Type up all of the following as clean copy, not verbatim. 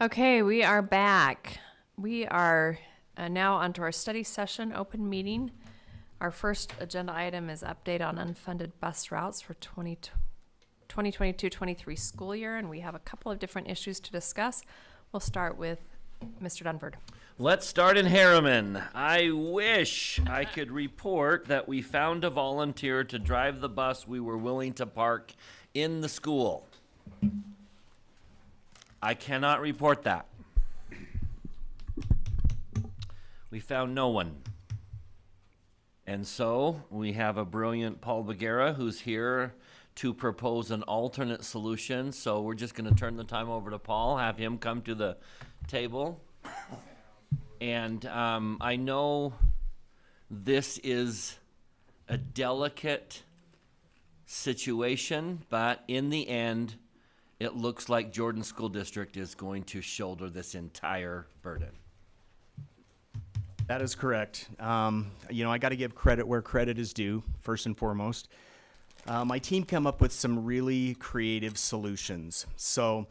Okay, we are back. We are now onto our study session open meeting. Our first agenda item is update on unfunded bus routes for 2022-23 school year, and we have a couple of different issues to discuss. We'll start with Mr. Dunford. Let's start in Harriman. I wish I could report that we found a volunteer to drive the bus we were willing to park in the school. I cannot report that. We found no one. And so we have a brilliant Paul Bagheera who's here to propose an alternate solution. So we're just going to turn the time over to Paul, have him come to the table. And I know this is a delicate situation, but in the end, it looks like Jordan School District is going to shoulder this entire burden. That is correct. I got to give credit where credit is due, first and foremost. My team came up with some really creative solutions. So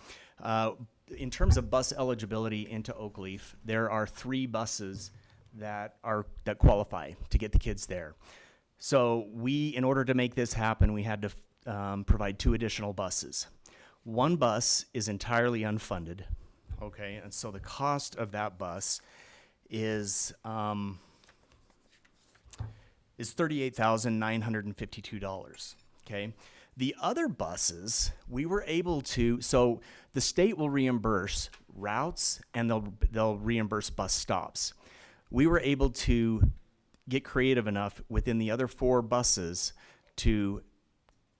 in terms of bus eligibility into Oakleaf, there are 3 buses that qualify to get the kids there. So in order to make this happen, we had to provide 2 additional buses. One bus is entirely unfunded, okay, and so the cost of that bus is $38,952, okay? The other buses, we were able to, so the state will reimburse routes and they'll reimburse bus stops. We were able to get creative enough within the other 4 buses to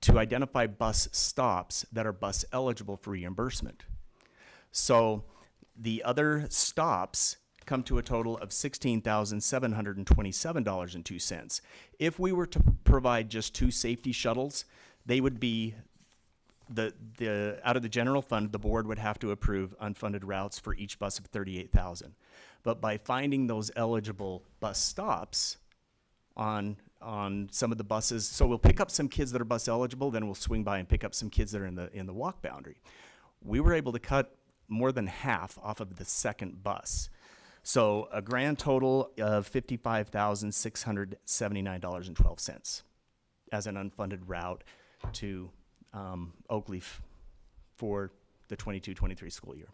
identify bus stops that are bus eligible for reimbursement. So the other stops come to a total of $16,727.02. If we were to provide just 2 safety shuttles, they would be out of the general fund, the board would have to approve unfunded routes for each bus of 38,000. But by finding those eligible bus stops on some of the buses, so we'll pick up some kids that are bus eligible, then we'll swing by and pick up some kids that are in the walk boundary. We were able to cut more than half off of the second bus. So a grand total of $55,679.12 as an unfunded route to Oakleaf for the 22-23 school year.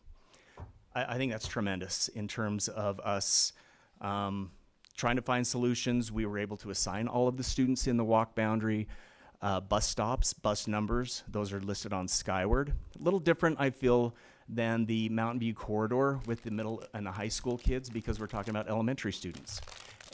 I think that's tremendous in terms of us trying to find solutions. We were able to assign all of the students in the walk boundary bus stops, bus numbers. Those are listed on Skyward. A little different, I feel, than the Mountain View corridor with the middle and the high school kids because we're talking about elementary students.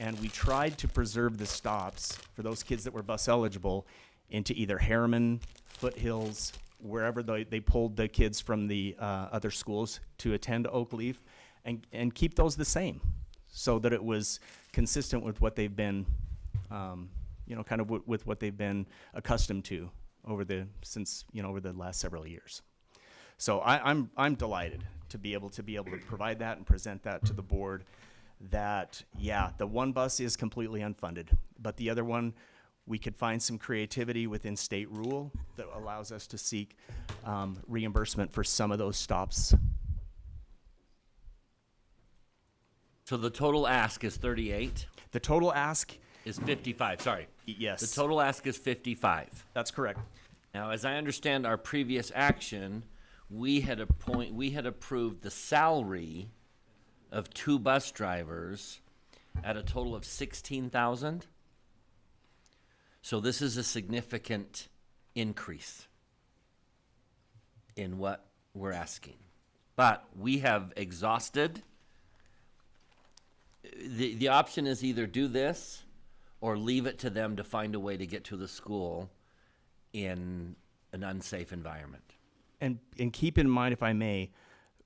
And we tried to preserve the stops for those kids that were bus eligible into either Harriman, Foothills, wherever they pulled the kids from the other schools to attend Oakleaf, and keep those the same so that it was consistent with what they've been, with what they've been accustomed to over the last several years. So I'm delighted to be able to provide that and present that to the board. That the one bus is completely unfunded, but the other one, we could find some creativity within state rule that allows us to seek reimbursement for some of those stops. So the total ask is 38? The total ask is 55, sorry. Yes. The total ask is 55. That's correct. Now, as I understand our previous action, we had approved the salary of 2 bus drivers at a total of 16,000. So this is a significant increase in what we're asking. But we have exhausted. The option is either do this or leave it to them to find a way to get to the school in an unsafe environment. And keep in mind, if I may,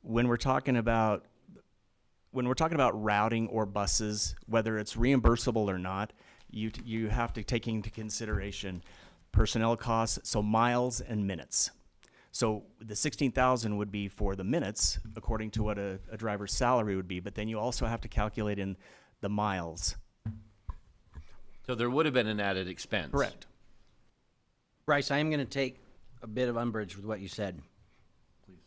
when we're talking about routing or buses, whether it's reimbursable or not, you have to take into consideration personnel costs, so miles and minutes. So the 16,000 would be for the minutes, according to what a driver's salary would be, but then you also have to calculate in the miles. So there would have been an added expense. Correct. Bryce, I am going to take a bit of umbrage with what you said. Please.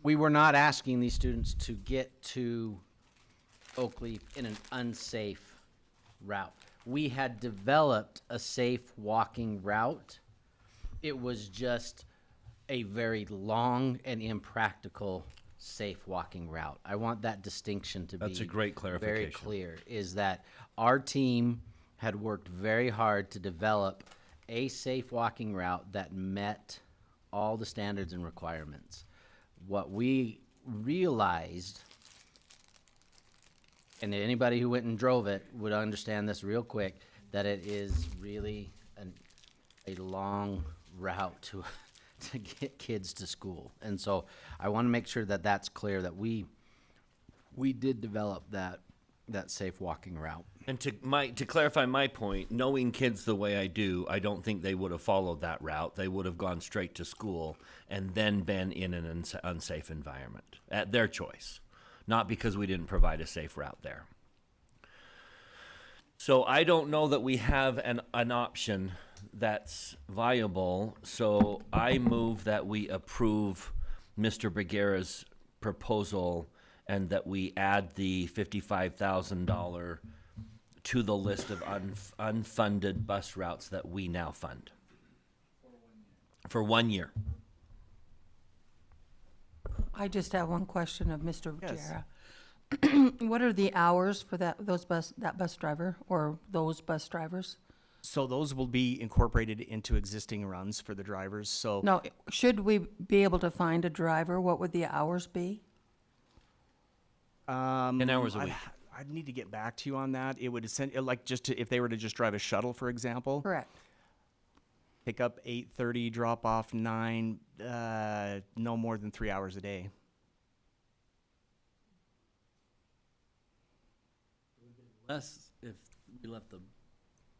We were not asking these students to get to Oakleaf in an unsafe route. We had developed a safe walking route. It was just a very long and impractical safe walking route. I want that distinction to be That's a great very clarification. clear, is that our team had worked very hard to develop a safe walking route that met all the standards and requirements. What we realized, and anybody who went and drove it would understand this real quick, that it is really a long route to get kids to school. And so I want to make sure that that's clear, that we did develop that safe walking route. And to clarify my point, knowing kids the way I do, I don't think they would have followed that route. They would have gone straight to school and then been in an unsafe environment at their choice, not because we didn't provide a safe route there. So I don't know that we have an option that's viable. So I move that we approve Mr. Bergera's proposal and that we add the $55,000 to the list of unfunded bus routes that we now fund. For 1 year. I just have one question of Mr. Yes. Jera. What are the hours for that bus driver or those bus drivers? So those will be incorporated into existing runs for the drivers, so. No, should we be able to find a driver? What would the hours be? 10 hours a week. I'd need to get back to you on that. It would send, like, if they were to just drive a shuttle, for example. Correct. Pick up 8:30, drop off 9, no more than 3 hours a day. Less if we left the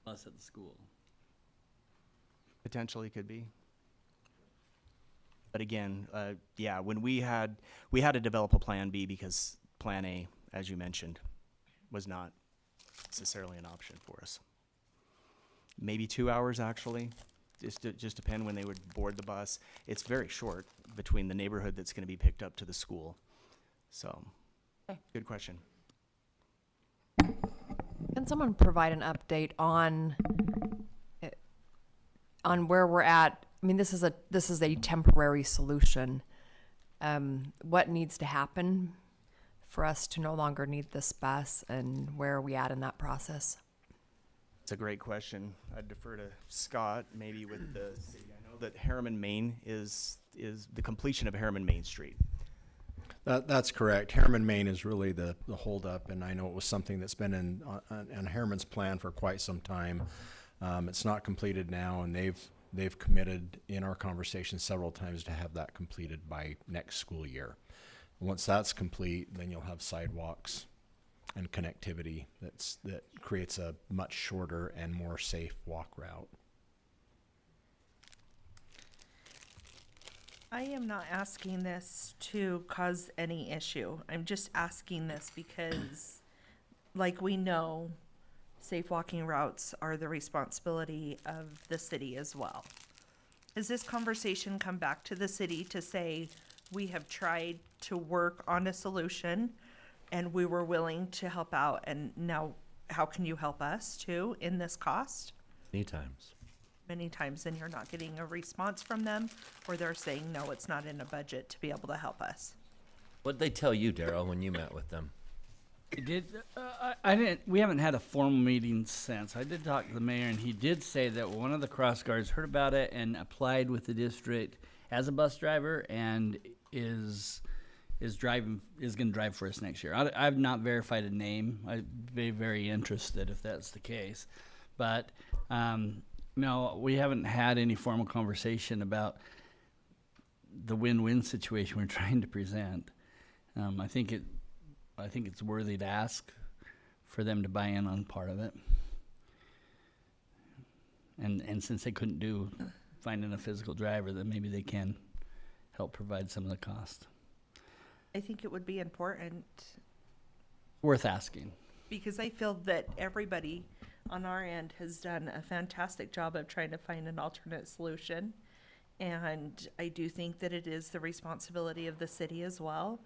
bus at the school. Potentially could be. But again, yeah, when we had to develop a plan B because plan A, as you mentioned, was not necessarily an option for us. Maybe 2 hours actually, just depend when they would board the bus. It's very short between the neighborhood that's going to be picked up to the school. So, Okay. good question. Can someone provide an update on where we're at? I mean, this is a temporary solution. What needs to happen for us to no longer need this bus, and where are we at in that process? It's a great question. I'd defer to Scott, maybe with the city. I know that Harriman Main is the completion of Harriman Main Street. That's correct. Harriman Main is really the holdup, and I know it was something that's been on Harriman's plan for quite some time. It's not completed now, and they've committed in our conversation several times to have that completed by next school year. And once that's complete, then you'll have sidewalks and connectivity that creates a much shorter and more safe walk route. I am not asking this to cause any issue. I'm just asking this because, like we know, safe walking routes are the responsibility of the city as well. Has this conversation come back to the city to say, we have tried to work on a solution and we were willing to help out, and now how can you help us too in this cost? Many times. Many times, and you're not getting a response from them, or they're saying, no, it's not in a budget to be able to help us. What'd they tell you, Daryl, when you met with them? It did. I didn't. We haven't had a formal meeting since. I did talk to the mayor, and he did say that one of the cross guards heard about it and applied with the district as a bus driver, and is going to drive for us next year. I've not verified a name. I'd be very interested if that's the case, but no, we haven't had any formal conversation about the win-win situation we're trying to present. I think it's worthy to ask for them to buy in on part of it. And since they couldn't do finding a physical driver, then maybe they can help provide some of the cost. I think it would be important Worth asking. because I feel that everybody on our end has done a fantastic job of trying to find an alternate solution. And I do think that it is the responsibility of the city as well.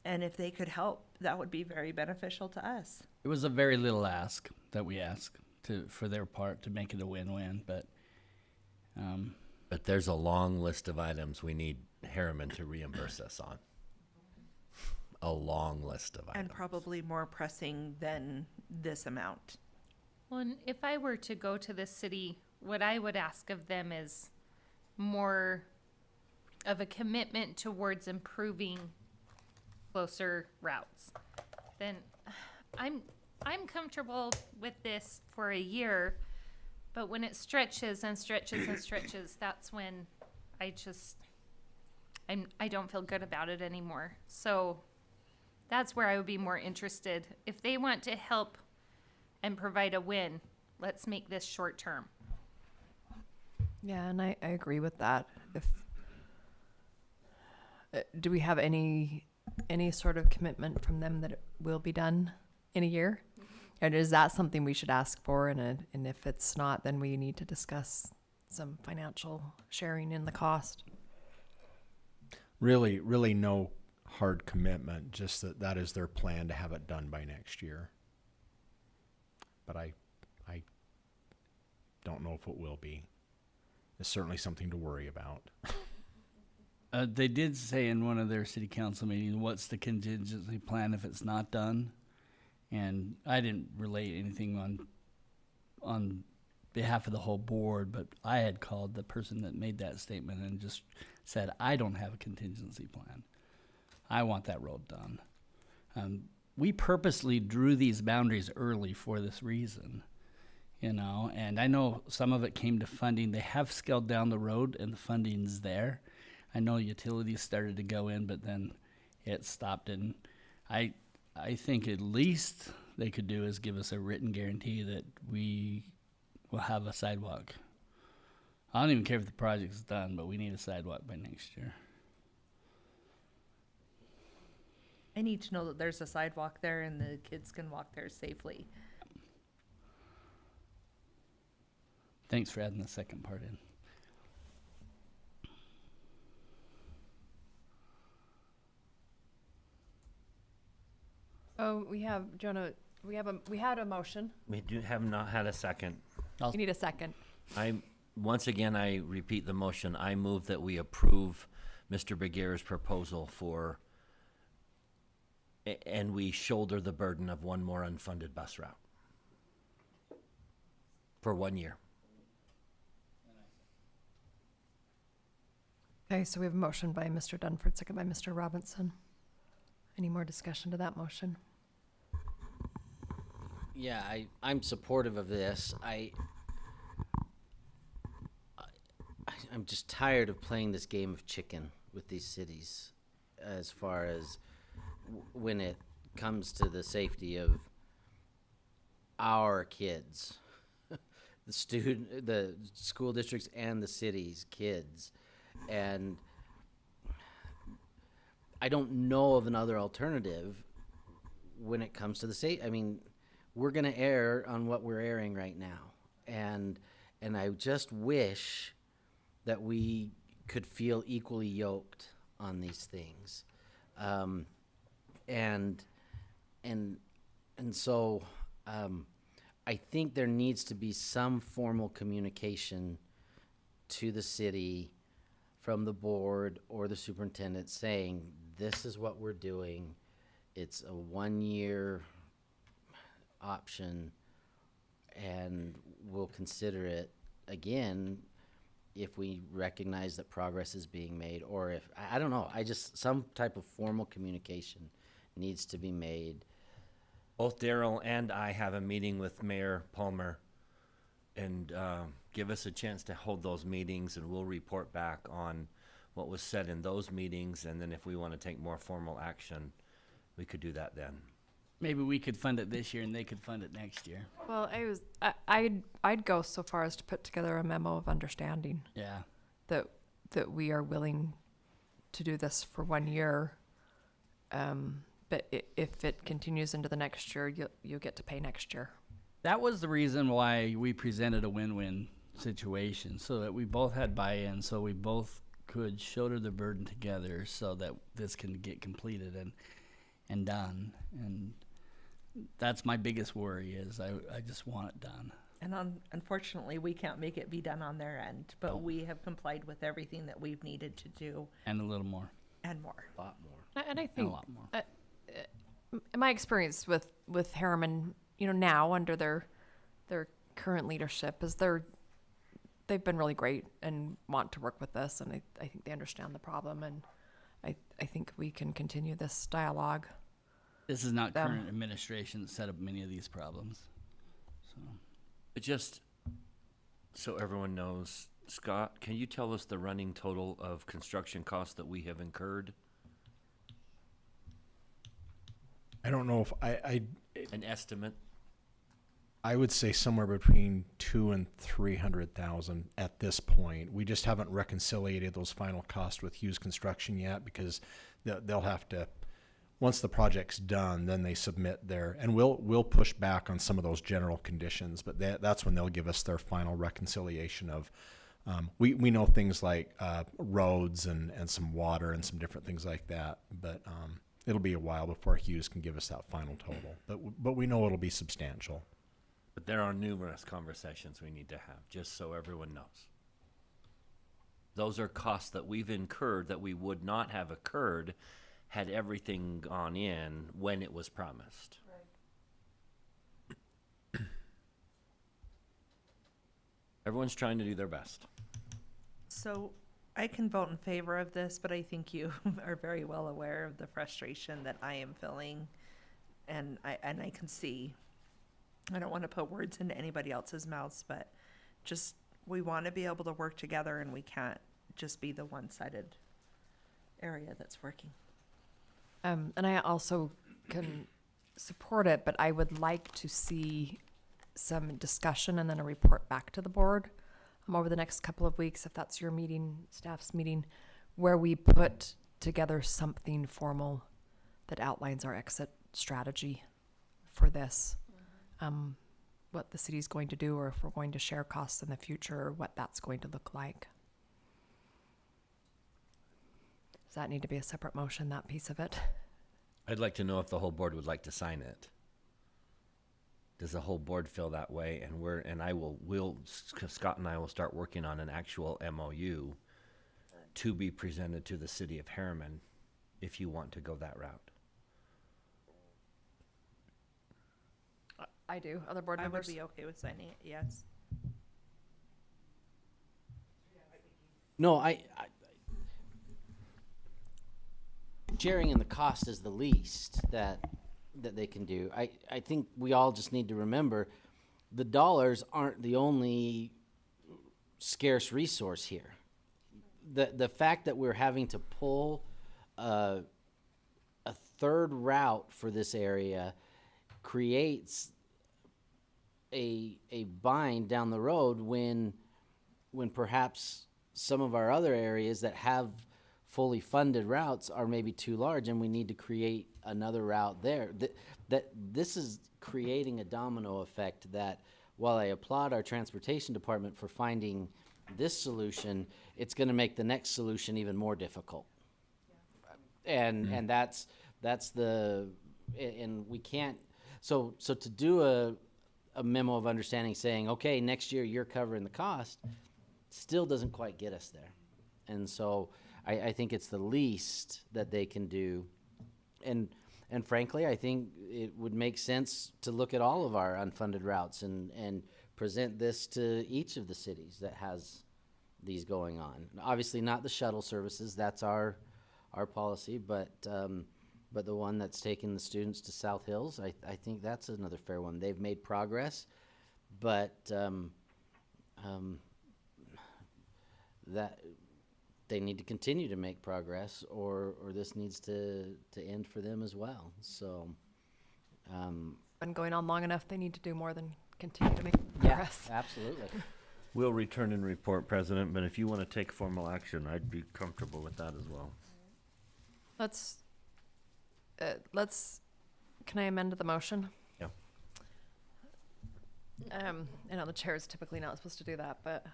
And if they could help, that would be very beneficial to us. It was a very little ask that we asked for their part to make it a win-win, but But there's a long list of items we need Harriman to reimburse us on. A long list of items. And probably more pressing than this amount. Well, and if I were to go to the city, what I would ask of them is more of a commitment towards improving closer routes. Then I'm comfortable with this for a year, but when it stretches and stretches and stretches, that's when I don't feel good about it anymore. So that's where I would be more interested. If they want to help and provide a win, let's make this short term. Yeah, and I agree with that. If do we have any sort of commitment from them that it will be done in a year? And is that something we should ask for? And if it's not, then we need to discuss some financial sharing in the cost. Really, really no hard commitment, just that is their plan to have it done by next year. But I don't know if it will be. It's certainly something to worry about. they did say in one of their city council meetings, what's the contingency plan if it's not done? And I didn't relate anything on behalf of the whole board, but I had called the person that made that statement and just said, I don't have a contingency plan. I want that road done. We purposely drew these boundaries early for this reason, and I know some of it came to funding. They have scaled down the road and the funding's there. I know utilities started to go in, but then it stopped, and I think at least they could do is give us a written guarantee that we will have a sidewalk. I don't even care if the project's done, but we need a sidewalk by next year. I need to know that there's a sidewalk there and the kids can walk there safely. Thanks for adding the second part in. Oh, we have, Jonah, we had a motion. We have not had a second. You need a second. Once again, I repeat the motion. I move that we approve Mr. Beguer's proposal and we shoulder the burden of one more unfunded bus route for 1 year. Okay, so we have a motion by Mr. Dunford, second by Mr. Robinson. Any more discussion to that motion? Yeah, I'm supportive of this. I'm just tired of playing this game of chicken with these cities as far as when it comes to the safety of our kids, the school districts and the city's kids. And I don't know of another alternative when it comes to the state. I mean, we're going to err on what we're airing right now. And I just wish that we could feel equally yoked on these things. So I think there needs to be some formal communication to the city from the board or the superintendent saying, this is what we're doing. It's a 1 year option, and we'll consider it again if we recognize that progress is being made, or if, I don't know, some type of formal communication needs to be made. Both Daryl and I have a meeting with Mayor Palmer, and give us a chance to hold those meetings, and we'll report back on what was said in those meetings, and then if we want to take more formal action, we could do that then. Maybe we could fund it this year and they could fund it next year. Well, I'd go so far as to put together a memo of understanding Yeah. that we are willing to do this for 1 year. But if it continues into the next year, you'll get to pay next year. That was the reason why we presented a win-win situation so that we both had buy-in, so we both could shoulder the burden together so that this can get completed and done. And that's my biggest worry is I just want it done. And unfortunately, we can't make it be done on their end, but we have complied with everything that we've needed to do And a little more, and more. A lot more. And I and a think, lot more. in my experience with Harriman, now under their current leadership, is they've been really great and want to work with this, and I think they understand the problem, and I think we can continue this dialogue. This is not Them. current administration that set up many of these problems. So Just so everyone knows, Scott, can you tell us the running total of construction costs that we have incurred? I don't know if An estimate? I would say somewhere between 200,000 and 300,000 at this point. We just haven't reconciliated those final costs with Hughes Construction yet because they'll have to, once the project's done, then they submit their, and we'll push back on some of those general conditions, but that's when they'll give us their final reconciliation of, we know things like roads and some water and some different things like that, but it'll be a while before Hughes can give us that final total. But we know it'll be substantial. But there are numerous conversations we need to have, just so everyone knows. Those are costs that we've incurred that we would not have occurred had everything gone in when it was promised. Everyone's trying to do their best. So I can vote in favor of this, but I think you are very well aware of the frustration that I am feeling, and I can see. I don't want to put words into anybody else's mouths, but just we want to be able to work together, and we can't just be the one-sided area that's working. And I also can support it, but I would like to see some discussion and then a report back to the board over the next couple of weeks, if that's your meeting, staff's meeting, where we put together something formal that outlines our exit strategy for this. What the city's going to do, or if we're going to share costs in the future, or what that's going to look like. Does that need to be a separate motion, that piece of it? I'd like to know if the whole board would like to sign it. Does the whole board feel that way? And Scott and I will start working on an actual MOU to be presented to the city of Harriman if you want to go that route. I do. Other board I would members? be okay with signing it, yes. No, I sharing in the cost is the least that they can do. I think we all just need to remember the dollars aren't the only scarce resource here. The fact that we're having to pull a third route for this area creates a bind down the road when perhaps some of our other areas that have fully funded routes are maybe too large, and we need to create another route there. That this is creating a domino effect that, while I applaud our transportation department for finding this solution, it's going to make the next solution even more difficult. And that's the, and we can't, so to do a memo of understanding saying, okay, next year you're covering the cost, still doesn't quite get us there. And so I think it's the least that they can do. And frankly, I think it would make sense to look at all of our unfunded routes and present this to each of the cities that has these going on. Obviously not the shuttle services, that's our policy, but the one that's taking the students to South Hills, I think that's another fair one. They've made progress, but that they need to continue to make progress, or this needs to end for them as well. So, Been going on long enough. They need to do more than continue to make yeah, progress. absolutely. We'll return and report, President, but if you want to take formal action, I'd be comfortable with that as well. Can I amend the motion? Yeah. I know the chair is typically not supposed to do that, but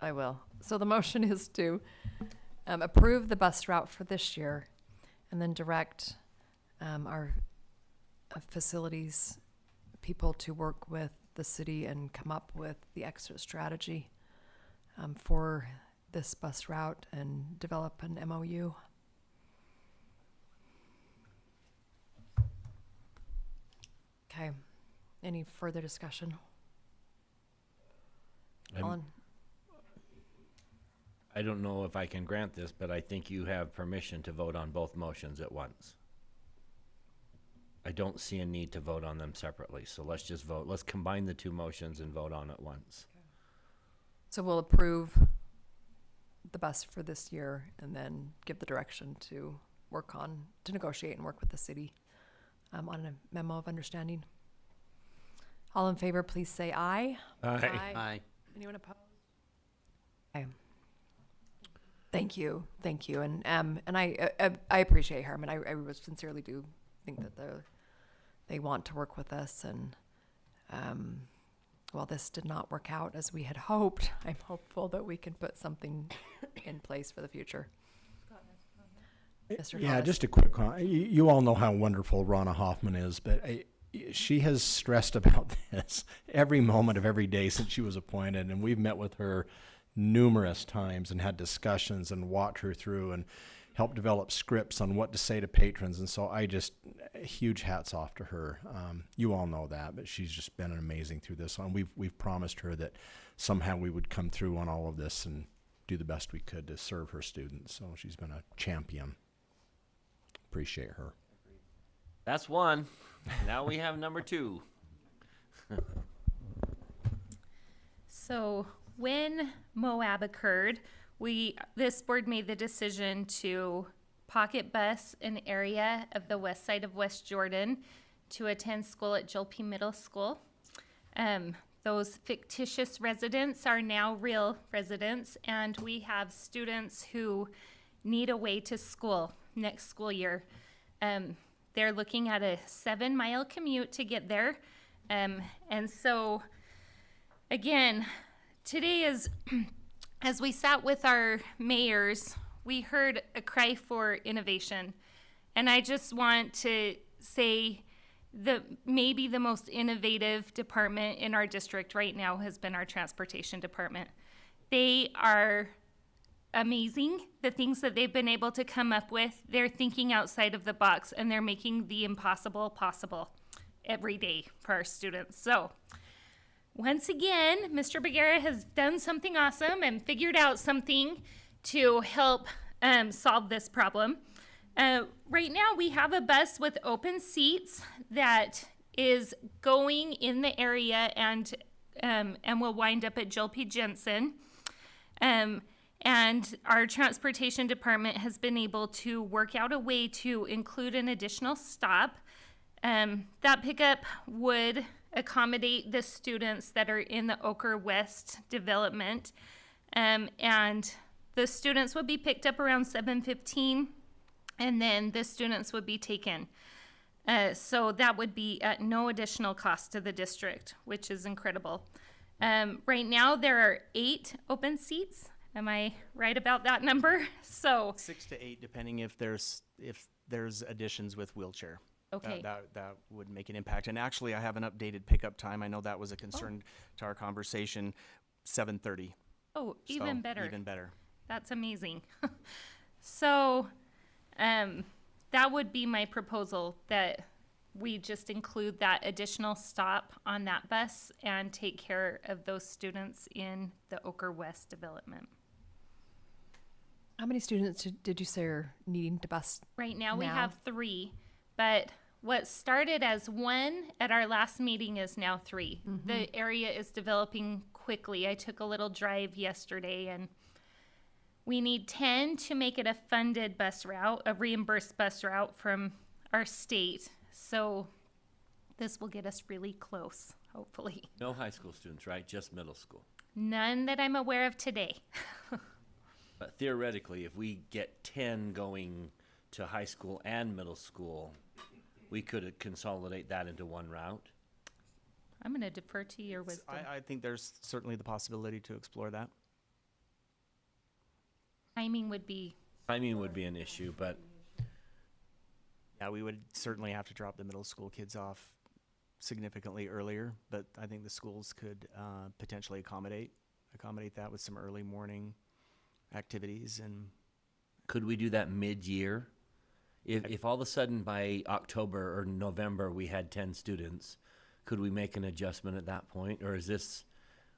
I will. So the motion is to approve the bus route for this year and then direct our facilities people to work with the city and come up with the exit strategy for this bus route and develop an MOU. Okay. Any further discussion? Alan? I don't know if I can grant this, but I think you have permission to vote on both motions at once. I don't see a need to vote on them separately, so let's just vote. Let's combine the two motions and vote on it once. So we'll approve the bus for this year and then give the direction to negotiate and work with the city on a memo of understanding. All in favor, please say aye. Aye. Anyone opposed? Okay. Thank you, and I appreciate Harriman. I sincerely do think that they want to work with us, and while this did not work out as we had hoped, I'm hopeful that we can put something in place for the future. Mr. Yeah, Thomas. just a quick comment. You all know how wonderful Ronna Hoffman is, but she has stressed about this every moment of every day since she was appointed, and we've met with her numerous times and had discussions and walked her through and helped develop scripts on what to say to patrons. And so huge hats off to her. You all know that, but she's just been amazing through this. And we've promised her that somehow we would come through on all of this and do the best we could to serve her students. So she's been a champion. Appreciate her. That's one. Now we have number two. So when Moab occurred, this board made the decision to pocket bus an area of the west side of West Jordan to attend school at Joel P. Middle School. Those fictitious residents are now real residents, and we have students who need a way to school next school year. They're looking at a 7-mile commute to get there. And so, again, today is, as we sat with our mayors, we heard a cry for innovation. And I just want to say that maybe the most innovative department in our district right now has been our transportation department. They are amazing, the things that they've been able to come up with. They're thinking outside of the box, and they're making the impossible possible every day for our students. So once again, Mr. Bagheera has done something awesome and figured out something to help solve this problem. Right now we have a bus with open seats that is going in the area and will wind up at Joel P. Jensen. And our transportation department has been able to work out a way to include an additional stop. That pickup would accommodate the students that are in the Ogre West development. And the students would be picked up around 7:15, and then the students would be taken. So that would be at no additional cost to the district, which is incredible. Right now there are 8 open seats. Am I right about that number? So 6 to 8, depending if there's additions with wheelchair. Okay. That would make an impact. And actually, I have an updated pickup time. I know that was a concern to our conversation. 7:30. Oh, even better. Even better. That's amazing. So that would be my proposal, that we just include that additional stop on that bus and take care of those students in the Ogre West development. How many students did you say are needing to bus? Right now we Now? have 3, but what started as 1 at our last meeting is now 3. The area is developing quickly. I took a little drive yesterday, and we need 10 to make it a funded bus route, a reimbursed bus route from our state. So this will get us really close, hopefully. No high school students, right? Just middle school. None that I'm aware of today. But theoretically, if we get 10 going to high school and middle school, we could consolidate that into one route. I'm gonna defer to your wisdom. I think there's certainly the possibility to explore that. Timing would be, Timing would be an issue, but Yeah, we would certainly have to drop the middle school kids off significantly earlier, but I think the schools could potentially accommodate that with some early morning activities. And could we do that mid-year? If all of a sudden by October or November we had 10 students, could we make an adjustment at that point? Or is this,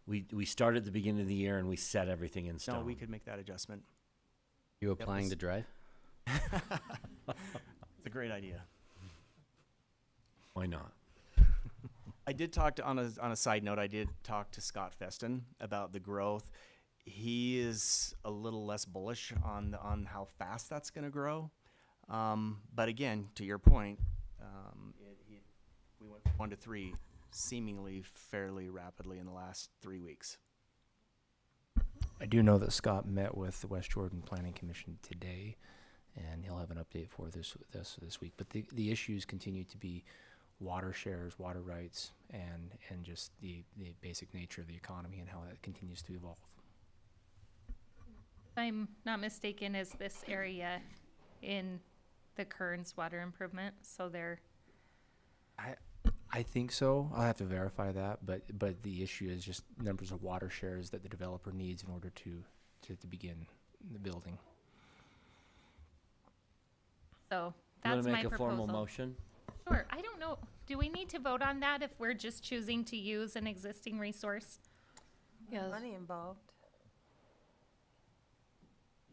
we start at the beginning of the year and we set everything in stone? no, we could make that adjustment. You applying to drive? It's a great idea. Why not? I did talk to, on a side note, I did talk to Scott Feston about the growth. He is a little less bullish on how fast that's going to grow. But again, to your point, we went from 1 to 3 seemingly fairly rapidly in the last 3 weeks. I do know that Scott met with the West Jordan Planning Commission today, and he'll have an update for this week. But the issues continue to be water shares, water rights, and just the basic nature of the economy and how that continues to evolve. if I'm not mistaken, is this area in the Kearns water improvement, so they're, I think so. I'll have to verify that, but the issue is just numbers of water shares that the developer needs in order to begin the building. so You wanna that's my make a formal proposal. motion? Sure, I don't know, do we need to vote on that if we're just choosing to use an existing resource? Yes. Money involved.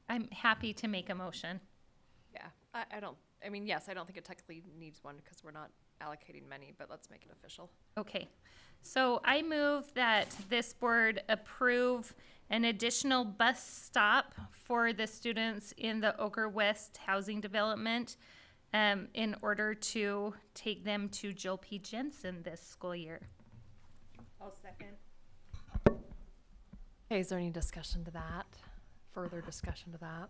I'm happy to make a motion. Yeah, I don't, I mean, yes, I don't think it technically needs one because we're not allocating many, but let's make it official. Okay, so I move that this board approve an additional bus stop for the students in the Ogre West housing development in order to take them to Joe P. Jensen this school year. I'll second. Okay, is there any discussion to that? Further discussion to that?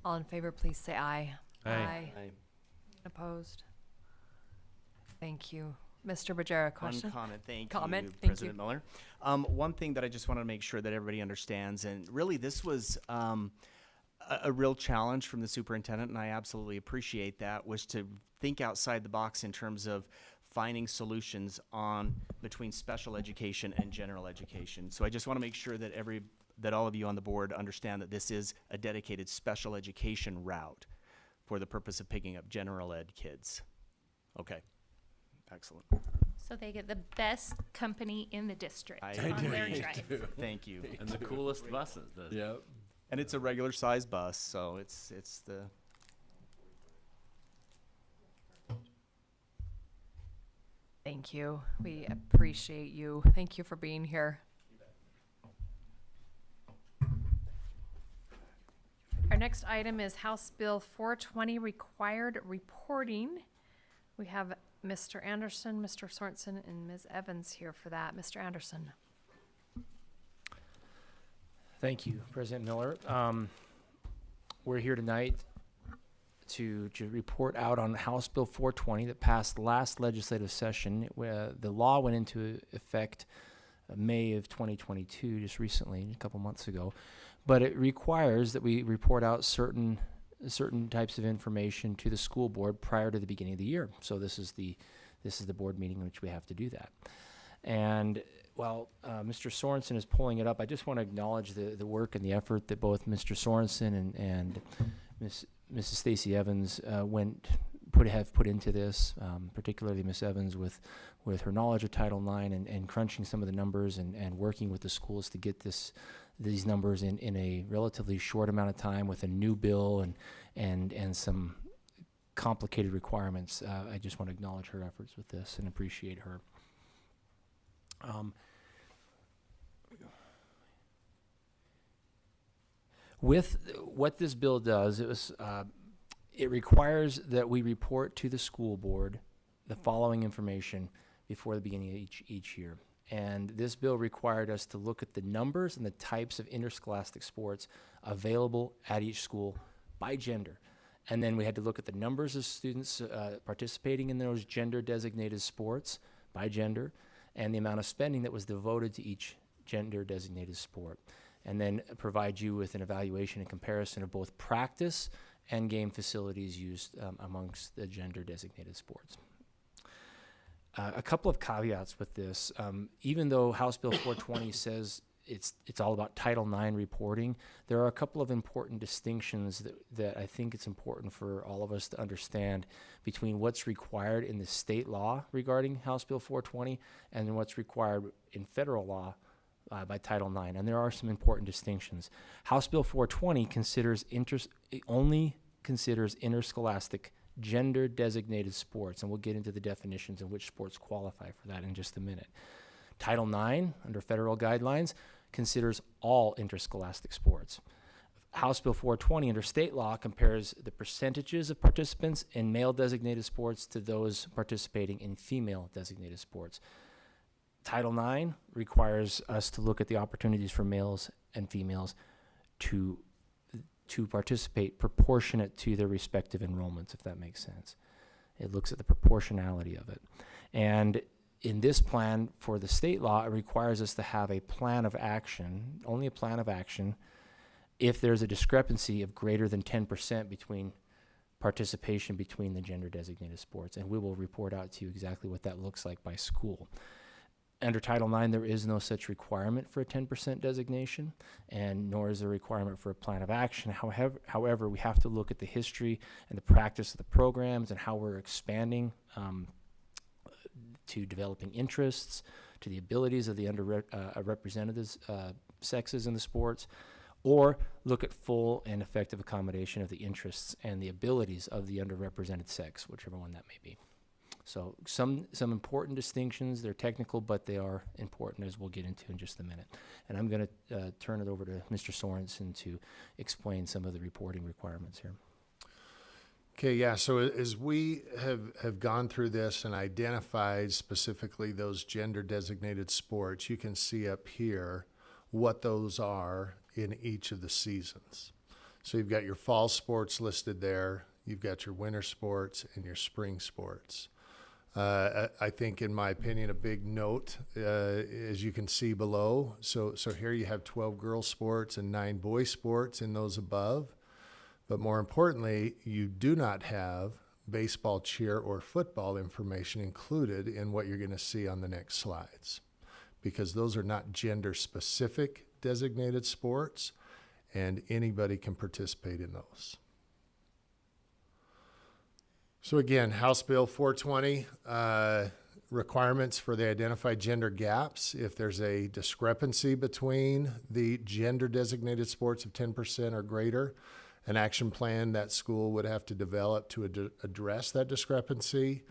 All in favor, please say aye. Aye. Opposed? Thank you. Mr. Bajera, question? One comment, thank Comment, you, thank you. President Miller. One thing that I just want to make sure that everybody understands, and really this was a real challenge from the superintendent, and I absolutely appreciate that, was to think outside the box in terms of finding solutions between special education and general education. So I just want to make sure that all of you on the board understand that this is a dedicated special education route for the purpose of picking up general ed kids. Okay, excellent. So they get the best company in the district I on their agree. drive. Thank you. And the coolest buses. Yep. And it's a regular size bus, so it's the. Thank you. We appreciate you. Thank you for being here. Our next item is House Bill 420, required reporting. We have Mr. Anderson, Mr. Sorensen, and Ms. Evans here for that. Mr. Anderson. Thank you, President Miller. We're here tonight to report out on House Bill 420 that passed last legislative session. The law went into effect May of 2022, just recently, a couple months ago. But it requires that we report out certain types of information to the school board prior to the beginning of the year. So this is the board meeting in which we have to do that. And while Mr. Sorensen is pulling it up, I just want to acknowledge the work and the effort that both Mr. Sorensen and Mrs. Stacey Evans have put into this, particularly Ms. Evans with her knowledge of Title IX and crunching some of the numbers and working with the schools to get these numbers in a relatively short amount of time with a new bill and some complicated requirements. I just want to acknowledge her efforts with this and appreciate her. With what this bill does, it requires that we report to the school board the following information before the beginning of each year. And this bill required us to look at the numbers and the types of interscholastic sports available at each school by gender. And then we had to look at the numbers of students participating in those gender-designated sports by gender, and the amount of spending that was devoted to each gender-designated sport, and then provide you with an evaluation and comparison of both practice and game facilities used amongst the gender-designated sports. A couple of caveats with this. Even though House Bill 420 says it's all about Title IX reporting, there are a couple of important distinctions that I think it's important for all of us to understand between what's required in the state law regarding House Bill 420 and what's required in federal law by Title IX. And there are some important distinctions. House Bill 420 only considers interscholastic gender-designated sports, and we'll get into the definitions and which sports qualify for that in just a minute. Title IX, under federal guidelines, considers all interscholastic sports. House Bill 420 under state law compares the percentages of participants in male-designated sports to those participating in female-designated sports. Title IX requires us to look at the opportunities for males and females to participate proportionate to their respective enrollments, if that makes sense. It looks at the proportionality of it. And in this plan for the state law, it requires us to have a plan of action, only a plan of action, if there's a discrepancy of greater than 10% between participation between the gender-designated sports. And we will report out to you exactly what that looks like by school. Under Title IX, there is no such requirement for a 10% designation, and nor is there a requirement for a plan of action. However, we have to look at the history and the practice of the programs and how we're expanding to developing interests, to the abilities of the underrepresented sexes in the sports, or look at full and effective accommodation of the interests and the abilities of the underrepresented sex, whichever one that may be. So some important distinctions. They're technical, but they are important, as we'll get into in just a minute. And I'm going to turn it over to Mr. Sorensen to explain some of the reporting requirements here. Okay, yeah, so as we have gone through this and identified specifically those gender-designated sports, you can see up here what those are in each of the seasons. So you've got your fall sports listed there, you've got your winter sports and your spring sports. I think, in my opinion, a big note, as you can see below, so here you have 12 girls sports and 9 boys sports in those above. But more importantly, you do not have baseball, cheer, or football information included in what you're going to see on the next slides, because those are not gender-specific designated sports, and anybody can participate in those. So again, House Bill 420, requirements for the identified gender gaps. If there's a discrepancy between the gender-designated sports of 10% or greater, an action plan that school would have to develop to address that discrepancy.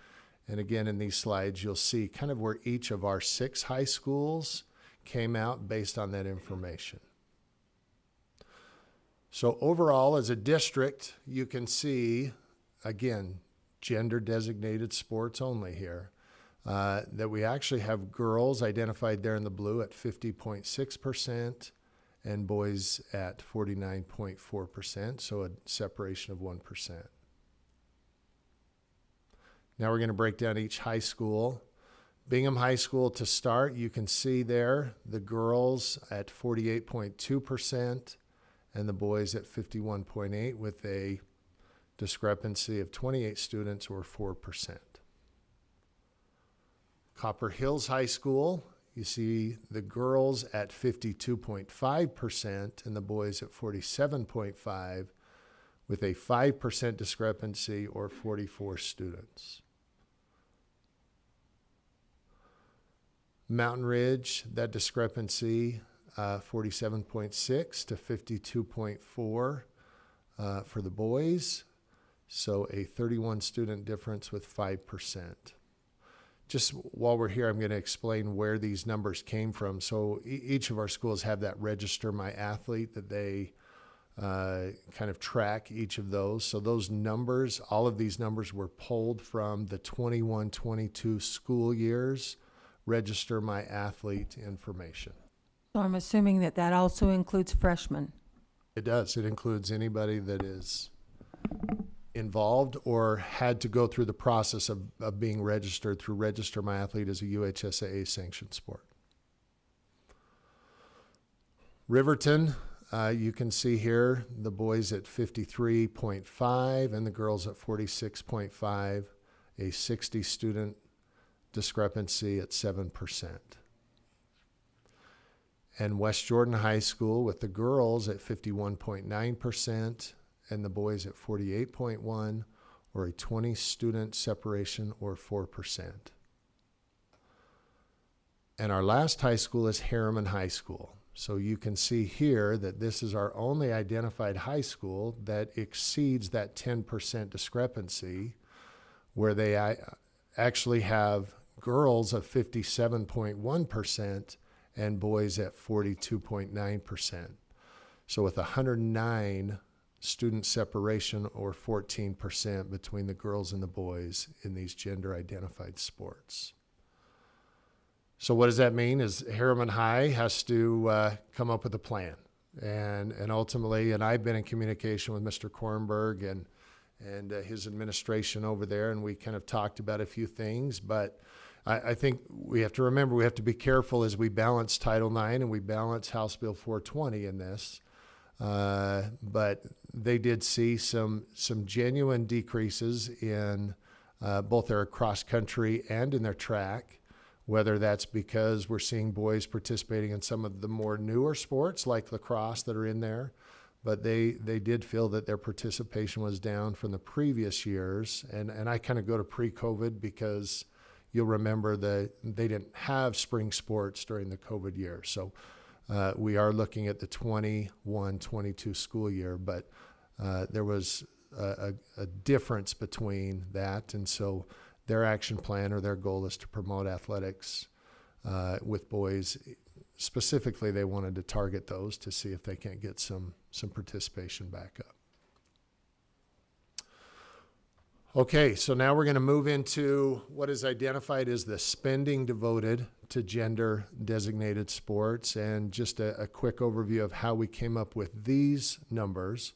And again, in these slides, you'll see kind of where each of our 6 high schools came out based on that information. So overall, as a district, you can see, again, gender-designated sports only here, that we actually have girls identified there in the blue at 50.6%, and boys at 49.4%, so a separation of 1%. Now we're going to break down each high school. Bingham High School to start, you can see there the girls at 48.2% and the boys at 51.8%, with a discrepancy of 28 students, or 4%. Copper Hills High School, you see the girls at 52.5% and the boys at 47.5%, with a 5% discrepancy, or 44 students. Mountain Ridge, that discrepancy, 47.6 to 52.4 for the boys, so a 31 student difference with 5%. Just while we're here, I'm going to explain where these numbers came from. So each of our schools have that Register My Athlete that they kind of track each of those. So those numbers, all of these numbers were pulled from the 21-22 school years Register My Athlete information. So I'm assuming that that also includes freshmen. It does. It includes anybody that is involved or had to go through the process of being registered through Register My Athlete as a UHSAA sanctioned sport. Riverton, you can see here the boys at 53.5 and the girls at 46.5, a 60 student discrepancy at 7%. And West Jordan High School with the girls at 51.9% and the boys at 48.1, or a 20 student separation or 4%. And our last high school is Harriman High School. So you can see here that this is our only identified high school that exceeds that 10% discrepancy, where they actually have girls of 57.1% and boys at 42.9%. So with 109 student separation, or 14% between the girls and the boys in these gender identified sports. So what does that mean is Harriman High has to come up with a plan. And ultimately, and I've been in communication with Mr. Kornberg and his administration over there, and we kind of talked about a few things, but I think we have to remember, we have to be careful as we balance Title IX and we balance House Bill 420 in this. But they did see some genuine decreases in both their cross country and in their track, whether that's because we're seeing boys participating in some of the more newer sports like lacrosse that are in there, but they did feel that their participation was down from the previous years. And I kind of go to pre-COVID because you'll remember that they didn't have spring sports during the COVID year. So we are looking at the 21-22 school year, but there was a difference between that. And so their action plan or their goal is to promote athletics with boys. Specifically, they wanted to target those to see if they can't get some participation back up. Okay, so now we're going to move into what is identified as the spending devoted to gender designated sports. And just a quick overview of how we came up with these numbers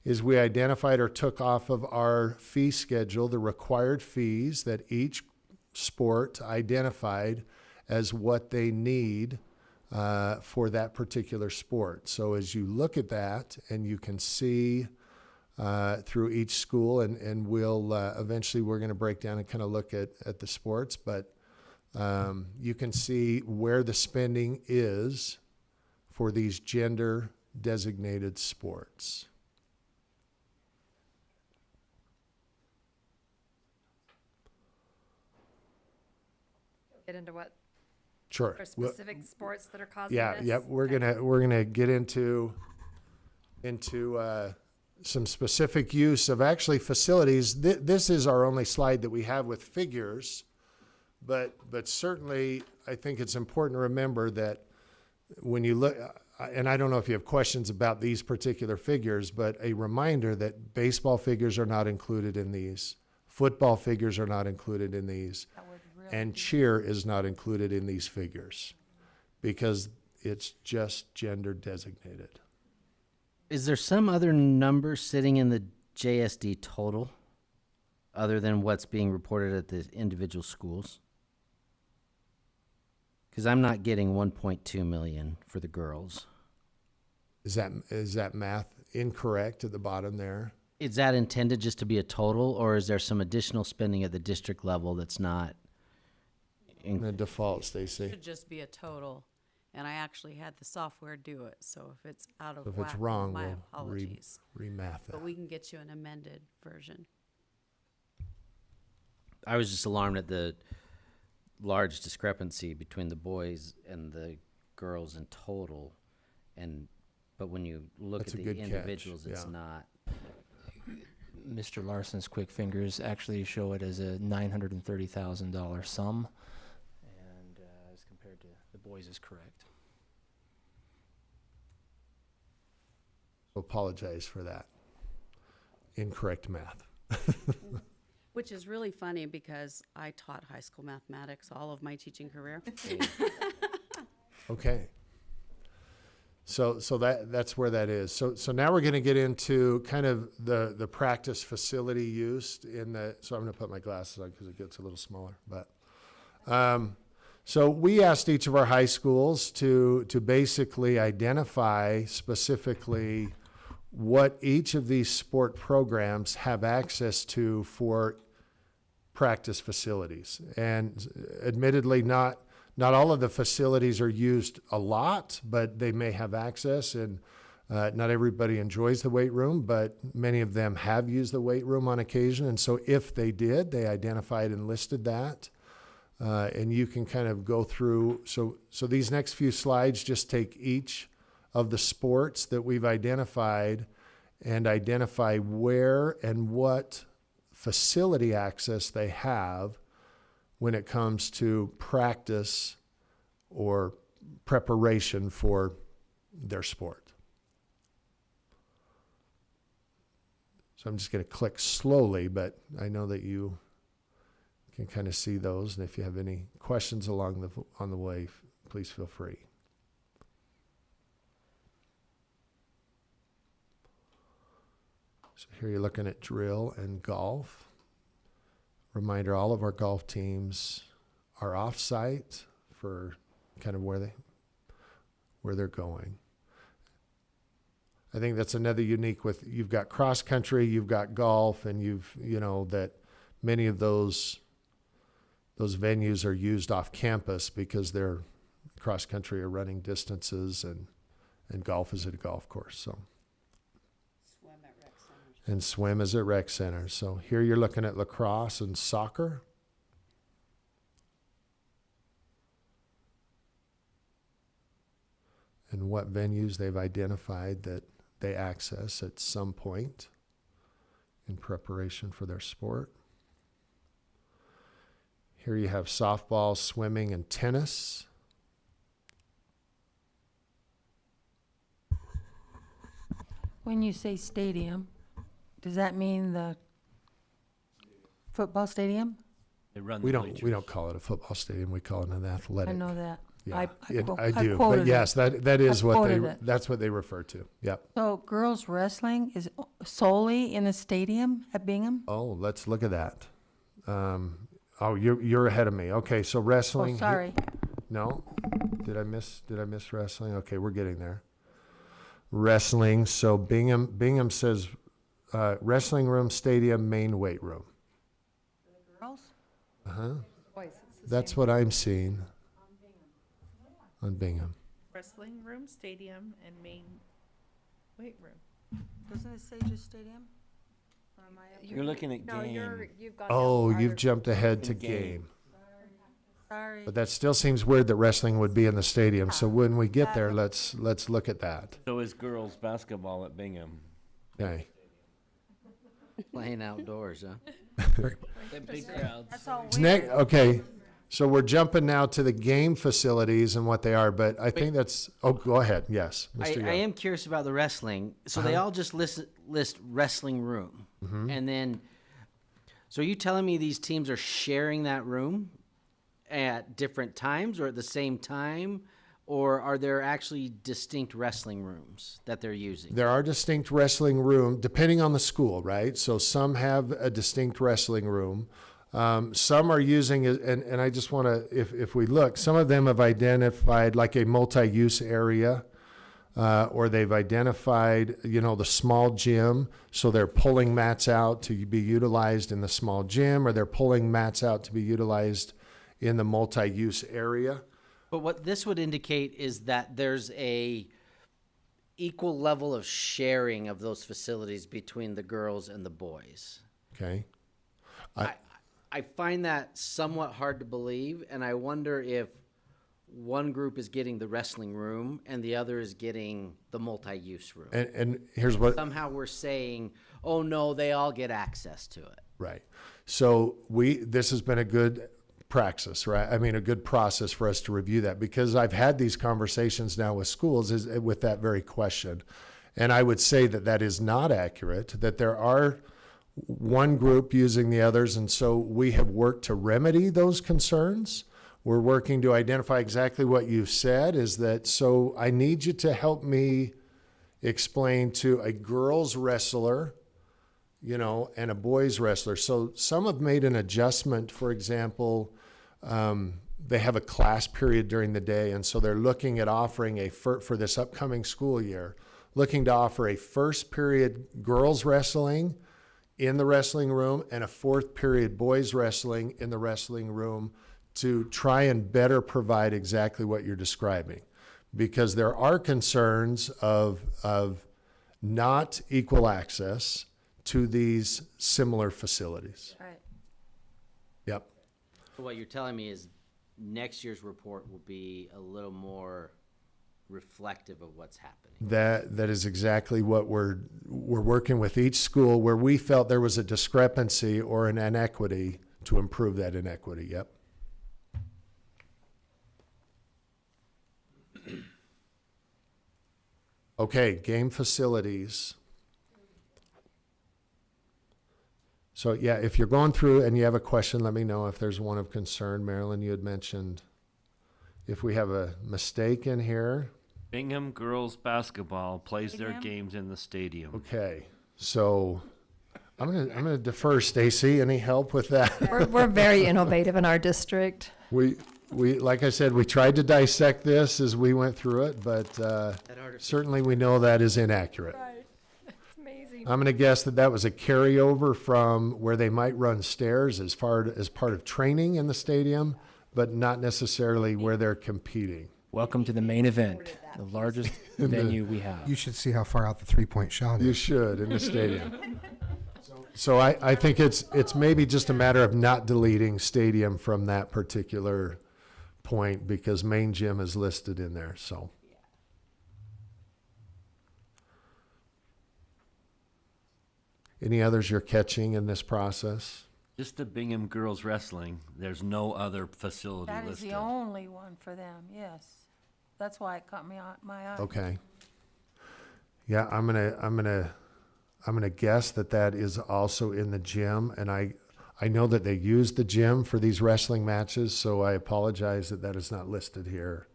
is we identified or took off of our fee schedule the required fees that each sport identified as what they need for that particular sport. So as you look at that, and you can see through each school, and we'll eventually we're going to break down and kind of look at the sports, but you can see where the spending is for these gender designated sports. Get into what Sure. are specific sports that are causing Yeah, this? yep. We're gonna get into some specific use of actually facilities. This is our only slide that we have with figures, but certainly I think it's important to remember that when you look, and I don't know if you have questions about these particular figures, but a reminder that baseball figures are not included in these, football figures are not included in these, and cheer is not included in these figures because it's just gender designated. Is there some other number sitting in the JSD total other than what's being reported at the individual schools? Because I'm not getting 1.2 million for the girls. Is that math incorrect at the bottom there? Is that intended just to be a total, or is there some additional spending at the district level that's not? The default, Stacy. Should just be a total, and I actually had the software do it, so if it's out of If whack, it's wrong, my we'll apologies. remath that. But we can get you an amended version. I was just alarmed at the large discrepancy between the boys and the girls in total, but when you look That's at a the good catch, individuals, it's yeah. not. Mr. Larson's quick fingers actually show it as a $930,000 sum, and as compared to the boys is correct. Apologize for that. Incorrect math. Which is really funny because I taught high school mathematics all of my teaching career. Okay. So that's where that is. So now we're going to get into kind of the practice facility use in the. So I'm going to put my glasses on because it gets a little smaller. But so we asked each of our high schools to basically identify specifically what each of these sport programs have access to for practice facilities. And admittedly, not all of the facilities are used a lot, but they may have access, and not everybody enjoys the weight room, but many of them have used the weight room on occasion. And so if they did, they identified and listed that. And you can kind of go through. So these next few slides just take each of the sports that we've identified and identify where and what facility access they have when it comes to practice or preparation for their sport. So I'm just going to click slowly, but I know that you can kind of see those. And if you have any questions on the way, please feel free. So here you're looking at drill and golf. Reminder, all of our golf teams are off-site for kind of where they're going. I think that's another unique with, you've got cross country, you've got golf, and that many of those venues are used off campus because they're cross country or running distances, and golf is at a golf course. So. And swim is at rec centers. So here you're looking at lacrosse and soccer. And what venues they've identified that they access at some point in preparation for their sport. Here you have softball, swimming, and tennis. When you say stadium, does that mean the football stadium? They run the We bleachers. don't call it a football stadium. We call it an athletic. I know that. Yeah, I do. quoted But yes, that is I what quoted it. that's what they refer to. Yep. So girls wrestling is solely in the stadium at Bingham? Oh, let's look at that. You're ahead of me. Okay, so wrestling. Oh, sorry. No, did I miss wrestling? Okay, we're getting there. Wrestling. So Bingham says wrestling room, stadium, main weight room. Girls? That's what I'm seeing on Bingham. Wrestling room, stadium, and main weight room. Doesn't it say just stadium? Or am I up You're looking at No, game. you've gone. Oh, down you've farther. jumped ahead to Game. game. Sorry. But that still seems weird that wrestling would be in the stadium. So when we get there, let's look at that. So is girls basketball at Bingham. Okay. Playing outdoors, huh? Them big crowds. That's all Okay. So we're jumping now to the game facilities and what they are, but I think that's. Oh, go ahead. Yes, Mr. Young. I am curious about the wrestling. So they all just list wrestling room, and then, so are you telling me these teams are sharing that room at different times or at the same time, or are there actually distinct wrestling rooms that they're using? There are distinct wrestling room, depending on the school, right? So some have a distinct wrestling room. Some are using it, and I just want to, if we look, some of them have identified like a multi-use area, or they've identified, the small gym. So they're pulling mats out to be utilized in the small gym, or they're pulling mats out to be utilized in the multi-use area. But what this would indicate is that there's a equal level of sharing of those facilities between the girls and the boys. Okay. I find that somewhat hard to believe, and I wonder if one group is getting the wrestling room and the other is getting the multi-use room. And here's what. Somehow we're saying, oh no, they all get access to it. Right. So this has been a good praxis, right? I mean, a good process for us to review that, because I've had these conversations now with schools with that very question. And I would say that is not accurate, that there are one group using the others. And so we have worked to remedy those concerns we're working to identify exactly what you've said, is that, so I need you to help me explain to a girls wrestler, you know, and a boys wrestler. So some have made an adjustment. For example, they have a class period during the day, and so they're looking at offering for this upcoming school year, looking to offer a first period girls wrestling in the wrestling room and a fourth period boys wrestling in the wrestling room, to try and better provide exactly what you're describing. Because there are concerns of not equal access to these similar facilities. Right. Yep. What you're telling me is next year's report will be a little more reflective of what's happening. That is exactly what we're working with each school where we felt there was a discrepancy or an inequity, to improve that inequity. Yep. Okay, game facilities. So yeah, if you're going through and you have a question, let me know if there's one of concern. Marilyn, you had mentioned if we have a mistake in here. Bingham girls basketball plays their Bingham? games in the stadium. Okay, so I'm gonna defer. Stacy, any help with that? We're very innovative in our district. We like I said, we tried to dissect this as we went through it, but certainly we know that is inaccurate. Right. It's amazing. I'm gonna guess that was a carryover from where they might run stairs as part of training in the stadium, but not necessarily where they're competing. Welcome to the main event, the largest venue we have. You should see how far out the three-point shot You is. should, in the stadium. So I think it's maybe just a matter of not deleting stadium from that particular point, because main gym is listed in there, so. Any others you're catching in this process? Just the Bingham girls wrestling. There's no other facility That is listed. the only one for them, yes. That's why it caught my eye. Okay. Yeah, I'm gonna guess that is also in the gym, and I know that they use the gym for these wrestling matches, so I apologize that is not listed here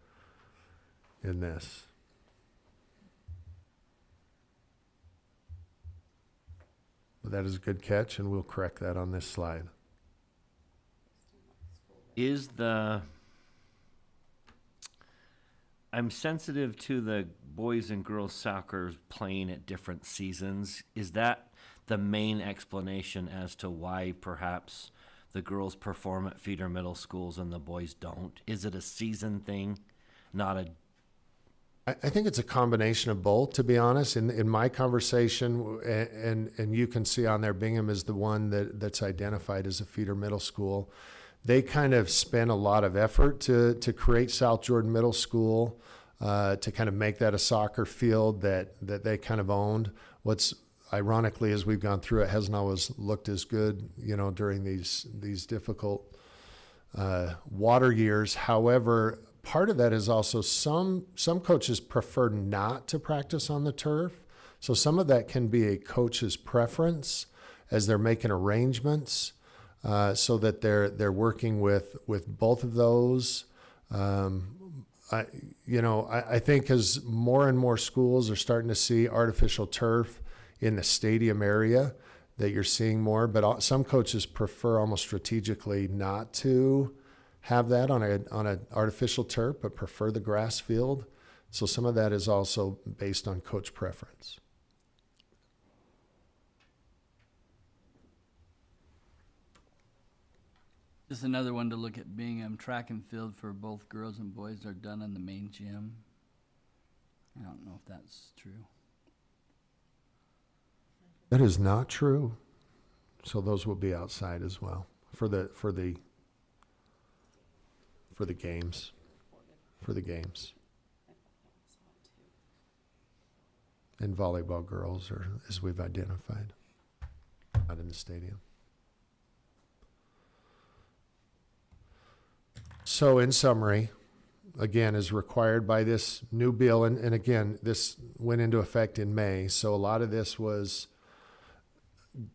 in this. But that is a good catch, and we'll correct that on this slide. I'm sensitive to the boys and girls soccer playing at different seasons. Is that the main explanation as to why perhaps the girls perform at feeder middle schools and the boys don't? Is it a season thing, not a... I think it's a combination of both, to be honest. In my conversation, and you can see on there, Bingham is the one that's identified as a feeder middle school. They kind of spent a lot of effort to create South Jordan Middle School, to kind of make that a soccer field that they kind of owned. What's ironically, as we've gone through, it hasn't always looked as good, during these difficult water years. However, part of that is also some coaches prefer not to practice on the turf. So some of that can be a coach's preference as they're making arrangements, so that they're working with both of those. I think as more and more schools are starting to see artificial turf in the stadium area, that you're seeing more, but some coaches prefer almost strategically not to have that on an artificial turf, but prefer the grass field. So some of that is also based on coach preference. Just another one to look at. Bingham track and field for both girls and boys are done in the main gym. I don't know if that's true. That is not true. So those will be outside as well for the games. For the games. And volleyball girls are, as we've identified, not in the stadium. So in summary, again, is required by this new bill, and again, this went into effect in May, so a lot of this was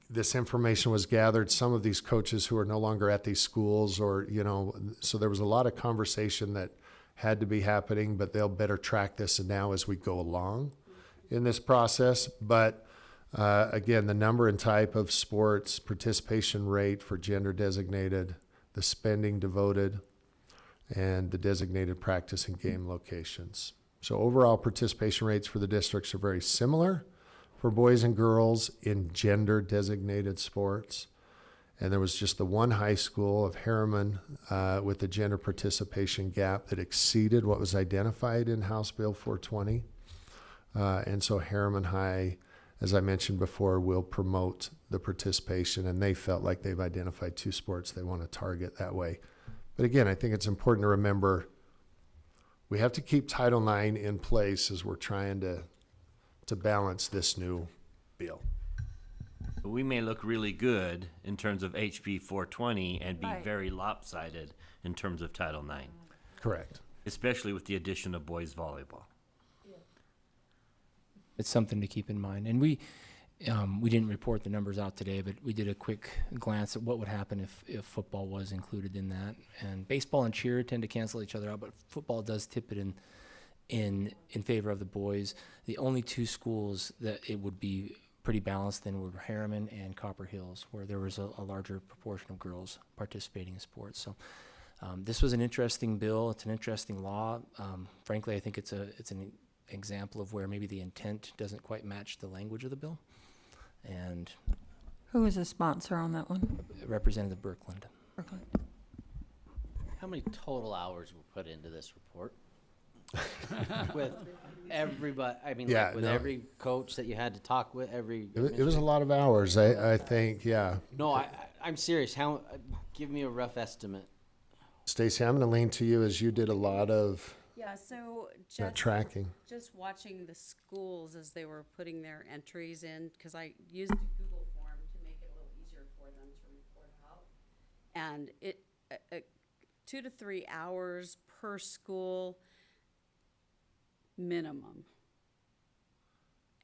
this information was gathered. Some of these coaches who are no longer at these schools, or, so there was a lot of conversation that had to be happening, but they'll better track this now as we go along in this process. But again, the number and type of sports, participation rate for gender designated, the spending devoted, and the designated practice and game locations. So overall participation rates for the districts are very similar for boys and girls in gender designated sports. And there was just the one high school of Harriman with the gender participation gap that exceeded what was identified in House Bill 420. And so Harriman High, as I mentioned before, will promote the participation, and they felt like they've identified 2 sports they want to target that way. But again, I think it's important to remember we have to keep Title IX in place as we're trying to balance this new bill. We may look really good in terms of HB 420 and be Right. very lopsided in terms of Title IX, Correct. especially with the addition of boys volleyball. It's something to keep in mind. And we didn't report the numbers out today, but we did a quick glance at what would happen if football was included in that. And baseball and cheer tend to cancel each other out, but football does tip it in favor of the boys. The only 2 schools that it would be pretty balanced then were Harriman and Copper Hills, where there was a larger proportion of girls participating in sports. So this was an interesting bill. It's an interesting law. Frankly, I think it's an example of where maybe the intent doesn't quite match the language of the bill. And Who is a sponsor on that one? Representative Birkeland. Brooklyn. How many total hours were put into this report? With everybody, I mean, Yeah, like with no. every coach that you had to talk with, every. It was a lot of hours, I think, yeah. No, I'm serious. How? Give me a rough estimate. Stacy, I'm going to lean to you as you did a lot of Yeah, so that tracking. just watching the schools as they were putting their entries in, because I used a Google form to make it a little easier for them to report out. And 2 to 3 hours per school minimum.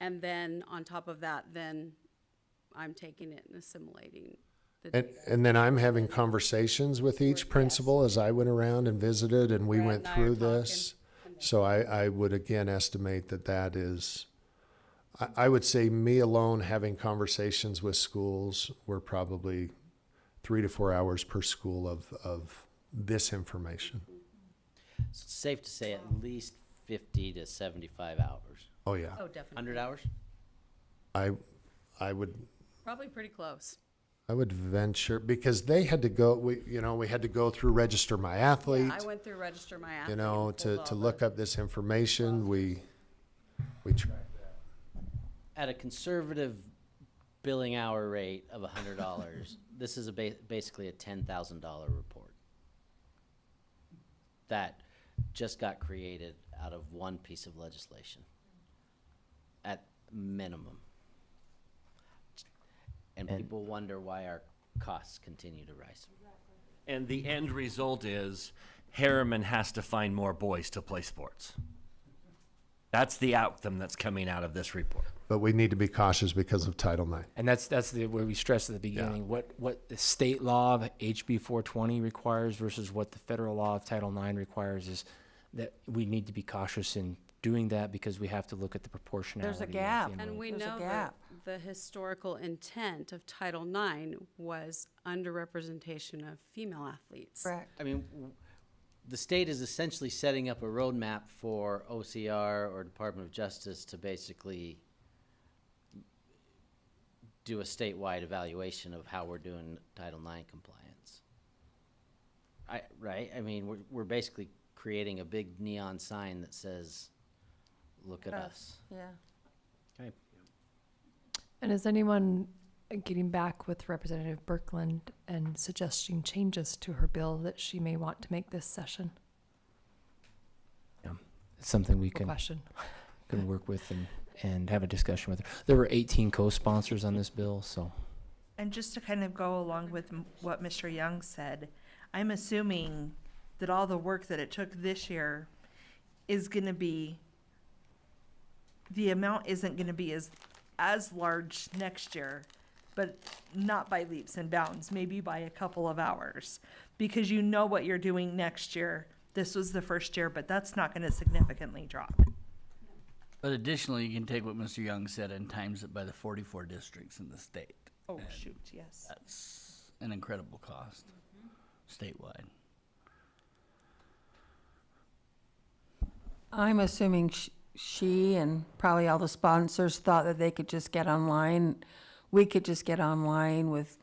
And then on top of that, then I'm taking it and assimilating the data. And then I'm having conversations with each Yes. principal as I went around and visited, and we Brett went and I are through talking. this. So I would again estimate that is, I would say me alone having conversations with schools were probably 3 to 4 hours per school of this information. It's safe to say at least 50 to 75 hours. Oh, yeah. Oh, definitely. 100 hours? I would Probably pretty close. venture, because they had to go, we had to go through Register My Athlete, Yeah, I went through Register My Athlete. to look up this information. We tracked that. At a conservative billing hour rate of $100, this is basically a $10,000 report that just got created out of one piece of legislation at minimum. And people wonder why our costs continue to rise. And the end result is Harriman has to find more boys to play sports. That's the outcome that's coming out of this report. But we need to be cautious because of Title IX. And that's where we stressed at the beginning, what the state law of HB 420 requires versus what the federal law of Title IX requires is that we need to be cautious in doing that because we have to look at the proportionality. There's a of the gap. enrollment. And we There's a know that gap. the historical intent of Title IX was underrepresentation of female athletes. Correct. I mean, the state is essentially setting up a roadmap for OCR or Department of Justice to basically do a statewide evaluation of how we're doing Title IX compliance. Right? I mean, we're basically creating a big neon sign that says, look at us. Yeah. Okay. And is anyone getting back with Representative Birkeland and suggesting changes to her bill that she may want to make this session? It's something we Good can question. work with and have a discussion with her. There were 18 co-sponsors on this bill, so. And just to kind of go along with what Mr. Young said, I'm assuming that all the work that it took this year is going to be, the amount isn't going to be as large next year, but not by leaps and bounds, maybe by a couple of hours. Because you know what you're doing next year. This was the first year, but that's not gonna significantly drop. But additionally, you can take what Mr. Young said and times it by the 44 districts in the state. Oh, shoot, yes. That's an incredible cost statewide. I'm assuming she and probably all the sponsors thought that they could just get online. We could just get online with,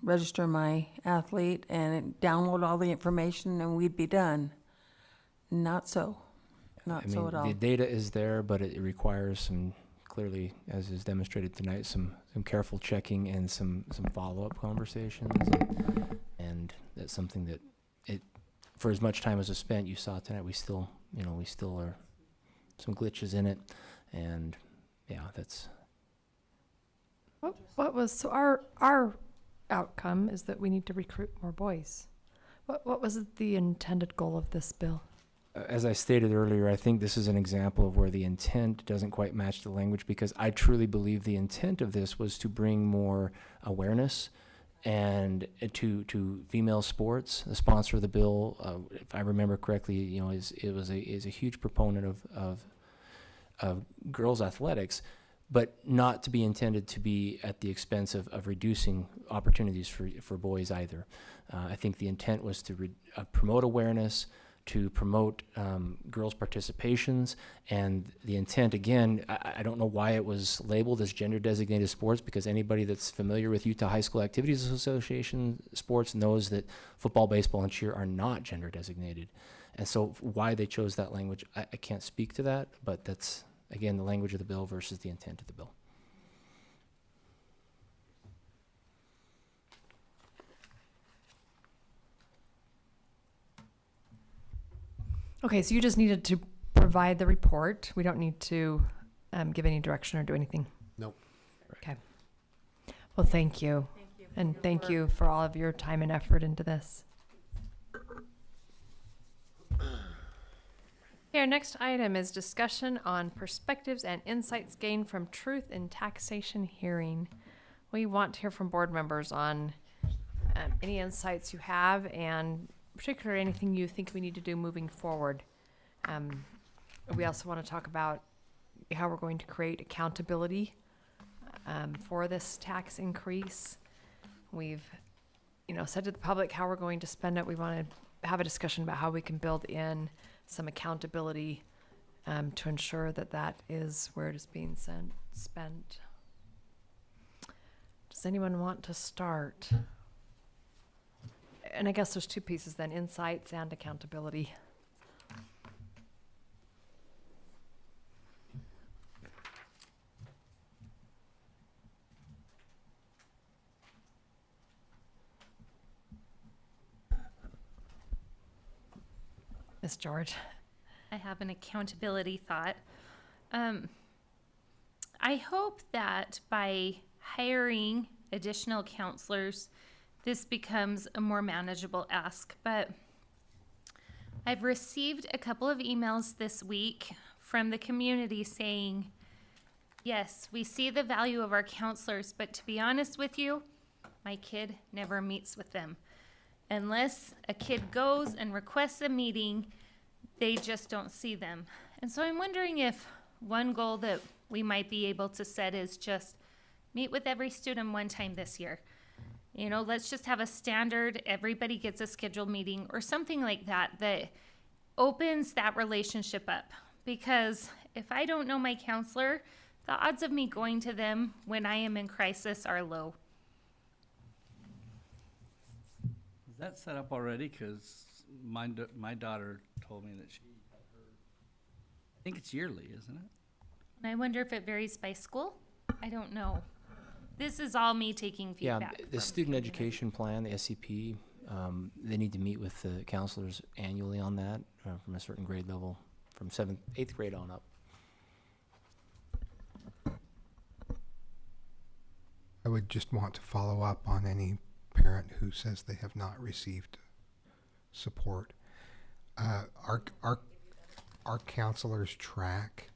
register my athlete and download all the information and we'd be done. Not so. Not so at all. The data is there, but it requires some, clearly, as is demonstrated tonight, some careful checking and some follow-up conversations. And that's something that for as much time as was spent, you saw tonight, we still are some glitches in it. And yeah, that's. What was, so our outcome is that we need to recruit more boys. What was the intended goal of this bill? As I stated earlier, I think this is an example of where the intent doesn't quite match the language, because I truly believe the intent of this was to bring more awareness and to female sports. The sponsor of the bill, if I remember correctly, is a huge proponent of girls athletics, but not to be intended to be at the expense of reducing opportunities for boys either. I think the intent was to promote awareness, to promote girls' participations, and the intent, again, I don't know why it was labeled as gender-designated sports, because anybody that's familiar with Utah High School Activities Association sports knows that football, baseball, and cheer are not gender-designated. And so why they chose that language, I can't speak to that, but that's, again, the language of the bill versus the intent of the bill. Okay, so you just needed to provide the report. We don't need to give any direction or do anything. Nope. Okay. Well, thank you. And thank you for all of your time and effort into this. Okay, our next item is discussion on perspectives and insights gained from truth in taxation hearing. We want to hear from board members on any insights you have, and particularly anything you think we need to do moving forward. We also want to talk about how we're going to create accountability for this tax increase. We've, said to the public how we're going to spend it. We want to have a discussion about how we can build in some accountability to ensure that that is where it is being spent. Does anyone want to start? And I guess there's two pieces then, insights and accountability. Miss George. I have an accountability thought. I hope that by hiring additional counselors, this becomes a more manageable ask. But I've received a couple of emails this week from the community saying, yes, we see the value of our counselors, but to be honest with you, my kid never meets with them. Unless a kid goes and requests a meeting, they just don't see them. And so I'm wondering if one goal that we might be able to set is just meet with every student one time this year. Let's just have a standard, everybody gets a scheduled meeting or something like that that opens that relationship up. Because if I don't know my counselor, the odds of me going to them when I am in crisis are low. Is that set up already? Because my daughter told me that I think it's yearly, isn't it? And I wonder if it varies by school. I don't know. This is all me taking Yeah, feedback. the student education plan, the SCP, they need to meet with the counselors annually on that from a certain grade level, from 8th grade on up. I would just want to follow up on any parent who says they have not received support. Our counselors track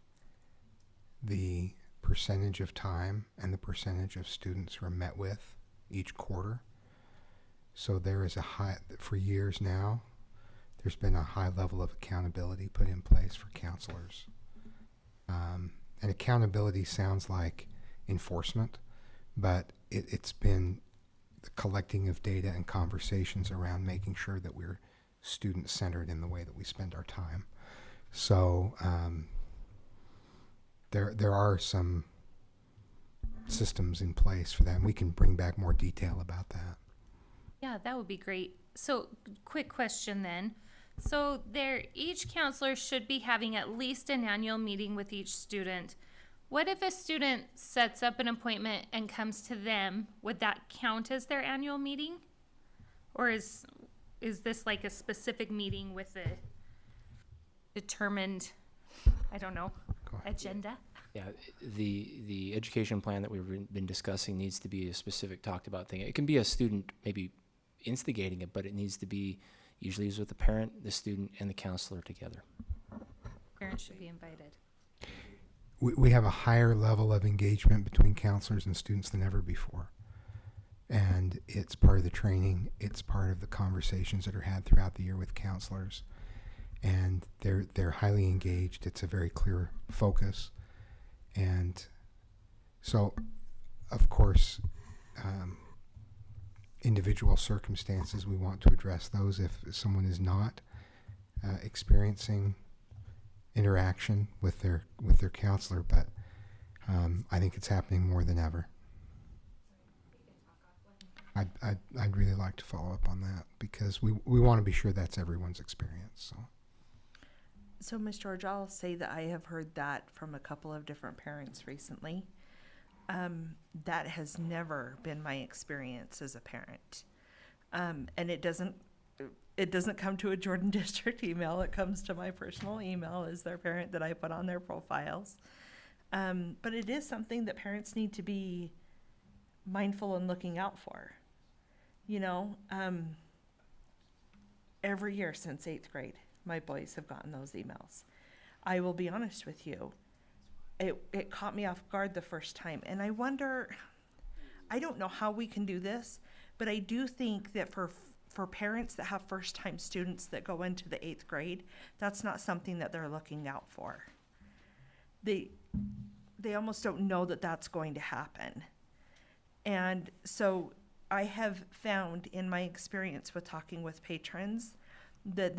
the percentage of time and the percentage of students who are met with each quarter. So there is a high, for years now, there's been a high level of accountability put in place for counselors. And accountability sounds like enforcement, but it's been the collecting of data and conversations around making sure that we're student-centered in the way that we spend our time. So there are some systems in place for that, and we can bring back more detail about that. Yeah, that would be great. So, quick question then. So each counselor should be having at least an annual meeting with each student. What if a student sets up an appointment and comes to them? Would that count as their annual meeting? Or is this like a specific meeting with a determined, I don't know, agenda? Yeah, the education plan that we've been discussing needs to be a specific talked about thing. It can be a student maybe instigating it, but it needs to be usually is with the parent, the student, and the counselor together. Parents should be invited. We have a higher level of engagement between counselors and students than ever before. And it's part of the training. It's part of the conversations that are had throughout the year with counselors. And they're highly engaged. It's a very clear focus. And so, of course, individual circumstances, we want to address those if someone is not experiencing interaction with their counselor, but I think it's happening more than ever. I'd really like to follow up on that because we want to be sure that's everyone's experience. So, Ms. George, I'll say that I have heard that from a couple of different parents recently. That has never been my experience as a parent. And it doesn't come to a Jordan District email. It comes to my personal email as their parent that I put on their profiles. But it is something that parents need to be mindful and looking out for. You know, every year since 8th grade, my boys have gotten those emails. I will be honest with you. It caught me off guard the first time. And I wonder, I don't know how we can do this, but I do think that for parents that have first-time students that go into the 8th grade, that's not something that they're looking out for. They almost don't know that that's going to happen. And so I have found in my experience with talking with patrons that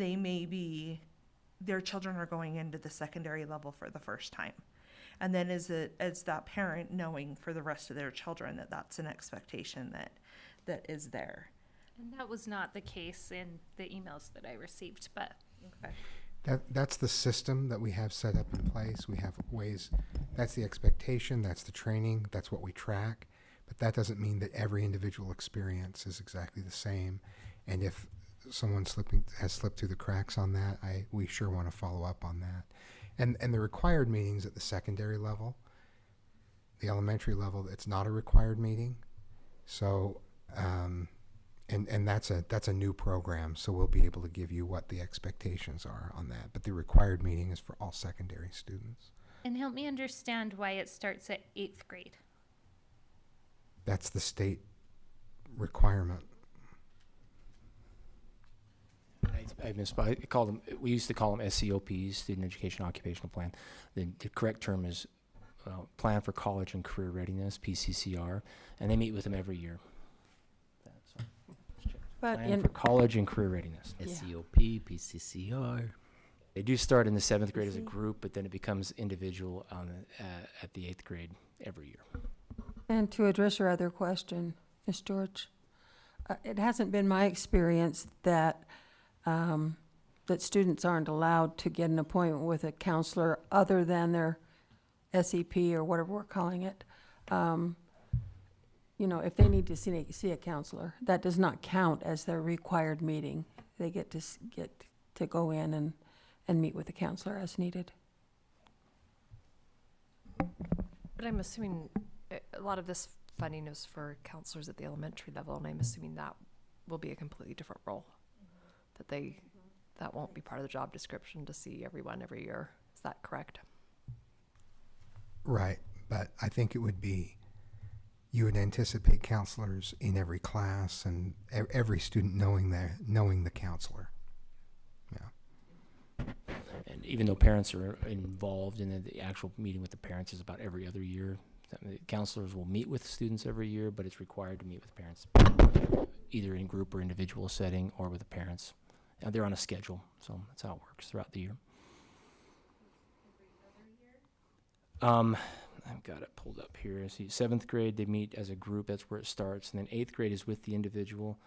their children are going into the secondary level for the first time. And then as that parent knowing for the rest of their children that that's an expectation that is there. And that was not the case in the emails that I received, but. Okay. That's the system that we have set up in place. We have ways, that's the expectation, that's the training, that's what we track. But that doesn't mean that every individual experience is exactly the same. And if someone has slipped through the cracks on that, we sure want to follow up on that. And the required meetings at the secondary level, the elementary level, it's not a required meeting. So, and that's a new program, so we'll be able to give you what the expectations are on that. But the required meeting is for all secondary students. And help me understand why it starts at 8th grade. That's the state requirement. I misspoke. We used to call them SEOPs, Student Education Occupational Plan. The correct term is Plan for College and Career Readiness, PCCR, and they meet with them every year. But Plan for College and Career Readiness. SEOP, PCCR. They do start in the 7th grade as a group, but then it becomes individual at the 8th grade every year. And to address your other question, Ms. George, it hasn't been my experience that that students aren't allowed to get an appointment with a counselor other than their SEP or whatever we're calling it. If they need to see a counselor, that does not count as their required meeting. They get to go in and meet with a counselor as needed. But I'm assuming a lot of this funding is for counselors at the elementary level, and I'm assuming that will be a completely different role. That won't be part of the job description to see everyone every year. Is that correct? Right. But I think it would be, you would anticipate counselors in every class and every student knowing the counselor. Yeah. And even though parents are involved in the actual meeting with the parents is about every other year. The counselors will meet with students every year, but it's required to meet with parents, either in group or individual setting or with the parents. And they're on a schedule, so that's how it works throughout the year. I've got it pulled up here. See, 7th grade, they meet as a group. That's where it starts. And then 8th grade is with the individual.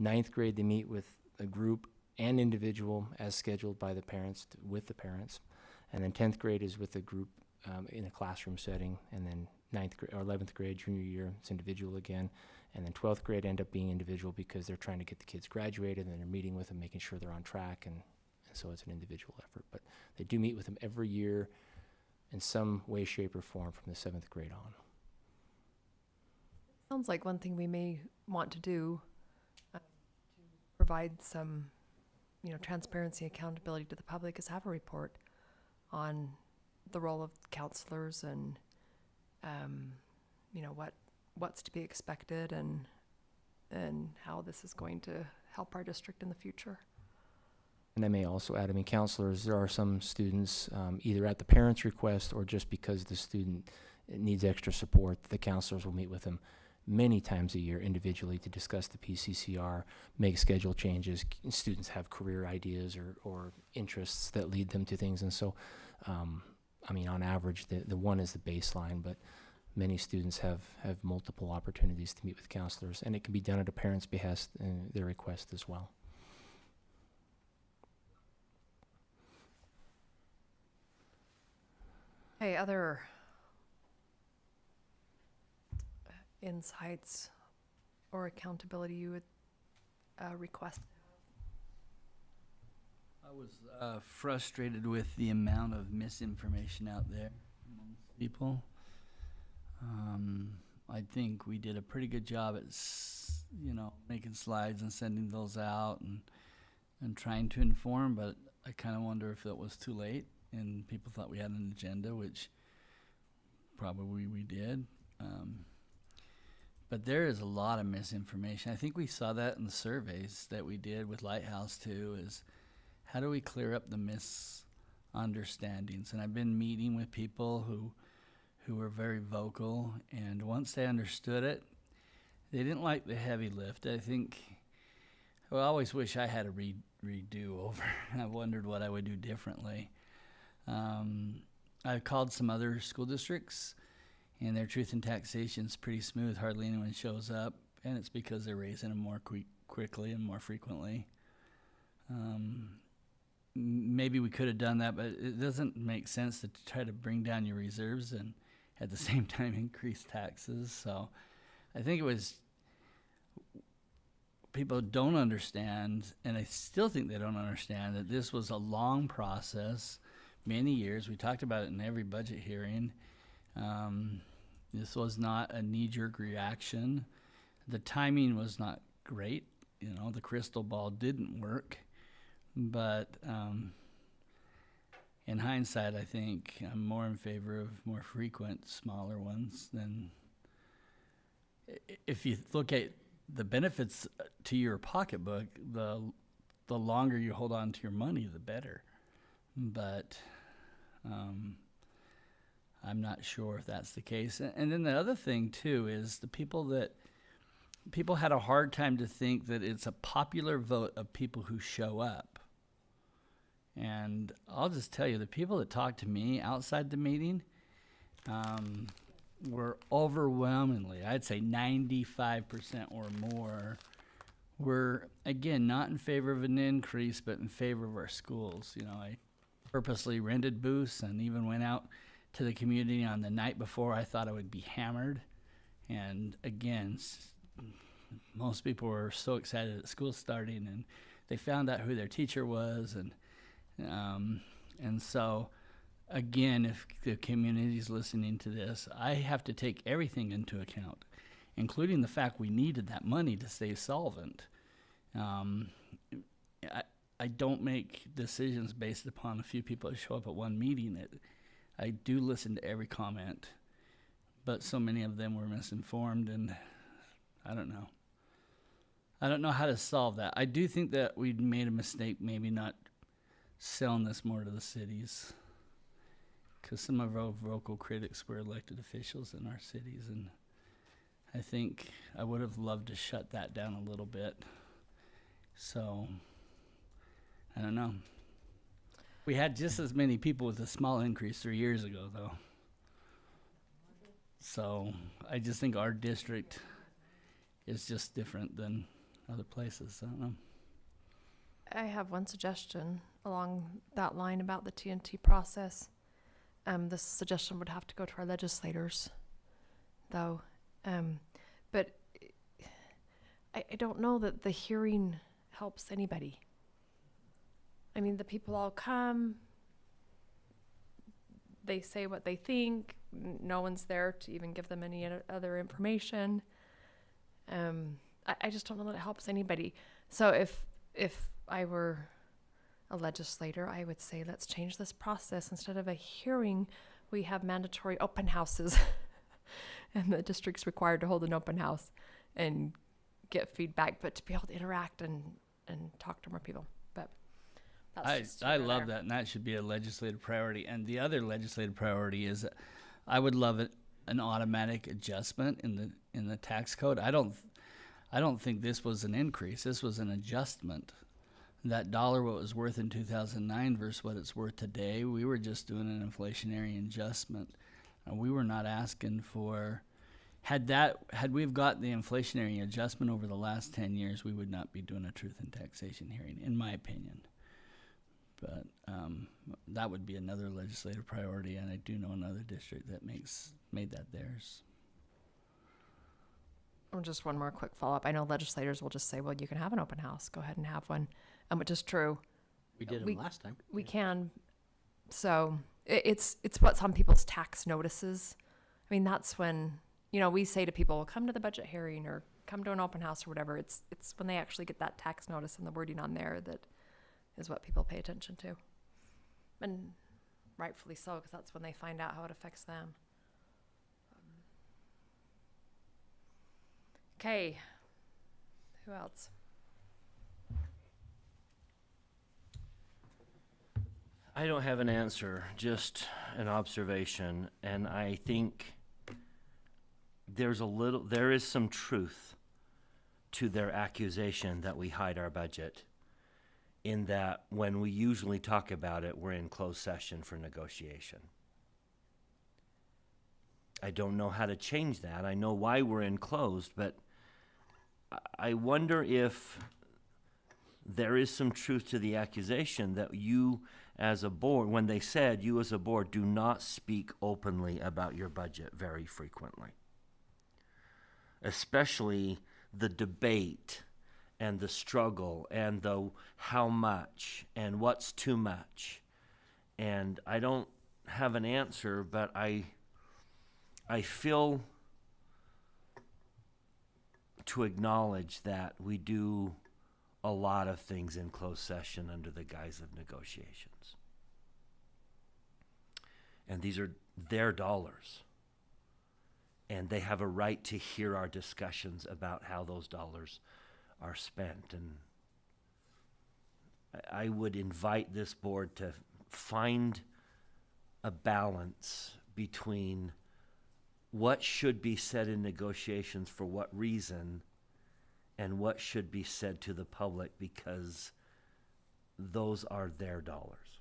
9th grade, they meet with a group and individual as scheduled by the parents, with the parents. And then 10th grade is with a group in a classroom setting. And then 9th grade or 11th grade, junior year, it's individual again. And then 12th grade end up being individual because they're trying to get the kids graduated, and they're meeting with them, making sure they're on track. And so it's an individual effort. But they do meet with them every year in some way, shape, or form from the 7th grade on. Sounds like one thing we may want to do to provide some, transparency, accountability to the public is have a report on the role of counselors and, what's to be expected and how this is going to help our district in the future. And I may also add, counselors, there are some students, either at the parent's request or just because the student needs extra support, the counselors will meet with them many times a year individually to discuss the PCCR, make schedule changes. Students have career ideas or interests that lead them to things. And so, on average, the one is the baseline, but many students have multiple opportunities to meet with counselors, and it can be done at a parent's behest and their request as well. Hey, other insights or accountability you would request? I was frustrated with the amount of misinformation out there amongst people. I think we did a pretty good job at, making slides and sending those out and trying to inform, but I kind of wonder if it was too late and people thought we had an agenda, which probably we did. But there is a lot of misinformation. I think we saw that in the surveys that we did with Lighthouse too, is how do we clear up the misunderstandings? And I've been meeting with people who were very vocal, and once they understood it, they didn't like the heavy lift. I always wish I had a redo over. I wondered what I would do differently. I've called some other school districts, and their truth in taxation is pretty smooth. Hardly anyone shows up, and it's because they're raising them more quickly and more frequently. Maybe we could have done that, but it doesn't make sense to try to bring down your reserves and at the same time increase taxes. So I think it was people don't understand, and I still think they don't understand, that this was a long process, many years. We talked about it in every budget hearing. This was not a knee-jerk reaction. The timing was not great. The crystal ball didn't work. But in hindsight, I think I'm more in favor of more frequent, smaller ones than. If you look at the benefits to your pocketbook, the longer you hold on to your money, the better. But I'm not sure if that's the case. And then the other thing too is people had a hard time to think that it's a popular vote of people who show up. And I'll just tell you, the people that talked to me outside the meeting were overwhelmingly, I'd say 95% or more, were, again, not in favor of an increase, but in favor of our schools. I purposely rented booths and even went out to the community on the night before I thought I would be hammered. And again, most people were so excited that school's starting, and they found out who their teacher was, and so, again, if the community's listening to this, I have to take everything into account, including the fact we needed that money to stay solvent. I don't make decisions based upon a few people that show up at one meeting. I do listen to every comment, but so many of them were misinformed, and I don't know. I don't know how to solve that. I do think that we made a mistake maybe not selling this more to the cities, because some of our vocal critics were elected officials in our cities, and I think I would have loved to shut that down a little bit. So, I don't know. We had just as many people with a small increase 3 years ago, though. So, I just think our district is just different than other places. I don't know. I have one suggestion along that line about the TNT process. This suggestion would have to go to our legislators, though. But I don't know that the hearing helps anybody. I mean, the people all come, they say what they think, no one's there to even give them any other information. I just don't know that it helps anybody. So if I were a legislator, I would say, let's change this process. Instead of a hearing, we have mandatory open houses. And the district's required to hold an open house and get feedback, but to be able to interact and talk to more people. But that's I love that, and that should be a legislative priority. And the other legislative priority is, I would love an automatic adjustment in the tax code. I don't think this was an increase. This was an adjustment. That dollar, what it was worth in 2009 versus what it's worth today, we were just doing an inflationary adjustment. And we were not asking for, had we've got the inflationary adjustment over the last 10 years, we would not be doing a truth in taxation hearing, in my opinion. But that would be another legislative priority, and I do know another district that made that theirs. Just one more quick follow-up. I know legislators will just say, well, you can have an open house. Go ahead and have one, which is true. We did them last time. We can. So it's what's on people's tax notices. I mean, that's when, we say to people, come to the budget hearing or come to an open house or whatever. It's when they actually get that tax notice and the wording on there that is what people pay attention to. And rightfully so, because that's when they find out how it affects them. Okay. Who else? I don't have an answer, just an observation, and I think there is some truth to their accusation that we hide our budget, in that when we usually talk about it, we're in closed session for negotiation. I don't know how to change that. I know why we're in closed, but I wonder if there is some truth to the accusation that you as a board, when they said you as a board do not speak openly about your budget very frequently. Especially the debate and the struggle and the how much and what's too much. And I don't have an answer, but I feel to acknowledge that we do a lot of things in closed session under the guise of negotiations. And these are their dollars. And they have a right to hear our discussions about how those dollars are spent. And I would invite this board to find a balance between what should be said in negotiations for what reason and what should be said to the public, because those are their dollars.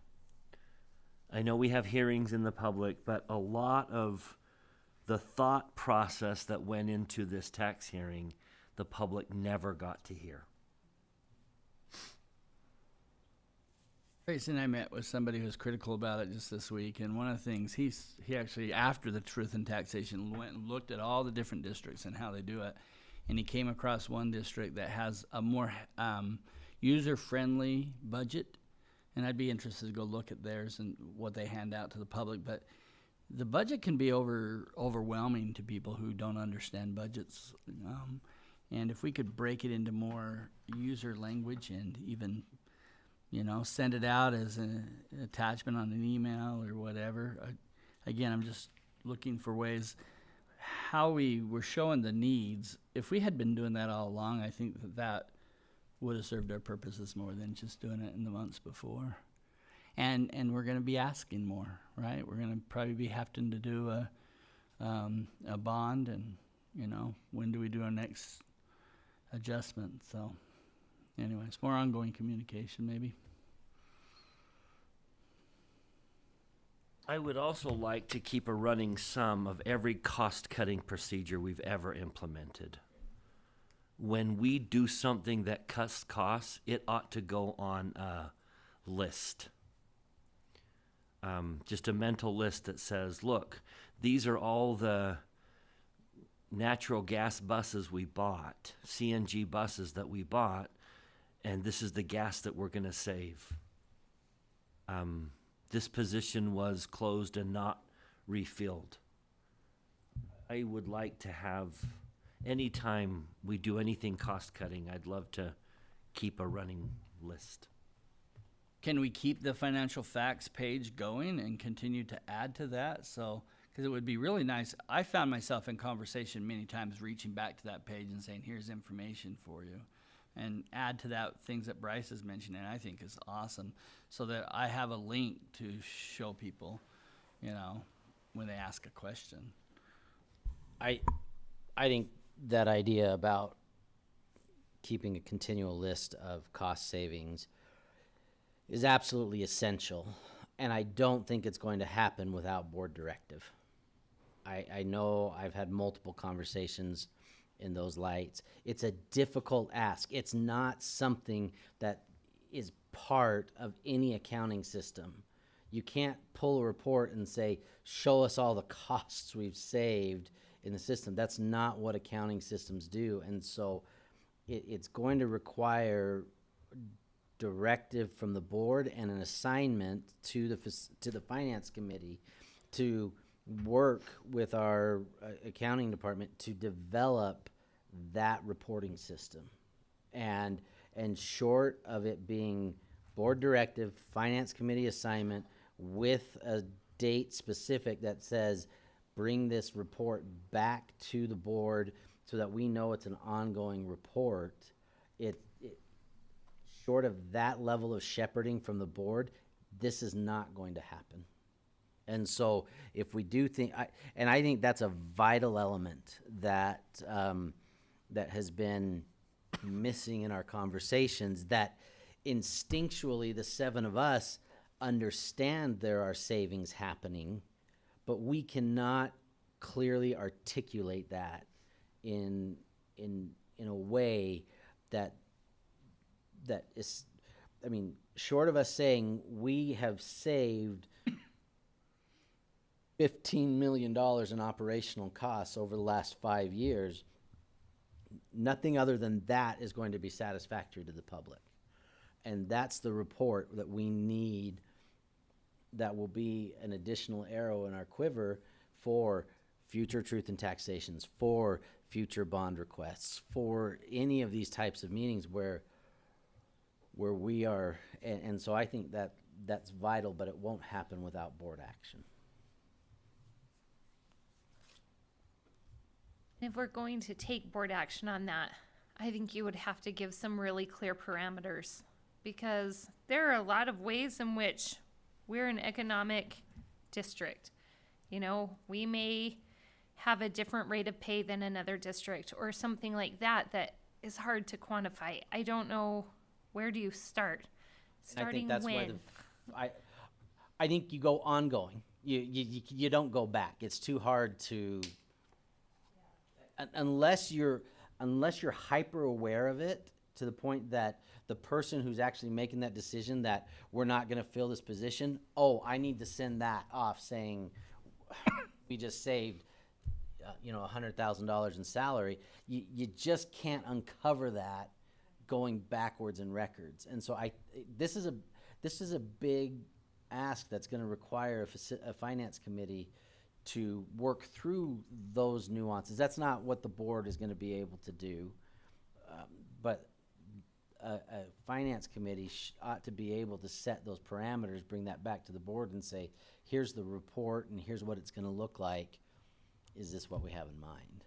I know we have hearings in the public, but a lot of the thought process that went into this tax hearing, the public never got to hear. Tracy and I met with somebody who was critical about it just this week, and one of the things he actually, after the truth in taxation, went and looked at all the different districts and how they do it, and he came across one district that has a more user-friendly budget, and I'd be interested to go look at theirs and what they hand out to the public. But the budget can be overwhelming to people who don't understand budgets, and if we could break it into more user language and even send it out as an attachment on an email or whatever. Again, I'm just looking for ways. how we were showing the needs, if we had been doing that all along, I think that would have served our purposes more than just doing it in the months before. And we're going to be asking more, right? We're going to probably be having to do a bond, and when do we do our next adjustment? So, anyways, more ongoing communication maybe. I would also like to keep a running sum of every cost-cutting procedure we've ever implemented. When we do something that cuts costs, it ought to go on a list. Just a mental list that says, look, these are all the natural gas buses we bought, CNG buses that we bought, and this is the gas that we're going to save. This position was closed and not refilled. I would like to have, anytime we do anything cost-cutting, I'd love to keep a running list. Can we keep the financial facts page going and continue to add to that? So, because it would be really nice. I found myself in conversation many times reaching back to that page and saying, here's information for you. And add to that things that Bryce is mentioning, I think is awesome. So that I have a link to show people, when they ask a question. I think that idea about keeping a continual list of cost savings is absolutely essential, and I don't think it's going to happen without board directive. I know I've had multiple conversations in those lights. It's a difficult ask. It's not something that is part of any accounting system. You can't pull a report and say, show us all the costs we've saved in the system. That's not what accounting systems do. And so it's going to require directive from the board and an assignment to the finance committee to work with our accounting department to develop that reporting system. And short of it being board directive, finance committee assignment with a date specific that says bring this report back to the board so that we know it's an ongoing report, short of that level of shepherding from the board, this is not going to happen. And so if we do think, I think that's a vital element that that has been missing in our conversations, that instinctually the seven of us understand there are savings happening, but we cannot clearly articulate that in a way that is, short of us saying we have saved $15 million in operational costs over the last 5 years, nothing other than that is going to be satisfactory to the public. And that's the report that we need, that will be an additional arrow in our quiver for future truth and taxations, for future bond requests, for any of these types of meetings where we are, and so I think that that's vital, but it won't happen without board action. If we're going to take board action on that, I think you would have to give some really clear parameters, because there are a lot of ways in which we're an economic district. We may have a different rate of pay than another district or something like that that is hard to quantify. I don't know, where do you start? Starting and I think that's when? why I think you go ongoing. You don't go back. It's too hard to, unless you're hyper aware of it to the point that the person who's actually making that decision that we're not going to fill this position, I need to send that off saying we just saved $100,000 in salary. You just can't uncover that going backwards in records. And so this is a big ask that's going to require a finance committee to work through those nuances. That's not what the board is going to be able to do, but a finance committee ought to be able to set those parameters, bring that back to the board and say, here's the report and here's what it's going to look like is this what we have in mind?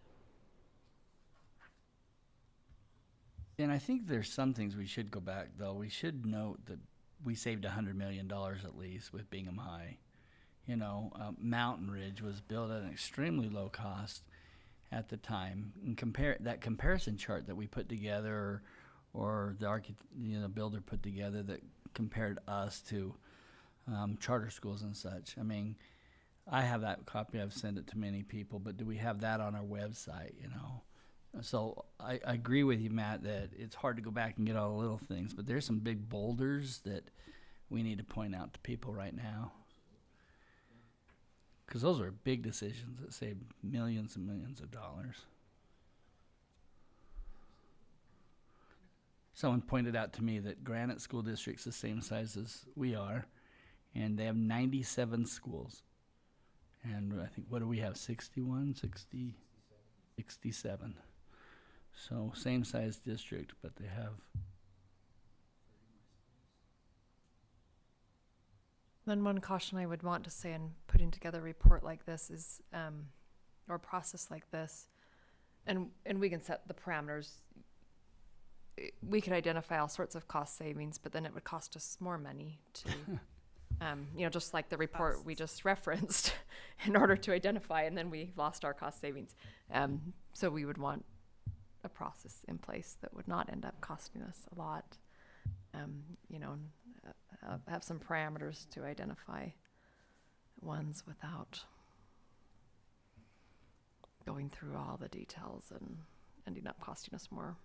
And I think there's some things we should go back, though. We should note that we saved $100 million at least with Bingham High. You know, Mountain Ridge was built at an extremely low cost at the time. And that comparison chart that we put together, or the builder put together that compared us to charter schools and such. I mean, I have that copy. I've sent it to many people, but do we have that on our website? You know. So I agree with you, Matt, that it's hard to go back and get all the little things, but there's some big boulders that we need to point out to people right now. Because those are big decisions that save millions and millions of dollars. Someone pointed out to me that Granite School District's the same size as we are, and they have 97 schools. And I think, what do we have, 61, 60, 67. So same size district, but they have. Then one caution I would want to say in putting together a report like this is, or a process like this, and we can set the parameters. We could identify all sorts of cost savings, but then it would cost us more money to, just like the report we just referenced, in order to identify, and then we lost our cost savings. So we would want a process in place that would not end up costing us a lot. Have some parameters to identify ones without going through all the details and ending up costing us more.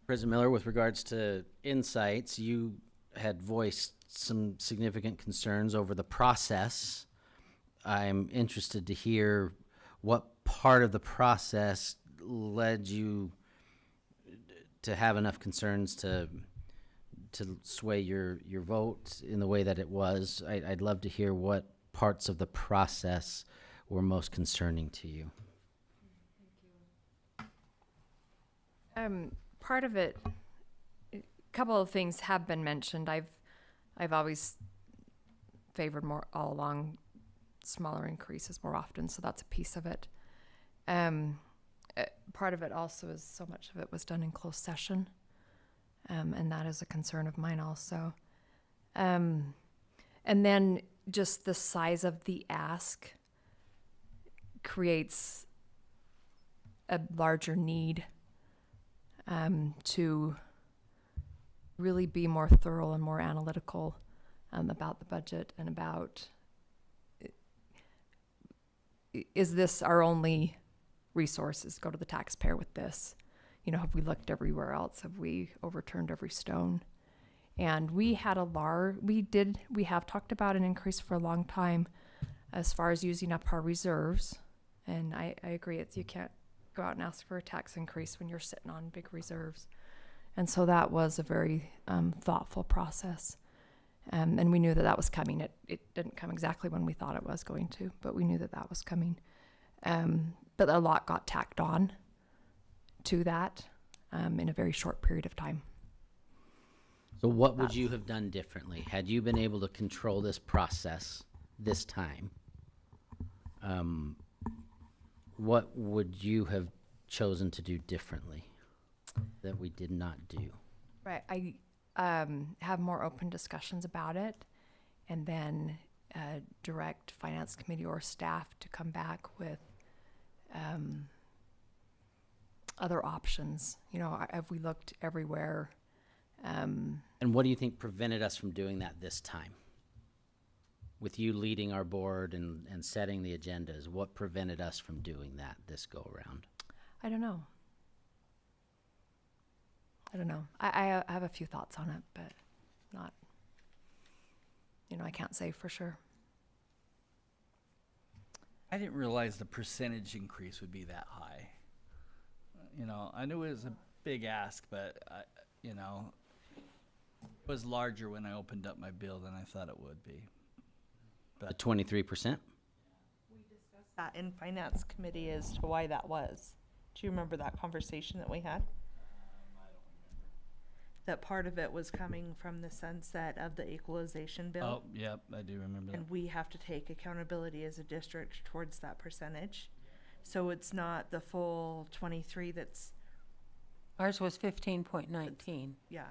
President Miller, with regards to insights, you had voiced some significant concerns over the process. I'm interested to hear what part of the process led you to have enough concerns to sway your vote in the way that it was. I'd love to hear what parts of the process were most concerning to you. Part of it, a couple of things have been mentioned. I've always favored more all along smaller increases more often, so that's a piece of it. Part of it also is so much of it was done in closed session, and that is a concern of mine also. And then just the size of the ask creates a larger need to really be more thorough and more analytical about the budget and about, is this our only resources? Go to the taxpayer with this. Have we looked everywhere else? Have we overturned every stone? And we had we have talked about an increase for a long time as far as using up our reserves. And I agree, you can't go out and ask for a tax increase when you're sitting on big reserves. And so that was a very thoughtful process. And we knew that was coming. It didn't come exactly when we thought it was going to, but we knew that was coming. But a lot got tacked on to that in a very short period of time. So what would you have done differently had you been able to control this process this time? What would you have chosen to do differently that we did not do? Right. I have more open discussions about it, and then direct finance committee or staff to come back with other options. Have we looked everywhere? And what do you think prevented us from doing that this time? With you leading our board and setting the agendas, what prevented us from doing that this go around? I don't know. I have a few thoughts on it, but not, I can't say for sure. I didn't realize the percentage increase would be that high. I knew it was a big ask, but it was larger when I opened up my bill than I thought it would be. The 23%? That in finance committee as to why that was. Do you remember that conversation that we had? that part of it was coming from the sunset of the equalization bill. Oh, yep, I do remember that. And we have to take accountability as a district towards that percentage. So it's not the full 23 that's, Ours was 15.19%. yeah.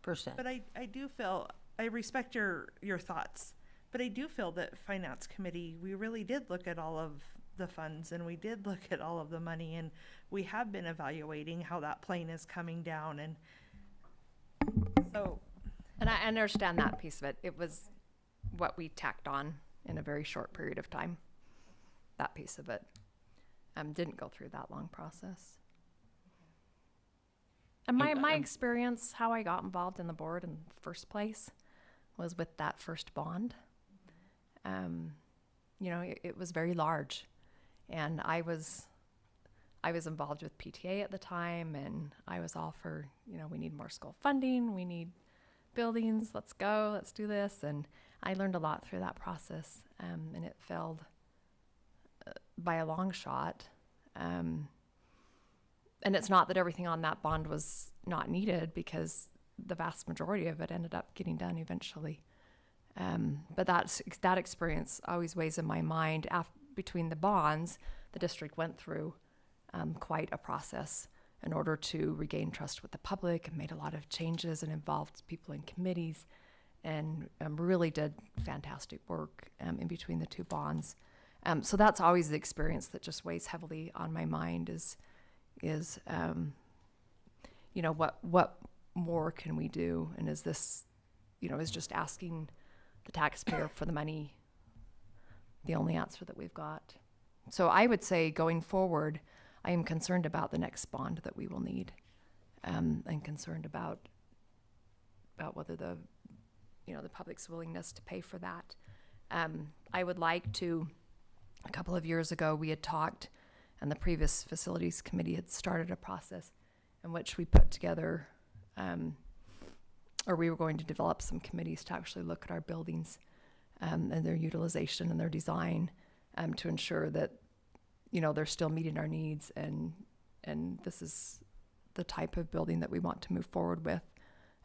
But I do feel, I respect your thoughts, but I do feel that Finance Committee, we really did look at all of the funds and we did look at all of the money, and we have been evaluating how that plane is coming down, and so. And I understand that piece of it. It was what we tacked on in a very short period of time. That piece of it didn't go through that long process. And my experience, how I got involved in the board in the first place, was with that first bond. You know, it was very large, and I was involved with PTA at the time, and I was all for, you know, we need more school funding, we need buildings, let's go, let's do this, and I learned a lot through that process, and it failed by a long shot. And it's not that everything on that bond was not needed, because the vast majority of it ended up getting done eventually. But that experience always weighs in my mind. Between the bonds, the district went through quite a process in order to regain trust with the public, and made a lot of changes and involved people in committees, and really did fantastic work in between the two bonds. So that's always the experience that just weighs heavily on my mind is you know, what more can we do? And is this, you know, is just asking the taxpayer for the money the only answer that we've got? So I would say going forward, I am concerned about the next bond that we will need, and concerned about whether the public's willingness to pay for that. I would like to, a couple of years ago, we had talked, and the previous facilities committee had started a process in which we put together, or we were going to develop some committees to actually look at our buildings and their utilization and their design, to ensure that, you know, they're still meeting our needs, and this is the type of building that we want to move forward with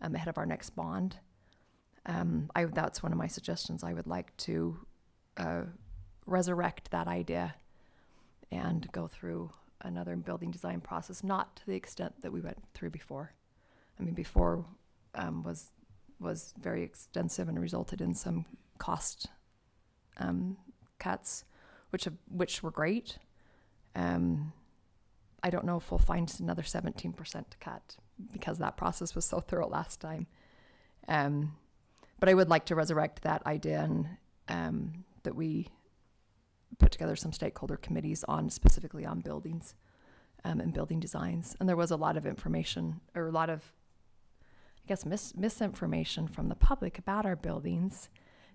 ahead of our next bond. That's one of my suggestions. I would like to resurrect that idea and go through another building design process, not to the extent that we went through before. I mean, before was very extensive and resulted in some cost cuts, which were great. I don't know if we'll find another 17% to cut, because that process was so thorough last time. But I would like to resurrect that idea, and that we put together some stakeholder committees specifically on buildings and building designs. And there was a lot of information, or a lot of, I guess, misinformation from the public about our buildings,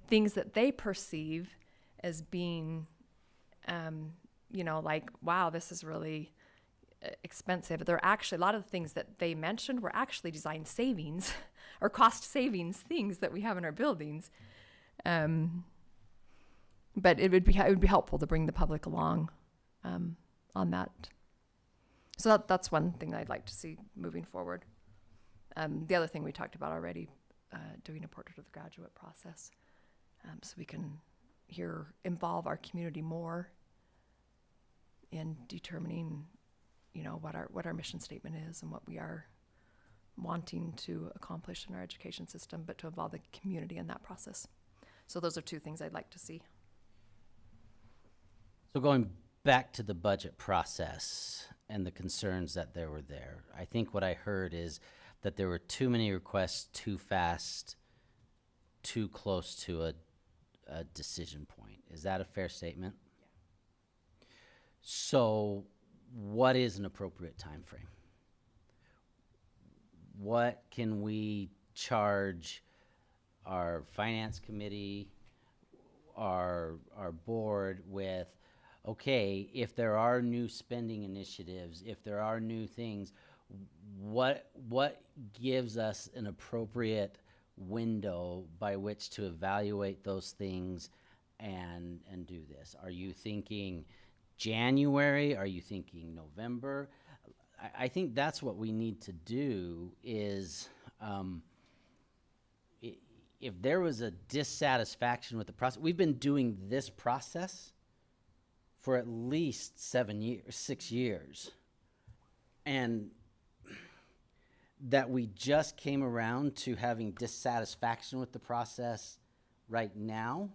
things that they perceive as being, you know, like, wow, this is really expensive. They're actually, a lot of the things that they mentioned were actually design savings or cost savings things that we have in our buildings. But it would be helpful to bring the public along on that. So that's one thing I'd like to see moving forward. The other thing we talked about already, doing a portrait of the graduate process, so we can involve our community more in determining, you know, what our mission statement is and what we are wanting to accomplish in our education system, but to involve the community in that process. So those are two things I'd like to see. So going back to the budget process and the concerns that there were there, I think what I heard is that there were too many requests too fast, too close to a decision point. Is that a fair statement? Yeah. So what is an appropriate time frame? What can we charge our finance committee, our board with? Okay, if there are new spending initiatives, if there are new things, what gives us an appropriate window by which to evaluate those things and do this? Are you thinking January? Are you thinking November? I think that's what we need to do is, if there was a dissatisfaction with the process, we've been doing this process for at least 6 years. And that we just came around to having dissatisfaction with the process right now.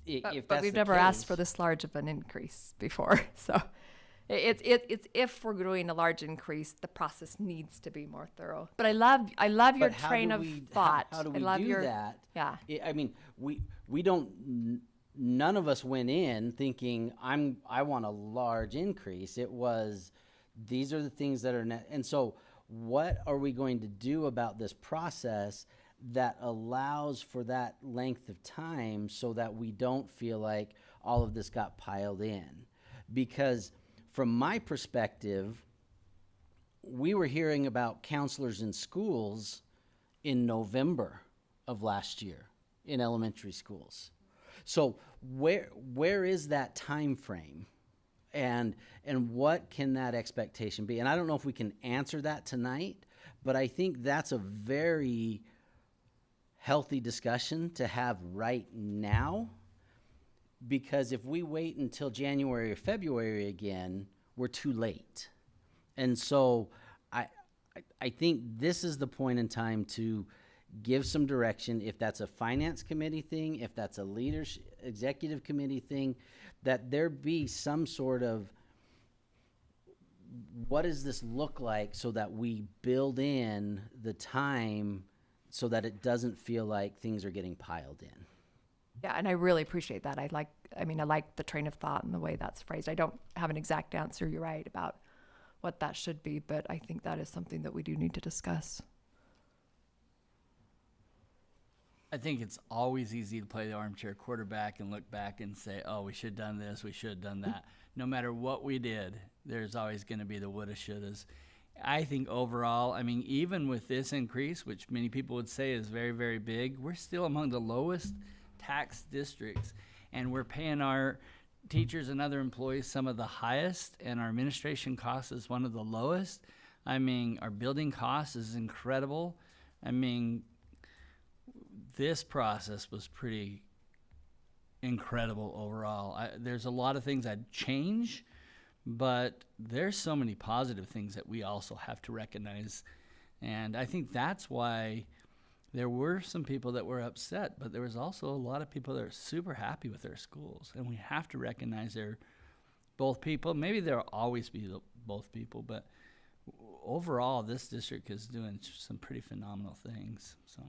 If But that's we've the never asked case- for this large of an increase before. So it's if we're doing a large increase, the process needs to be more thorough. But I love your But how train do of we- thought. How do I we love do your, that? Yeah. I mean, we don't. None of us went in thinking I want a large increase. It was these are the things that are and so what are we going to do about this process that allows for that length of time so that we don't feel like all of this got piled in? Because from my perspective, we were hearing about counselors in schools in November of last year in elementary schools. So where is that time frame? And what can that expectation be? And I don't know if we can answer that tonight, but I think that's a very healthy discussion to have right now, because if we wait until January or February again, we're too late. And so I think this is the point in time to give some direction, if that's a finance committee thing, if that's a leadership executive committee thing, that there be some sort of what does this look like so that we build in the time so that it doesn't feel like things are getting piled in. Yeah, and I really appreciate that. I like the train of thought and the way that's phrased. I don't have an exact answer, you're right, about what that should be, but I think that is something that we do need to discuss. I think it's always easy to play the armchair quarterback and look back and say, oh, we should have done this, we should have done that. No matter what we did, there's always going to be the woulda, shouldas. I think overall, I mean, even with this increase, which many people would say is very, very big, we're still among the lowest tax districts. And we're paying our teachers and other employees some of the highest, and our administration cost is one of the lowest. I mean, our building cost is incredible. I mean, this process was pretty incredible overall. There's a lot of things I'd change, but there's so many positive things that we also have to recognize. And I think that's why there were some people that were upset, but there was also a lot of people that are super happy with their schools. And we have to recognize they're both people. Maybe there'll always be both people, but overall, this district is doing some pretty phenomenal things. So,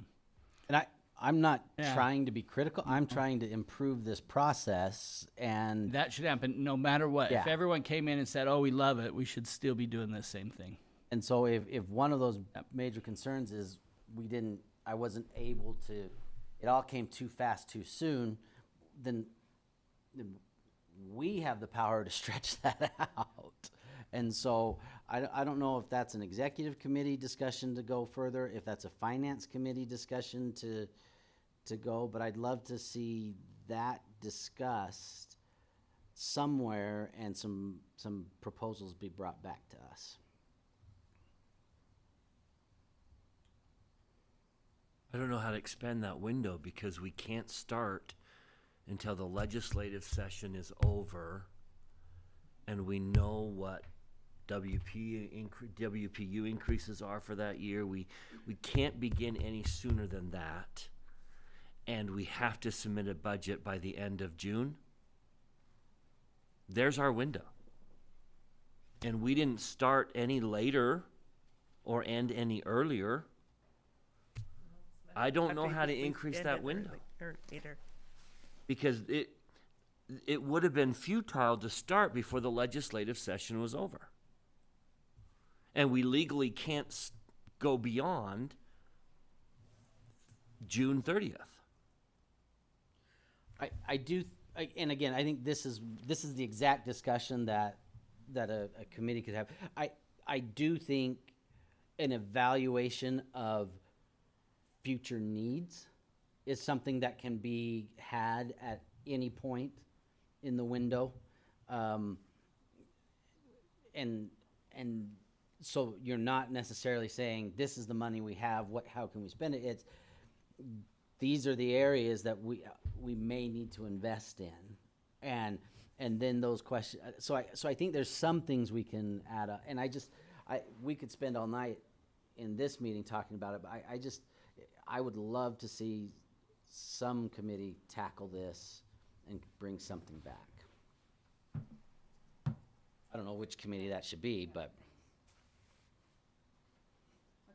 And I'm not Yeah. trying to be critical. I'm trying to improve this process, and that should happen no matter what. If Yeah. everyone came in and said, oh, we love it, we should still be doing the same thing. and so if one of those major concerns is I wasn't able to, it all came too fast, too soon, then we have the power to stretch that out. And so I don't know if that's an executive committee discussion to go further, if that's a finance committee discussion to go, but I'd love to see that discussed somewhere and some proposals be brought back to us. I don't know how to expand that window because we can't start until the legislative session is over and we know what WPU increases are for that year. We can't begin any sooner than that. And we have to submit a budget by the end of June. There's our window. And we didn't start any later or end any earlier. I don't know how to increase that window. Later. Because it would have been futile to start before the legislative session was over. And we legally can't go beyond June 30th. And again, I think this is the exact discussion that a committee could have. I do think an evaluation of future needs is something that can be had at any point in the window. And so you're not necessarily saying, this is the money we have, how can we spend it? It's, these are the areas that we may need to invest in. And then those questions, so I think there's some things we can add up, and we could spend all night in this meeting talking about it, but I would love to see some committee tackle this and bring something back. I don't know which committee that should be, but.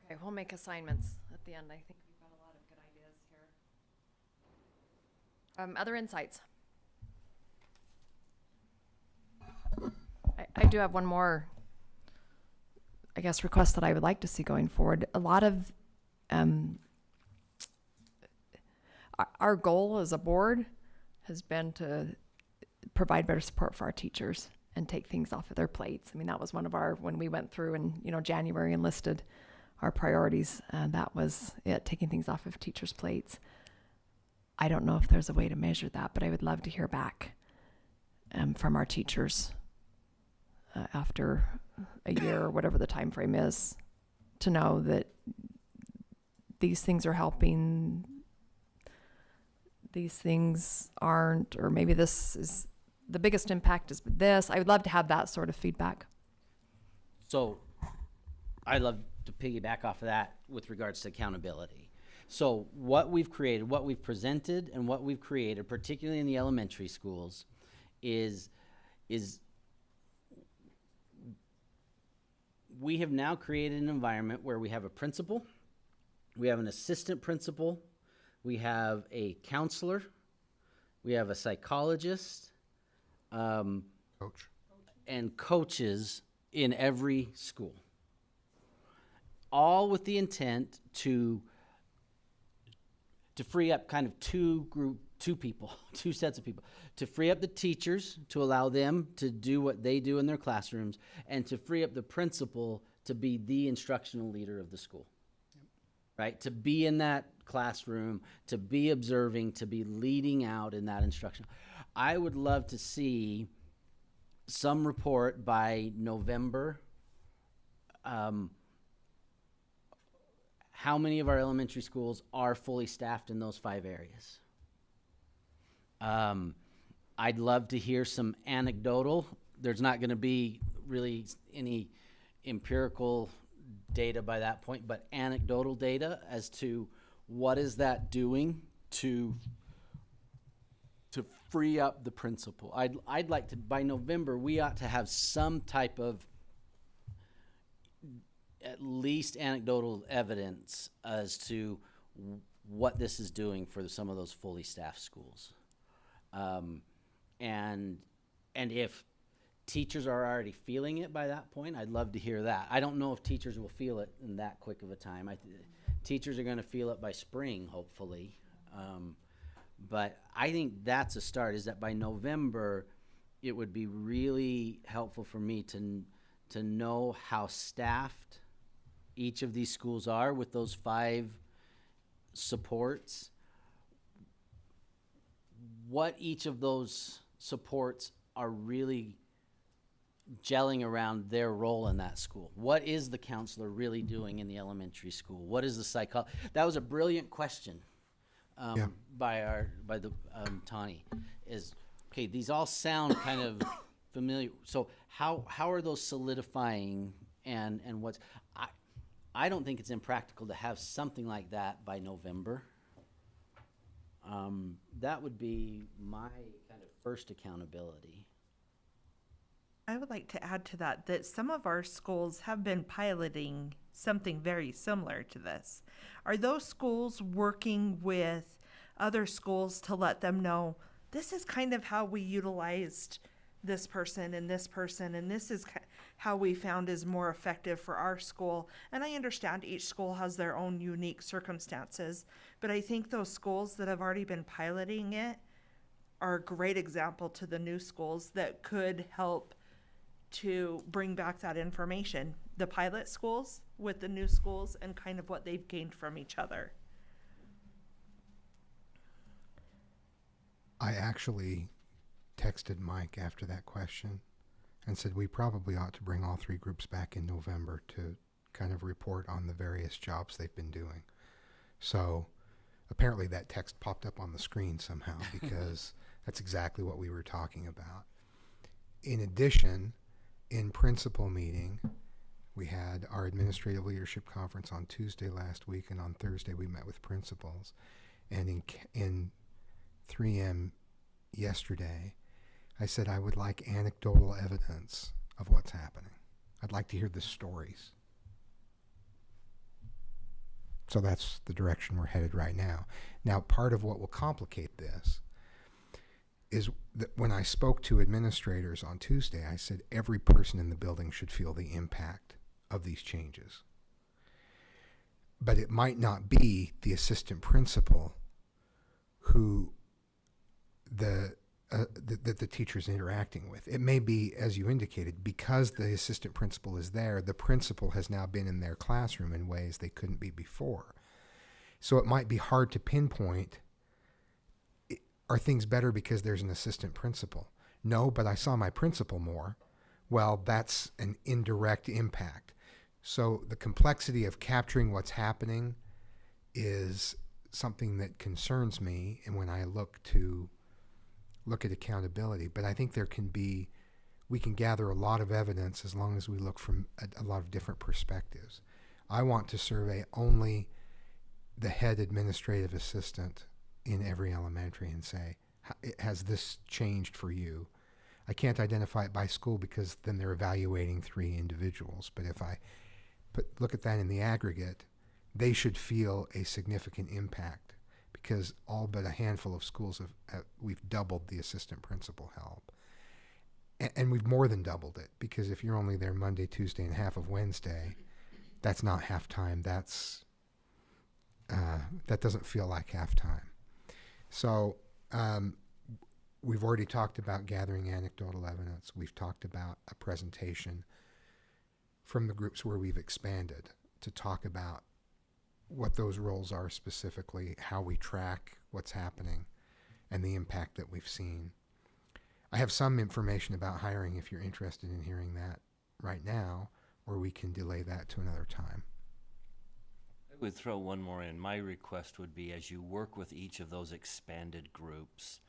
Okay, we'll make assignments at the end. I think we've got a lot of good ideas here. Other insights? I do have one more, I guess, request that I would like to see going forward. A lot of our goal as a board has been to provide better support for our teachers and take things off of their plates. I mean, that was one of our, when we went through in, January and listed our priorities, that was it, taking things off of teachers' plates. I don't know if there's a way to measure that, but I would love to hear back from our teachers after a year or whatever the time frame is, to know that these things are helping, these things aren't, or maybe this is the biggest impact is this. I would love to have that sort of feedback. So I'd love to piggyback off of that with regards to accountability. So what we've created, what we've presented, and what we've created, particularly in the elementary schools, is we have now created an environment where we have a principal, we have an assistant principal, we have a counselor, we have a psychologist, Coach. and coaches in every school, all with the intent to free up kind of two sets of people, to free up the teachers, to allow them to do what they do in their classrooms, and to free up the principal to be the instructional leader of the school. Right? To be in that classroom, to be observing, to be leading out in that instruction. I would love to see some report by November, how many of our elementary schools are fully staffed in those 5 areas. I'd love to hear some anecdotal. There's not going to be really any empirical data by that point, but anecdotal data as to what is that doing to free up the principal. I'd like to, by November, we ought to have some type of at least anecdotal evidence as to what this is doing for some of those fully staffed schools. And if teachers are already feeling it by that point, I'd love to hear that. I don't know if teachers will feel it in that quick of a time. Teachers are going to feel it by spring, hopefully. But I think that's a start, is that by November, it would be really helpful for me to know how staffed each of these schools are with those 5 supports, what each of those supports are really gelling around their role in that school. What is the counselor really doing in the elementary school? What is the psychologist? That was a brilliant question by Tani. Is okay. These all sound kind of familiar. So how are those solidifying, and what's I don't think it's impractical to have something like that by November. That would be my kind of first accountability. I would like to add to that some of our schools have been piloting something very similar to this. Are those schools working with other schools to let them know this is kind of how we utilized this person, and this is how we found is more effective for our school? And I understand each school has their own unique circumstances, but I think those schools that have already been piloting it are a great example to the new schools that could help to bring back that information. The pilot schools with the new schools and kind of what they've gained from each other. I actually texted Mike after that question and said we probably ought to bring all three groups back in November to kind of report on the various jobs they've been doing. So apparently that text popped up on the screen somehow because that's exactly what we were talking about. In addition, in principal meeting, we had our administrative leadership conference on Tuesday last week, and on Thursday we met with principals. And in 3M yesterday, I said I would like anecdotal evidence of what's happening. I'd like to hear the stories. So that's the direction we're headed right now. Now, part of what will complicate this is that when I spoke to administrators on Tuesday, I said every person in the building should feel the impact of these changes. But it might not be the assistant principal who that the teacher's interacting with. It may be, as you indicated, because the assistant principal is there, the principal has now been in their classroom in ways they couldn't be before. So it might be hard to pinpoint, are things better because there's an assistant principal? No, but I saw my principal more. Well, that's an indirect impact. So the complexity of capturing what's happening is something that concerns me, and when I look at accountability. But I think we can gather a lot of evidence as long as we look from a lot of different perspectives. I want to survey only the head administrative assistant in every elementary and say, has this changed for you? I can't identify it by school because then they're evaluating 3 individuals. But if I look at that in the aggregate, they should feel a significant impact, because all but a handful of schools we've doubled the assistant principal help. And we've more than doubled it, because if you're only there Monday, Tuesday, and half of Wednesday, that's not half time. That doesn't feel like half time. So we've already talked about gathering anecdotal evidence. We've talked about a presentation from the groups where we've expanded to talk about what those roles are specifically, how we track what's happening, and the impact that we've seen. I have some information about hiring if you're interested in hearing that right now, or we can delay that to another time. I would throw one more in. My request would be, as you work with each of those expanded groups,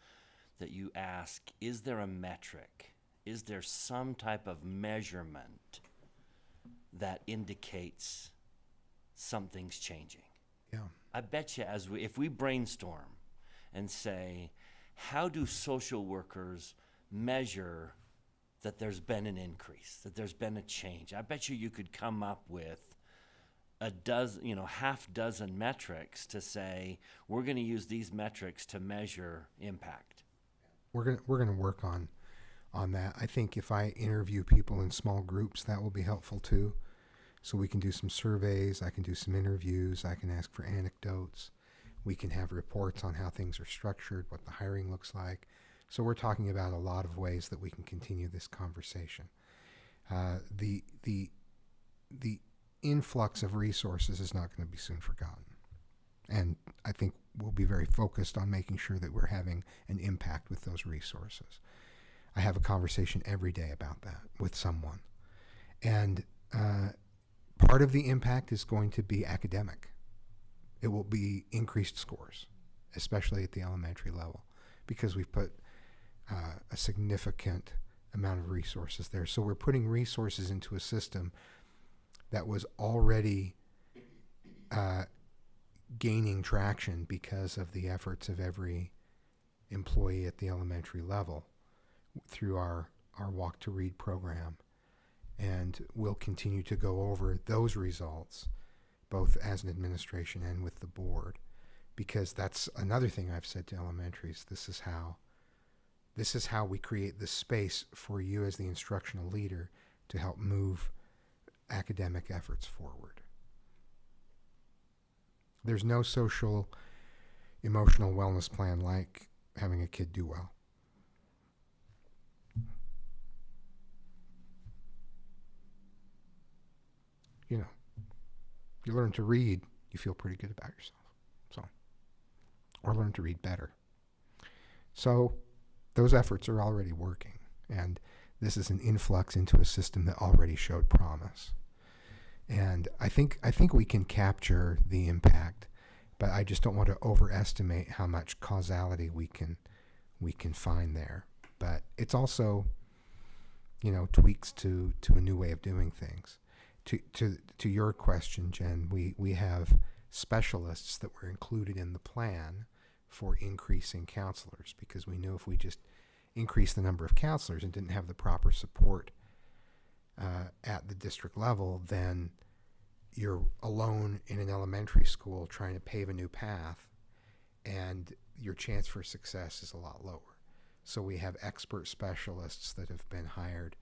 that you ask, is there a metric? Is there some type of measurement that indicates something's changing? Yeah. I bet you if we brainstorm and say, how do social workers measure that there's been an increase, that there's been a change? I bet you could come up with half dozen metrics to say, we're going to use these metrics to measure impact. We're gonna work on that. I think if I interview people in small groups, that will be helpful too. So we can do some surveys, I can do some interviews, I can ask for anecdotes. We can have reports on how things are structured, what the hiring looks like. So we're talking about a lot of ways that we can continue this conversation. The influx of resources is not going to be soon forgotten. And I think we'll be very focused on making sure that we're having an impact with those resources. I have a conversation every day about that with someone. And part of the impact is going to be academic. It will be increased scores, especially at the elementary level, because we've put a significant amount of resources there. So we're putting resources into a system that was already gaining traction because of the efforts of every employee at the elementary level through our Walk to Read program. And we'll continue to go over those results, both as an administration and with the board, because that's another thing I've said to elementaries. This is how we create the space for you as the instructional leader to help move academic efforts forward. There's no social emotional wellness plan like having a kid do well. You know, you learn to read, you feel pretty good about yourself. So, or learn to read better. So, those efforts are already working, and this is an influx into a system that already showed promise. And I think we can capture the impact, but I just don't want to overestimate how much causality we can find there. But it's also, tweaks to a new way of doing things. To your question, Jen, we have specialists that were included in the plan for increasing counselors, because we knew if we just increased the number of counselors and didn't have the proper support at the district level, then you're alone in an elementary school trying to pave a new path, and your chance for success is a lot lower. So we have expert specialists that have been hired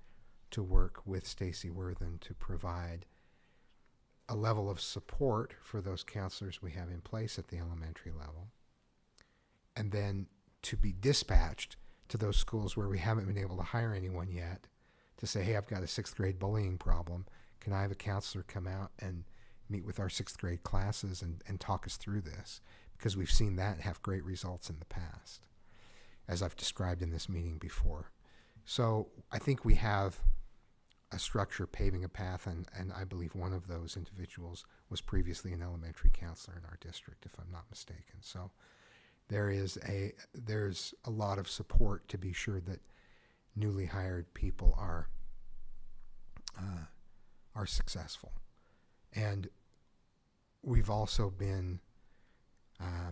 to work with Stacy Worthen to provide a level of support for those counselors we have in place at the elementary level, and then to be dispatched to those schools where we haven't been able to hire anyone yet to say, hey, I've got a 6th grade bullying problem. Can I have a counselor come out and meet with our 6th grade classes and talk us through this? Because we've seen that have great results in the past, as I've described in this meeting before. So I think we have a structure paving a path, and I believe one of those individuals was previously an elementary counselor in our district, if I'm not mistaken. So there's a lot of support to be sure that newly hired people are successful. And we've also been I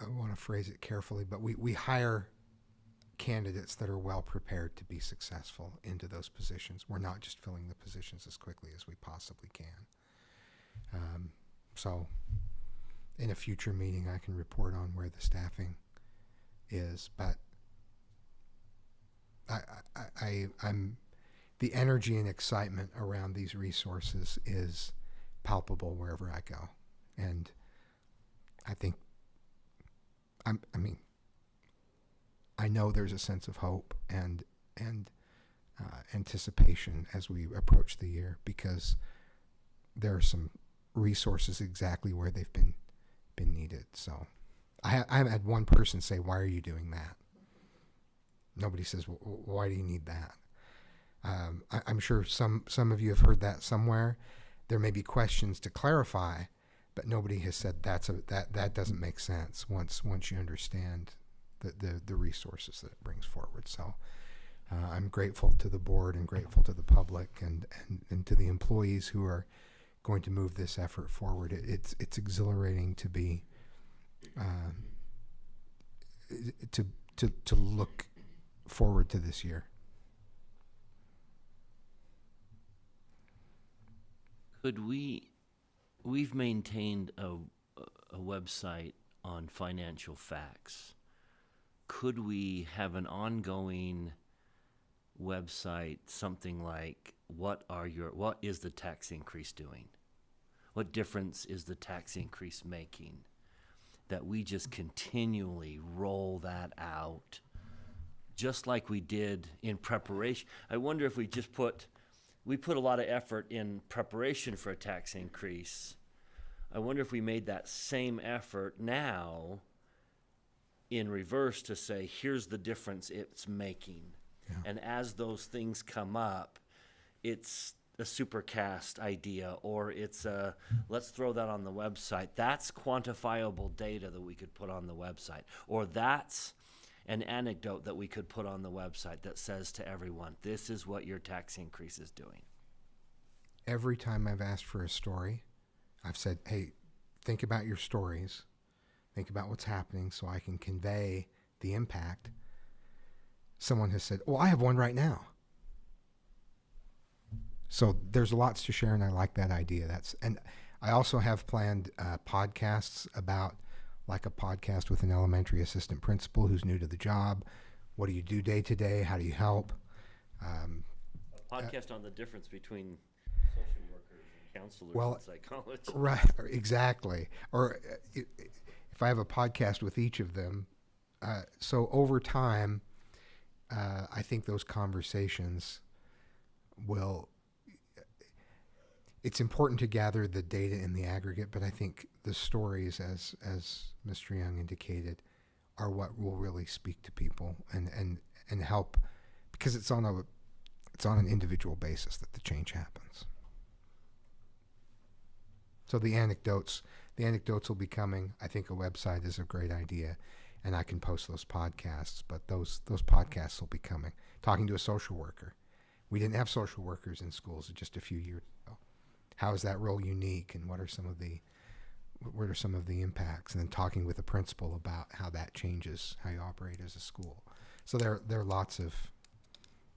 want to phrase it carefully, but we hire candidates that are well prepared to be successful into those positions. We're not just filling the positions as quickly as we possibly can. So in a future meeting, I can report on where the staffing is, but I'm the energy and excitement around these resources is palpable wherever I go. And I think I know there's a sense of hope and anticipation as we approach the year, because there are some resources exactly where they've been needed. So I haven't had one person say, why are you doing that? Nobody says, well, why do you need that? I'm sure some of you have heard that somewhere. There may be questions to clarify, but nobody has said that doesn't make sense once you understand the resources that it brings forward. So I'm grateful to the board and grateful to the public and to the employees who are going to move this effort forward. It's exhilarating to be to look forward to this year. We've maintained a website on financial facts. Could we have an ongoing website, something like what is the tax increase doing? What difference is the tax increase making? That we just continually roll that out, just like we did in preparation. I wonder if we put a lot of effort in preparation for a tax increase. I wonder if we made that same effort now in reverse to say, here's the difference it's making. Yeah. And as those things come up, it's a supercast idea, or it's let's throw that on the website. That's quantifiable data that we could put on the website. Or that's an anecdote that we could put on the website that says to everyone, this is what your tax increase is doing. Every time I've asked for a story, I've said, hey, think about your stories. Think about what's happening so I can convey the impact. Someone has said, oh, I have one right now. So there's lots to share, and I like that idea. And I also have planned podcasts about, like a podcast with an elementary assistant principal who's new to the job. What do you do day to day? How do you help? A podcast on the difference between social workers and counselors and psychologists. Right, exactly. Or if I have a podcast with each of them. So over time, I think those conversations it's important to gather the data in the aggregate, but I think the stories, as Mr. Young indicated, are what will really speak to people and help, because it's on an individual basis that the change happens. So the anecdotes will be coming. I think a website is a great idea, and I can post those podcasts, but those podcasts will be coming. Talking to a social worker. We didn't have social workers in schools just a few years ago. How is that role unique, and what are some of the impacts? And then talking with the principal about how that changes how you operate as a school. So there are lots of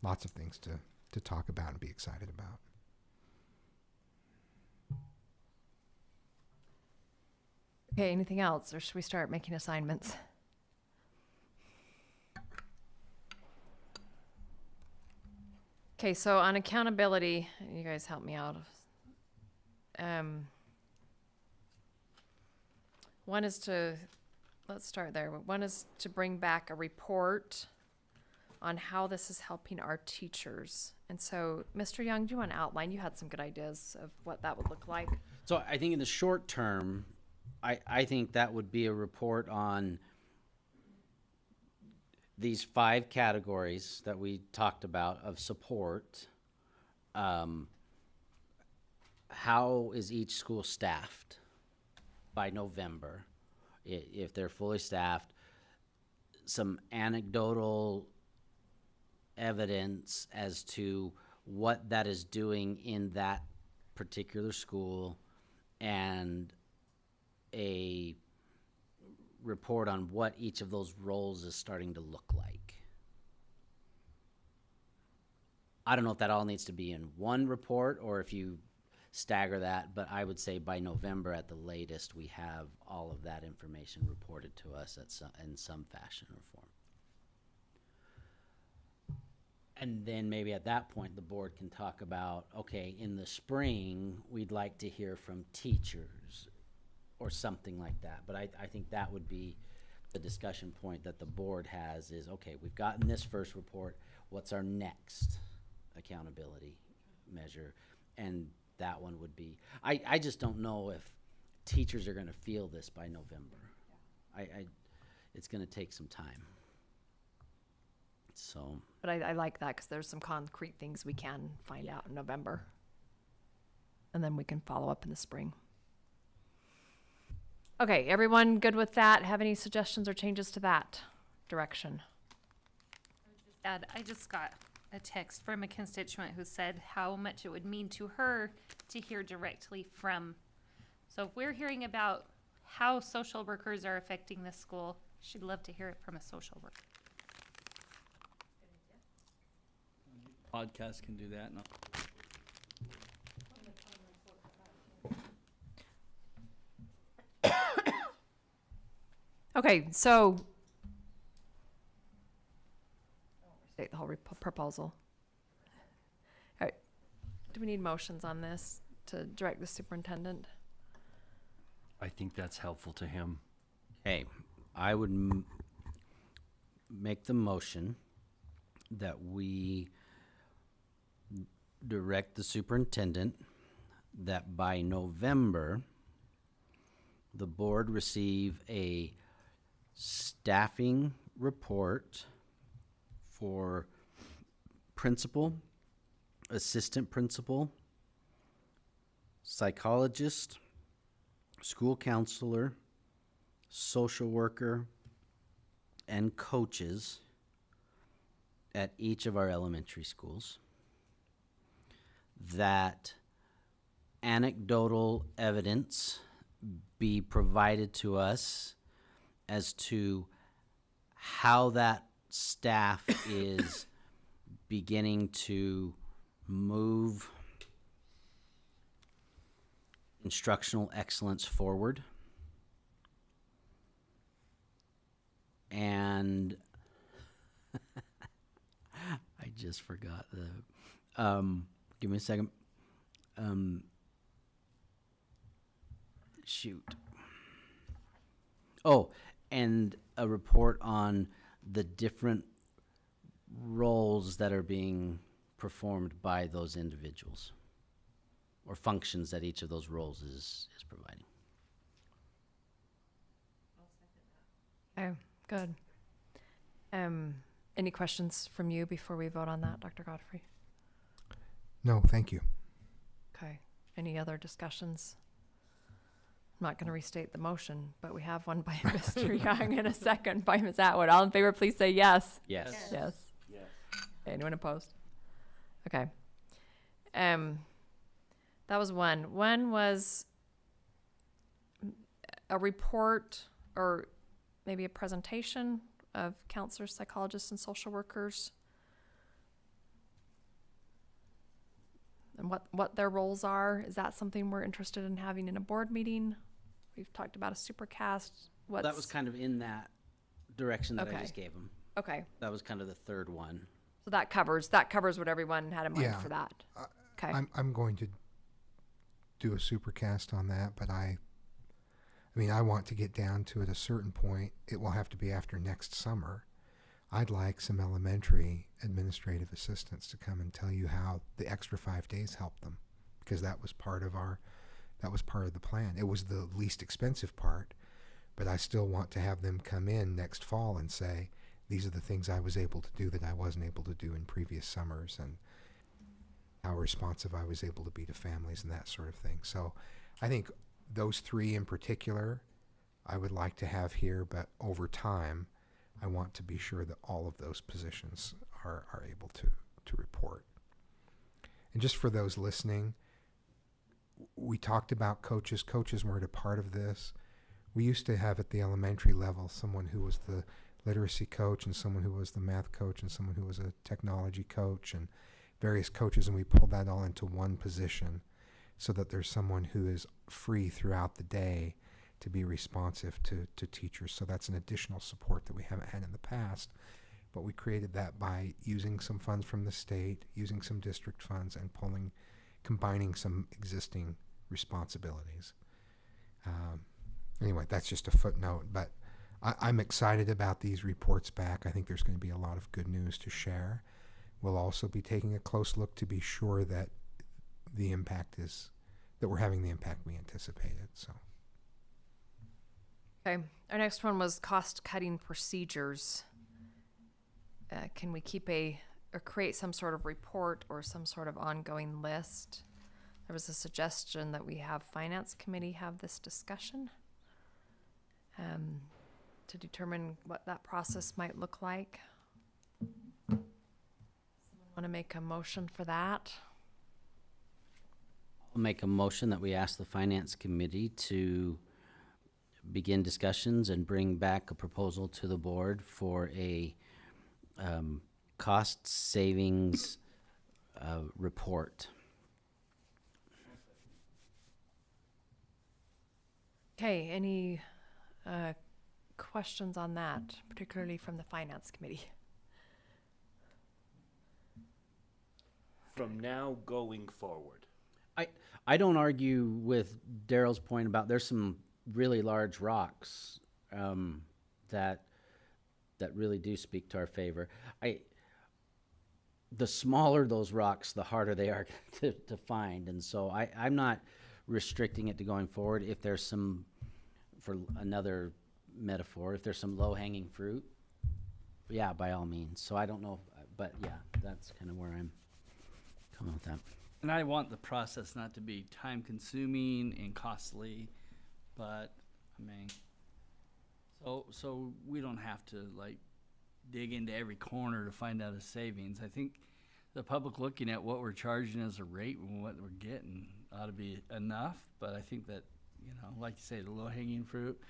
things to talk about and be excited about. Okay, anything else, or should we start making assignments? Okay, so on accountability, you guys help me out. One is let's start there. One is to bring back a report on how this is helping our teachers. And so, Mr. Young, do you want to outline? You had some good ideas of what that would look like. So I think in the short term, I think that would be a report on these 5 categories that we talked about of support. How is each school staffed by November? If they're fully staffed, some anecdotal evidence as to what that is doing in that particular school, and a report on what each of those roles is starting to look like. I don't know if that all needs to be in one report or if you stagger that, but I would say by November at the latest, we have all of that information reported to us in some fashion or form. And then maybe at that point, the board can talk about, okay, in the spring, we'd like to hear from teachers or something like that. But I think that would be the discussion point that the board has is, okay, we've gotten this first report. What's our next accountability measure? And that one would be, I just don't know if teachers are going to feel this by November. It's going to take some time. So. But I like that because there's some concrete things we can find out in November. And then we can follow up in the spring. Okay, everyone good with that? Have any suggestions or changes to that direction? I just got a text from a constituent who said how much it would mean to her to hear directly from. So if we're hearing about how social workers are affecting this school, she'd love to hear it from a social worker. Podcast can do that. No. Okay, so state the whole proposal. All right. Do we need motions on this to direct the superintendent? I think that's helpful to him. Okay, I would make the motion that we direct the superintendent that by November, the board receive a staffing report for principal, assistant principal, psychologist, school counselor, social worker, and coaches at each of our elementary schools. That anecdotal evidence be provided to us as to how that staff is beginning to move instructional excellence forward. And I just forgot the, give me a second. Shoot. Oh, and a report on the different roles that are being performed by those individuals, or functions that each of those roles is providing. Okay, good. Any questions from you before we vote on that, Dr. Godfrey? No, thank you. Okay. Any other discussions? I'm not going to restate the motion, but we have one by Mr. Young and a second by Ms. Atwood. All in favor, please say yes. Yes. Yes. Anyone opposed? Okay. That was one. One was a report or maybe a presentation of counselors, psychologists, and social workers, and what their roles are. Is that something we're interested in having in a board meeting? We've talked about a supercast. That was kind of in that direction that I Okay. just gave them. Okay. That was kind of the third one. So that covers what everyone had in mind Yeah. for that. Okay. I'm going to do a supercast on that, but I mean, I want to get down to at a certain point. It will have to be after next summer. I'd like some elementary administrative assistants to come and tell you how the extra 5 days helped them, because that was part of the plan. It was the least expensive part, but I still want to have them come in next fall and say, these are the things I was able to do that I wasn't able to do in previous summers, and how responsive I was able to be to families and that sort of thing. So I think those three in particular, I would like to have here, but over time, I want to be sure that all of those positions are able to report. And just for those listening, we talked about coaches. Coaches weren't a part of this. We used to have at the elementary level someone who was the literacy coach and someone who was the math coach and someone who was a technology coach and various coaches, and we pulled that all into one position so that there's someone who is free throughout the day to be responsive to teachers. So that's an additional support that we haven't had in the past. But we created that by using some funds from the state, using some district funds, and combining some existing responsibilities. Anyway, that's just a footnote, but I'm excited about these reports back. I think there's going to be a lot of good news to share. We'll also be taking a close look to be sure that that we're having the impact we anticipated. So. Okay. Our next one was cost-cutting procedures. Can we create some sort of report or some sort of ongoing list? There was a suggestion that we have Finance Committee have this discussion to determine what that process might look like. Someone want to make a motion for that? I'll make a motion that we ask the Finance Committee to begin discussions and bring back a proposal to the board for a cost savings report. Okay, any questions on that, particularly from the Finance Committee? From now going forward. I don't argue with Daryl's point about there's some really large rocks that really do speak to our favor. The smaller those rocks, the harder they are to find, and so I'm not restricting it to going forward. If there's some, for another metaphor, if there's some low-hanging fruit, yeah, by all means. So I don't know, but yeah, that's kind of where I'm coming with that. And I want the process not to be time-consuming and costly, but, I mean, so we don't have to, like, dig into every corner to find out a savings. I think the public looking at what we're charging as a rate and what we're getting ought to be enough, but I think that, like you say, the low-hanging fruit,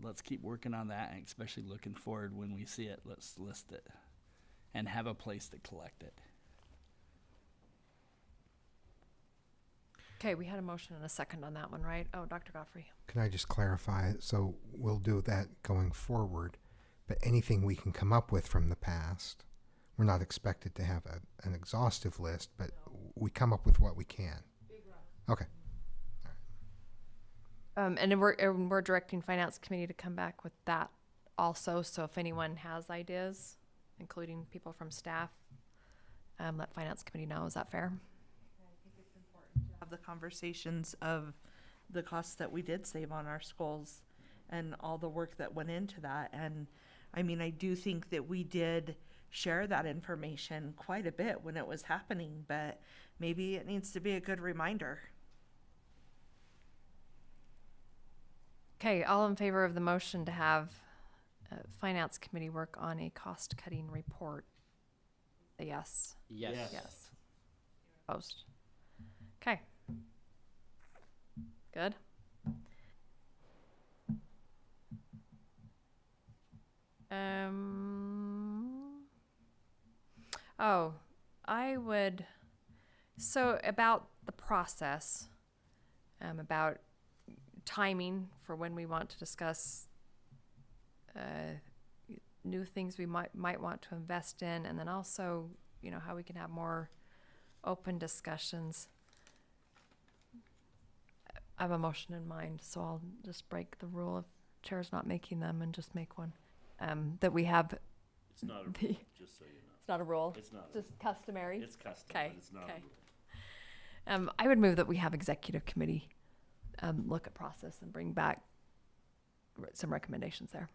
let's keep working on that, and especially looking forward when we see it, let's list it and have a place to collect it. Okay, we had a motion and a second on that one, right? Oh, Dr. Godfrey. Can I just clarify? So we'll do that going forward, but anything we can come up with from the past, we're not expected to have an exhaustive list, but we come up with what we can. Okay. And then we're directing Finance Committee to come back with that also. So if anyone has ideas, including people from staff, let Finance Committee know. Is that fair? Have the conversations of the costs that we did save on our schools and all the work that went into that. And I mean, I do think that we did share that information quite a bit when it was happening, but maybe it needs to be a good reminder. Okay, all in favor of the motion to have Finance Committee work on a cost-cutting report? Say yes. Yes. Yes. Opposed? Okay. Good. Oh, I would, so about the process, about timing for when we want to discuss new things we might want to invest in, and then also, you know, how we can have more open discussions. I have a motion in mind, so I'll just break the rule of chairs not making them and just make one. That we have, It's not a The- rule, just so you know. it's not a rule, It's not. just customary. It's custom, Okay, but it's not okay. a rule. I would move that we have executive committee look at process and bring back some recommendations there.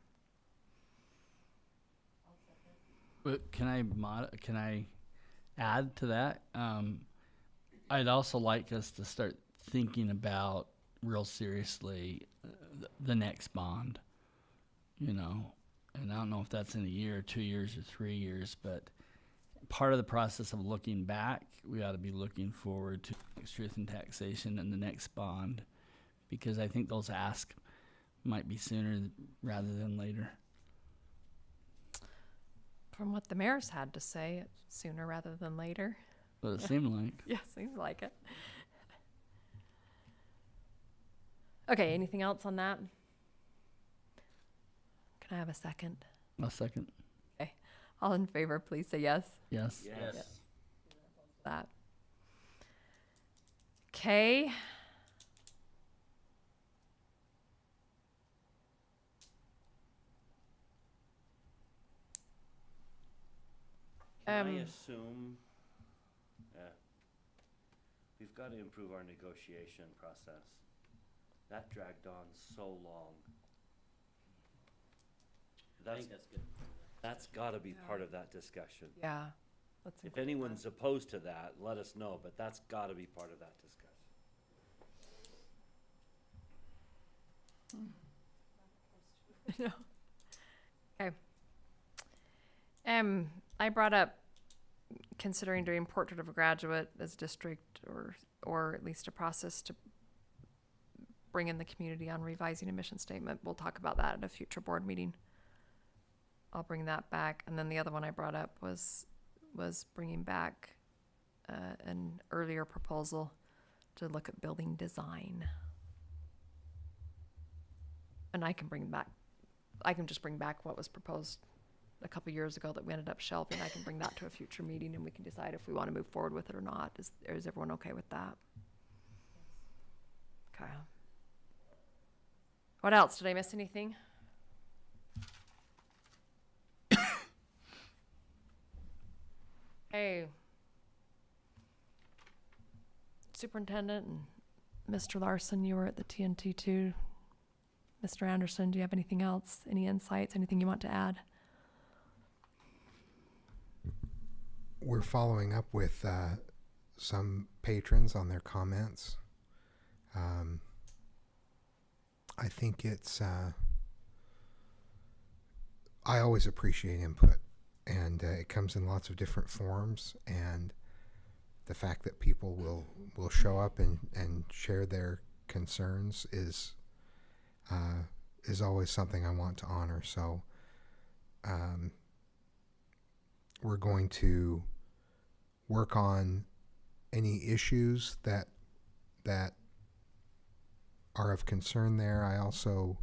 But can I add to that? I'd also like us to start thinking about real seriously the next bond, you know, and I don't know if that's in a year, or 2 years, or 3 years, but part of the process of looking back, we ought to be looking forward to next truth and taxation and the next bond, because I think those asks might be sooner rather than later. From what the mayor's had to say, sooner rather than later. But it seemed like. Yeah, seems like it. Okay, anything else on that? Can I have a second? A second. All in favor, please say yes. Yes. Yes. That. Okay. Can I Um, assume, we've got to improve our negotiation process. That dragged on so long. That's good. That's got to be part of that discussion. Yeah. Let's If anyone's opposed to that, let us know, but that's got to be part of that discussion. Okay. I brought up considering doing portrait of a graduate as district, or at least a process to bring in the community on revising a mission statement. We'll talk about that at a future board meeting. I'll bring that back. And then the other one I brought up was bringing back an earlier proposal to look at building design. And I can just bring back what was proposed a couple years ago that we ended up shelving. I can bring that to a future meeting and we can decide if we want to move forward with it or not. Is everyone okay with that? Okay. What else? Did I miss anything? Hey. Superintendent and Mr. Larson, you were at the TNT too. Mr. Anderson, do you have anything else? Any insights? Anything you want to add? We're following up with some patrons on their comments. I think it's, I always appreciate input, and it comes in lots of different forms, and the fact that people will show up and share their concerns is always something I want to honor. So we're going to work on any issues that are of concern there. I also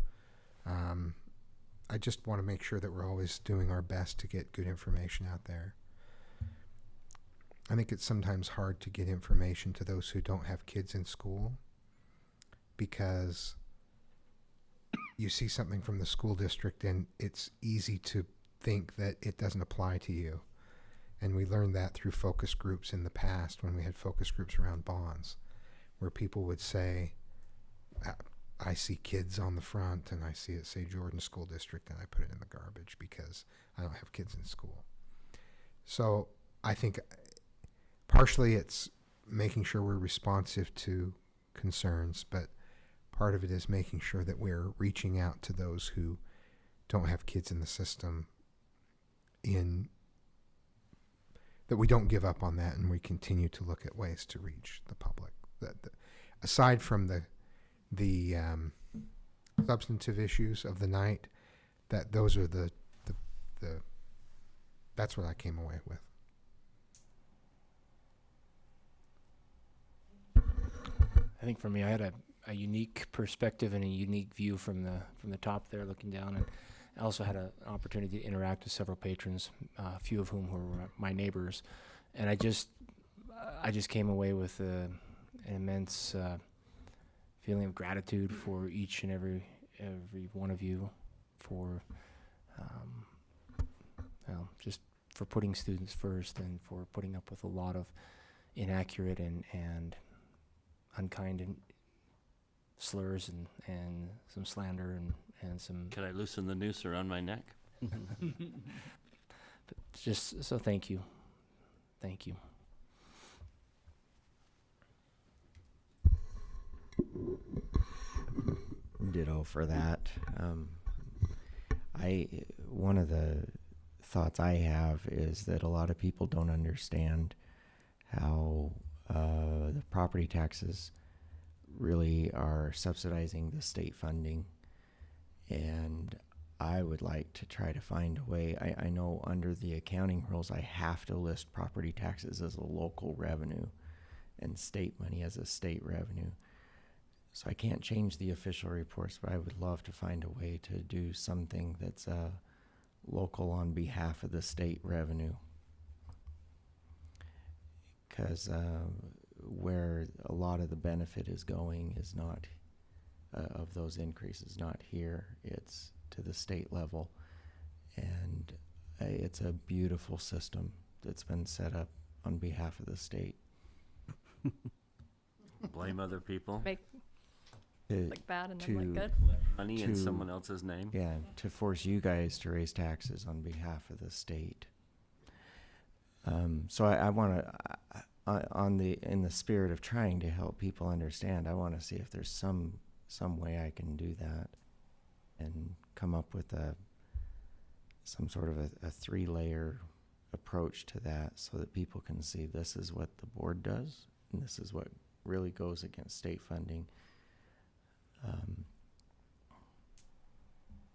I just want to make sure that we're always doing our best to get good information out there. I think it's sometimes hard to get information to those who don't have kids in school, because you see something from the school district and it's easy to think that it doesn't apply to you. And we learned that through focus groups in the past, when we had focus groups around bonds, where people would say, I see kids on the front and I see it say Jordan School District and I put it in the garbage because I don't have kids in school. So I think partially it's making sure we're responsive to concerns, but part of it is making sure that we're reaching out to those who don't have kids in the system, that we don't give up on that and we continue to look at ways to reach the public. Aside from the substantive issues of the night, those are the that's what I came away with. I think for me, I had a unique perspective and a unique view from the top there looking down, and I also had an opportunity to interact with several patrons, a few of whom were my neighbors, and I just came away with an immense feeling of gratitude for each and every one of you for just for putting students first and for putting up with a lot of inaccurate and unkind and slurs and some slander and some. Could I loosen the noose around my neck? But just so thank you. Ditto for that. One of the thoughts I have is that a lot of people don't understand how the property taxes really are subsidizing the state funding, and I would like to try to find a way. I know under the accounting rules I have to list property taxes as a local revenue and state money as a state revenue. So I can't change the official reports, but I would love to find a way to do something that's local on behalf of the state revenue. Because where a lot of the benefit is going is not, of those increases, not here, it's to the state level. And it's a beautiful system that's been set up on behalf of the state. Blame other people. Make To- look bad and to- then look good. Money in to- someone else's name. Yeah, to force you guys to raise taxes on behalf of the state. So I want to, in the spirit of trying to help people understand, I want to see if there's some way I can do that and come up with some sort of a 3-layer approach to that, so that people can see this is what the board does and this is what really goes against state funding.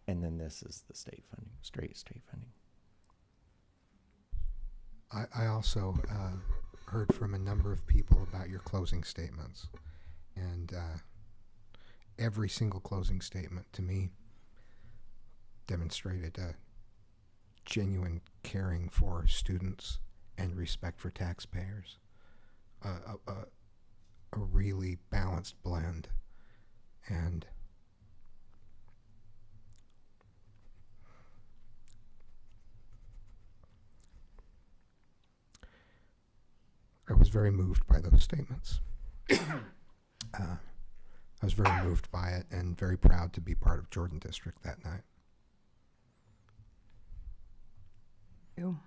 And then this is the state funding, straight state funding. I also heard from a number of people about your closing statements, and every single closing statement to me demonstrated a genuine caring for students and respect for taxpayers, a really balanced blend. And I was very moved by those statements. I was very moved by it and very proud to be part of Jordan District that night. You.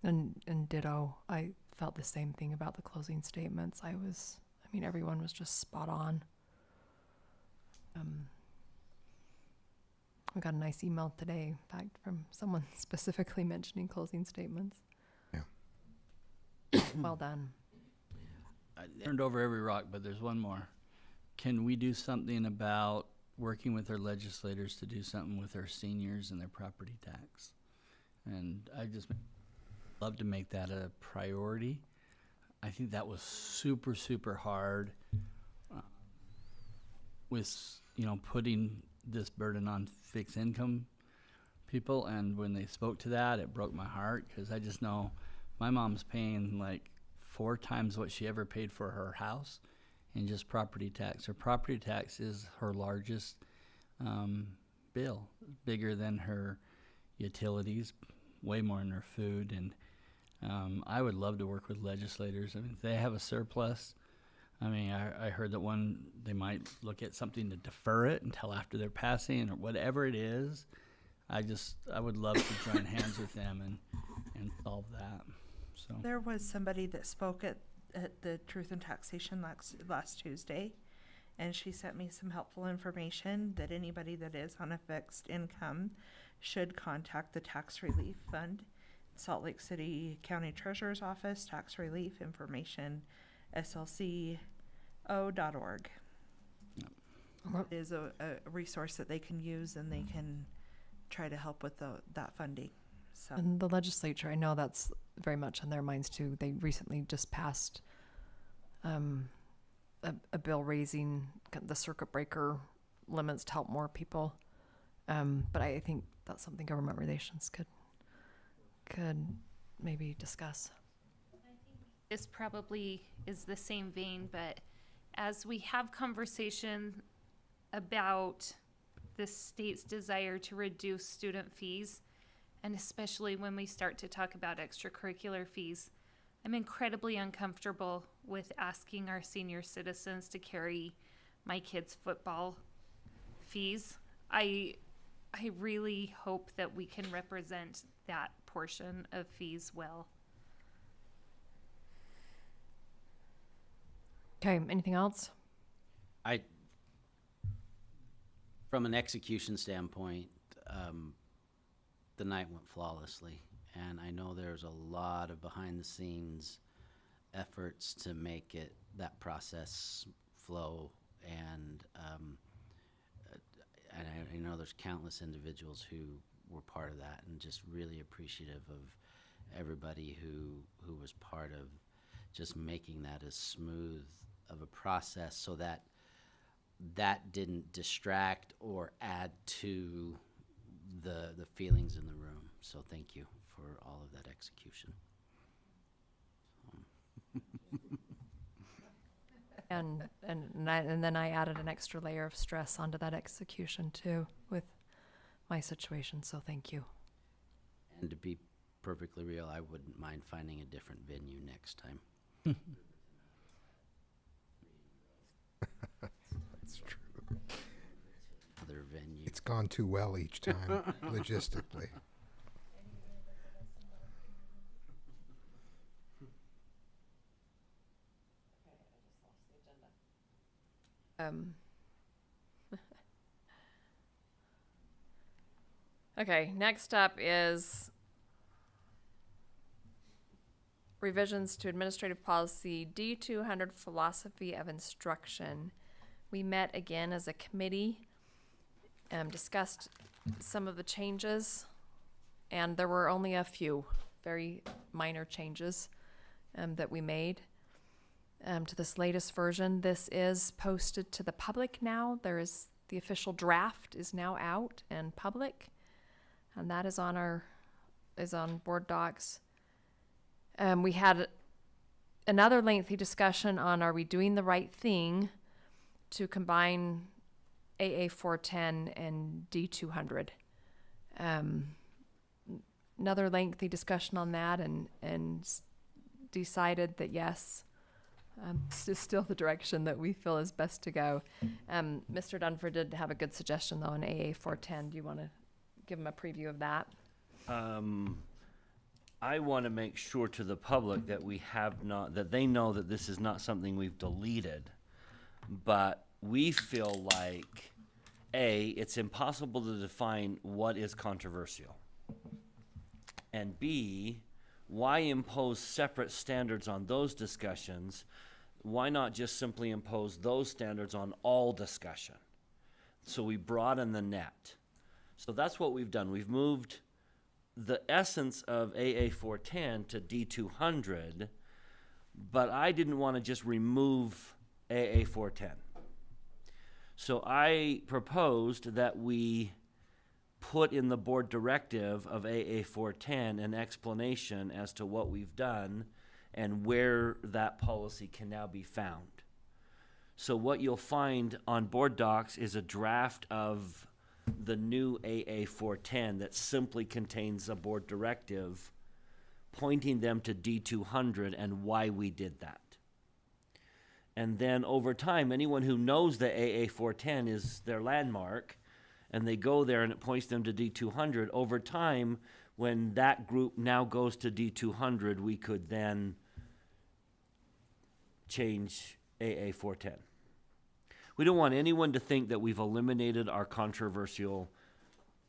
And ditto. I felt the same thing about the closing statements. Everyone was just spot on. I got a nice email today, in fact, from someone specifically mentioning closing statements. Yeah. Well done. I turned over every rock, but there's one more. Can we do something about working with our legislators to do something with our seniors and their property tax? And I just love to make that a priority. I think that was super, super hard with, putting this burden on fixed income people. And when they spoke to that, it broke my heart, because I just know my mom's paying like 4 times what she ever paid for her house in just property tax. Her property tax is her largest bill, bigger than her utilities, way more than her food. And I would love to work with legislators. I mean, if they have a surplus, I mean, I heard that they might look at something to defer it until after they're passing or whatever it is. I would love to join hands with them and solve that. So There was somebody that spoke at the Truth and Taxation last Tuesday, and she sent me some helpful information that anybody that is on a fixed income should contact the Tax Relief Fund, Salt Lake City County Treasurer's Office, Tax Relief Information, slco.org. It is a resource that they can use, and they can try to help with that funding. So And the legislature, I know that's very much on their minds too. They recently just passed a bill raising the circuit breaker limits to help more people. But I think that's something government relations could maybe discuss. This probably is the same vein, but as we have conversation about the state's desire to reduce student fees, and especially when we start to talk about extracurricular fees, I'm incredibly uncomfortable with asking our senior citizens to carry my kids' football fees. I really hope that we can represent that portion of fees well. Okay, anything else? From an execution standpoint, the night went flawlessly, and I know there's a lot of behind-the-scenes efforts to make that process flow, and I know there's countless individuals who were part of that, and just really appreciative of everybody who was part of just making that as smooth of a process, so that didn't distract or add to the feelings in the room. So thank you for all of that execution. And then I added an extra layer of stress onto that execution too with my situation. So thank you. And to be perfectly real, I wouldn't mind finding a different venue next time. That's true. Other venue. It's gone too well each time, logistically. Okay, next up is revisions to administrative policy D200 philosophy of instruction. We met again as a committee, discussed some of the changes, and there were only a few very minor changes that we made to this latest version. This is posted to the public now. The official draft is now out and public, and that is on board docs. We had another lengthy discussion on, are we doing the right thing to combine AA 410 and D200? Another lengthy discussion on that, and decided that yes, this is still the direction that we feel is best to go. Mr. Dunford did have a good suggestion though on AA 410. Do you want to give him a preview of that? I want to make sure to the public that that they know that this is not something we've deleted, but we feel like, A, it's impossible to define what is controversial, and B, why impose separate standards on those discussions? Why not just simply impose those standards on all discussion? So we broaden the net. So that's what we've done. We've moved the essence of AA 410 to D200, but I didn't want to just remove AA 410. So I proposed that we put in the board directive of AA 410 an explanation as to what we've done and where that policy can now be found. So what you'll find on board docs is a draft of the new AA 410 that simply contains a board directive pointing them to D200 and why we did that. And then over time, anyone who knows that AA 410 is their landmark, and they go there and it points them to D200, over time, when that group now goes to D200, we could then change AA 410. We don't want anyone to think that we've eliminated our controversial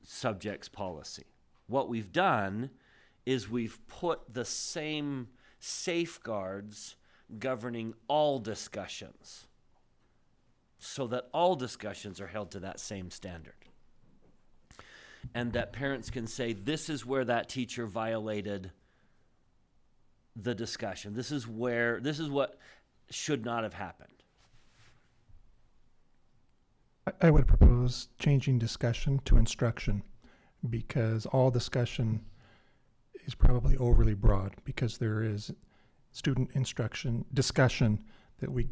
subjects policy. What we've done is we've put the same safeguards governing all discussions so that all discussions are held to that same standard. And that parents can say, this is where that teacher violated the discussion. This is what should not have happened. I would propose changing discussion to instruction, because all discussion is probably overly broad, because there is student instruction discussion that we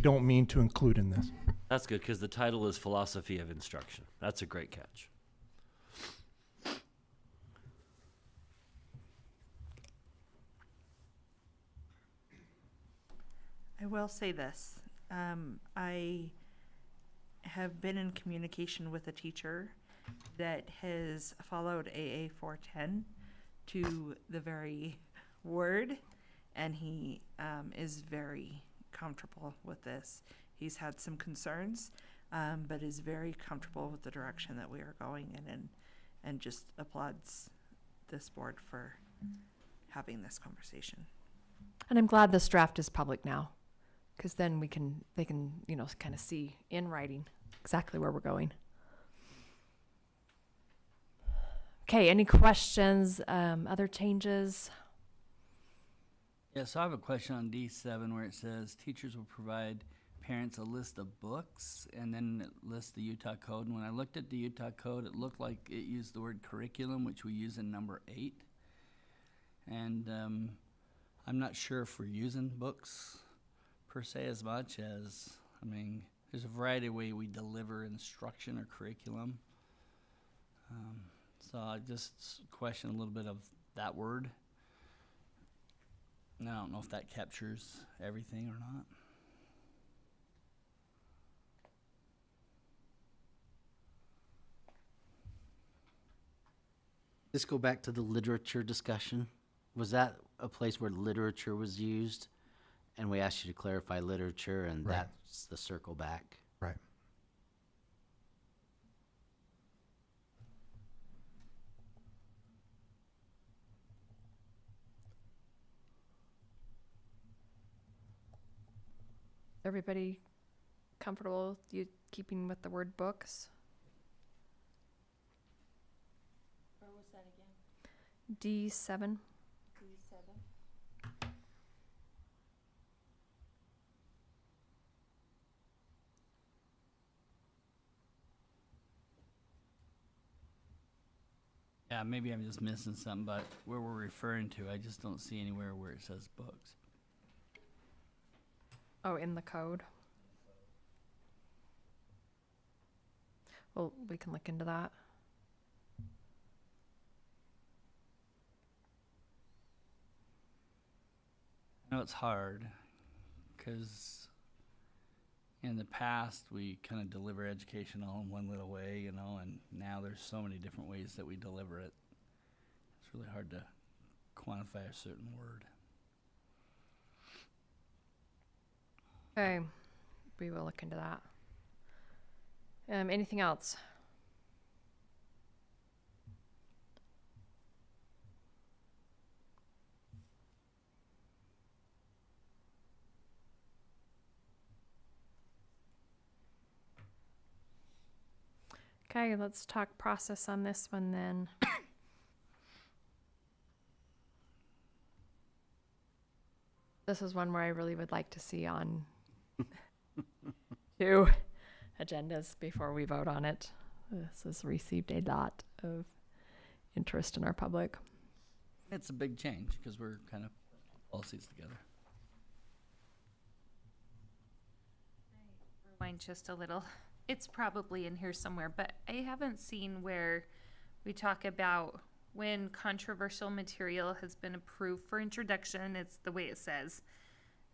don't mean to include in this. That's good, because the title is Philosophy of Instruction. That's a great catch. I will say this. I have been in communication with a teacher that has followed AA 410 to the very word, and he is very comfortable with this. He's had some concerns, but is very comfortable with the direction that we are going in, and just applauds this board for having this conversation. And I'm glad this draft is public now, because then they can, kind of see in writing exactly where we're going. Okay, any questions, other changes? Yeah, so I have a question on D7 where it says teachers will provide parents a list of books, and then it lists the Utah code. And when I looked at the Utah code, it looked like it used the word curriculum, which we use in number 8. And I'm not sure if we're using books per se as much as, there's a variety of ways we deliver instruction or curriculum. So I just question a little bit of that word. And I don't know if that captures everything or not. Let's go back to the literature discussion. Was that a place where literature was used? And we asked you to clarify literature, and Right. that's the circle back. Right. Everybody comfortable with you keeping with the word books? Where was that again? D7. D7. Yeah, maybe I'm just missing something, but where we're referring to, I just don't see anywhere where it says books. Oh, in the code. Well, we can look into that. I know it's hard because in the past we kind of deliver education all in one little way, and now there's so many different ways that we deliver it. It's really hard to quantify a certain word. Okay, we will look into that. Anything else? Okay, let's talk process on this one then. This is one where I really would like to see on 2 agendas before we vote on it. This has received a lot of interest in our public. It's a big change because we're kind of all seats together. Rewind just a little. It's probably in here somewhere, but I haven't seen where we talk about when controversial material has been approved for introduction. It's the way it says.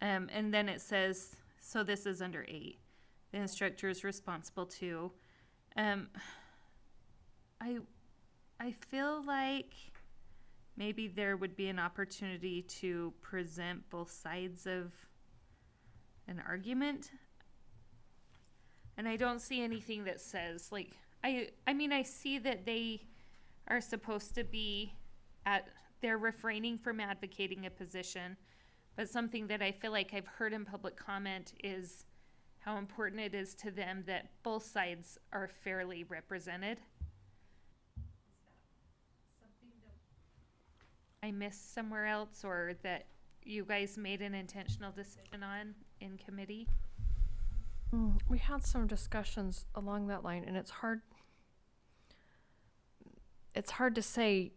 And then it says, so this is under 8. The instructor is responsible to. I feel like maybe there would be an opportunity to present both sides of an argument. And I don't see anything that says, like, I mean, I see that they are supposed to be they're refraining from advocating a position, but something that I feel like I've heard in public comment is how important it is to them that both sides are fairly represented. Something that I missed somewhere else, or that you guys made an intentional decision on in committee? We had some discussions along that line, and it's hard to say,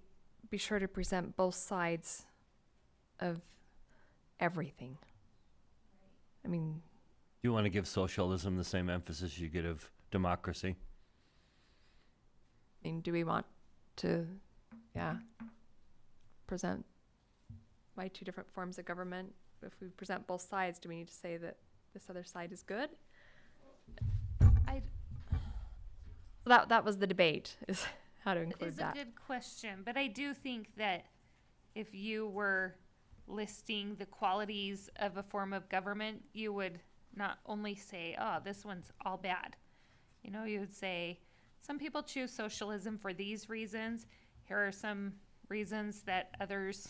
be sure to present both sides of everything. I mean, You want to give socialism the same emphasis you give democracy? do we want to, present my two different forms of government? If we present both sides, do we need to say that this other side is good? That was the debate, is how to include that. It's a good question, but I do think that if you were listing the qualities of a form of government, you would not only say, oh, this one's all bad. You know, you would say, some people choose socialism for these reasons. Here are some reasons that others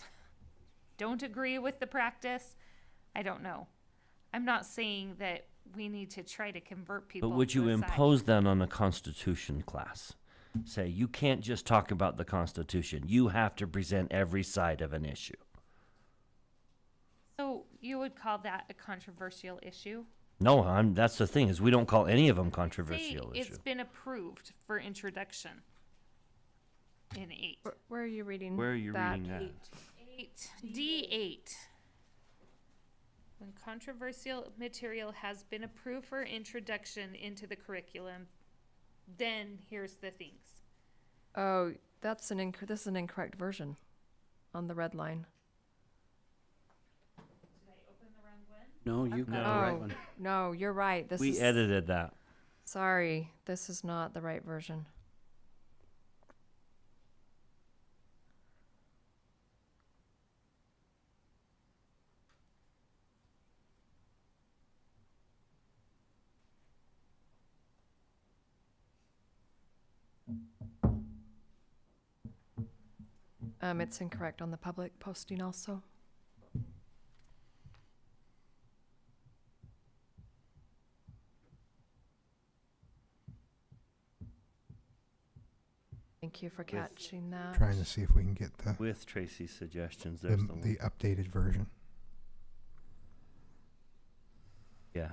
don't agree with the practice. I don't know. I'm not saying that we need to try to convert people But would to you a side. impose that on the Constitution class? Say, you can't just talk about the Constitution. You have to present every side of an issue. So you would call that a controversial issue? No, that's the thing, is we don't call any of them Say controversial it's issues. been approved for introduction in 8. Where are you reading Where are you that? reading that? 8D8. When controversial material has been approved for introduction into the curriculum, then here's the things. Oh, this is an incorrect version on the red line. Did I open the wrong one? No, you got the right one. No, you're right. We edited that. Sorry, this is not the right version. It's incorrect on the public posting also. Thank you for catching that. Trying to see if we can get With Tracy's suggestions, the, there's the one. the updated version. Yeah.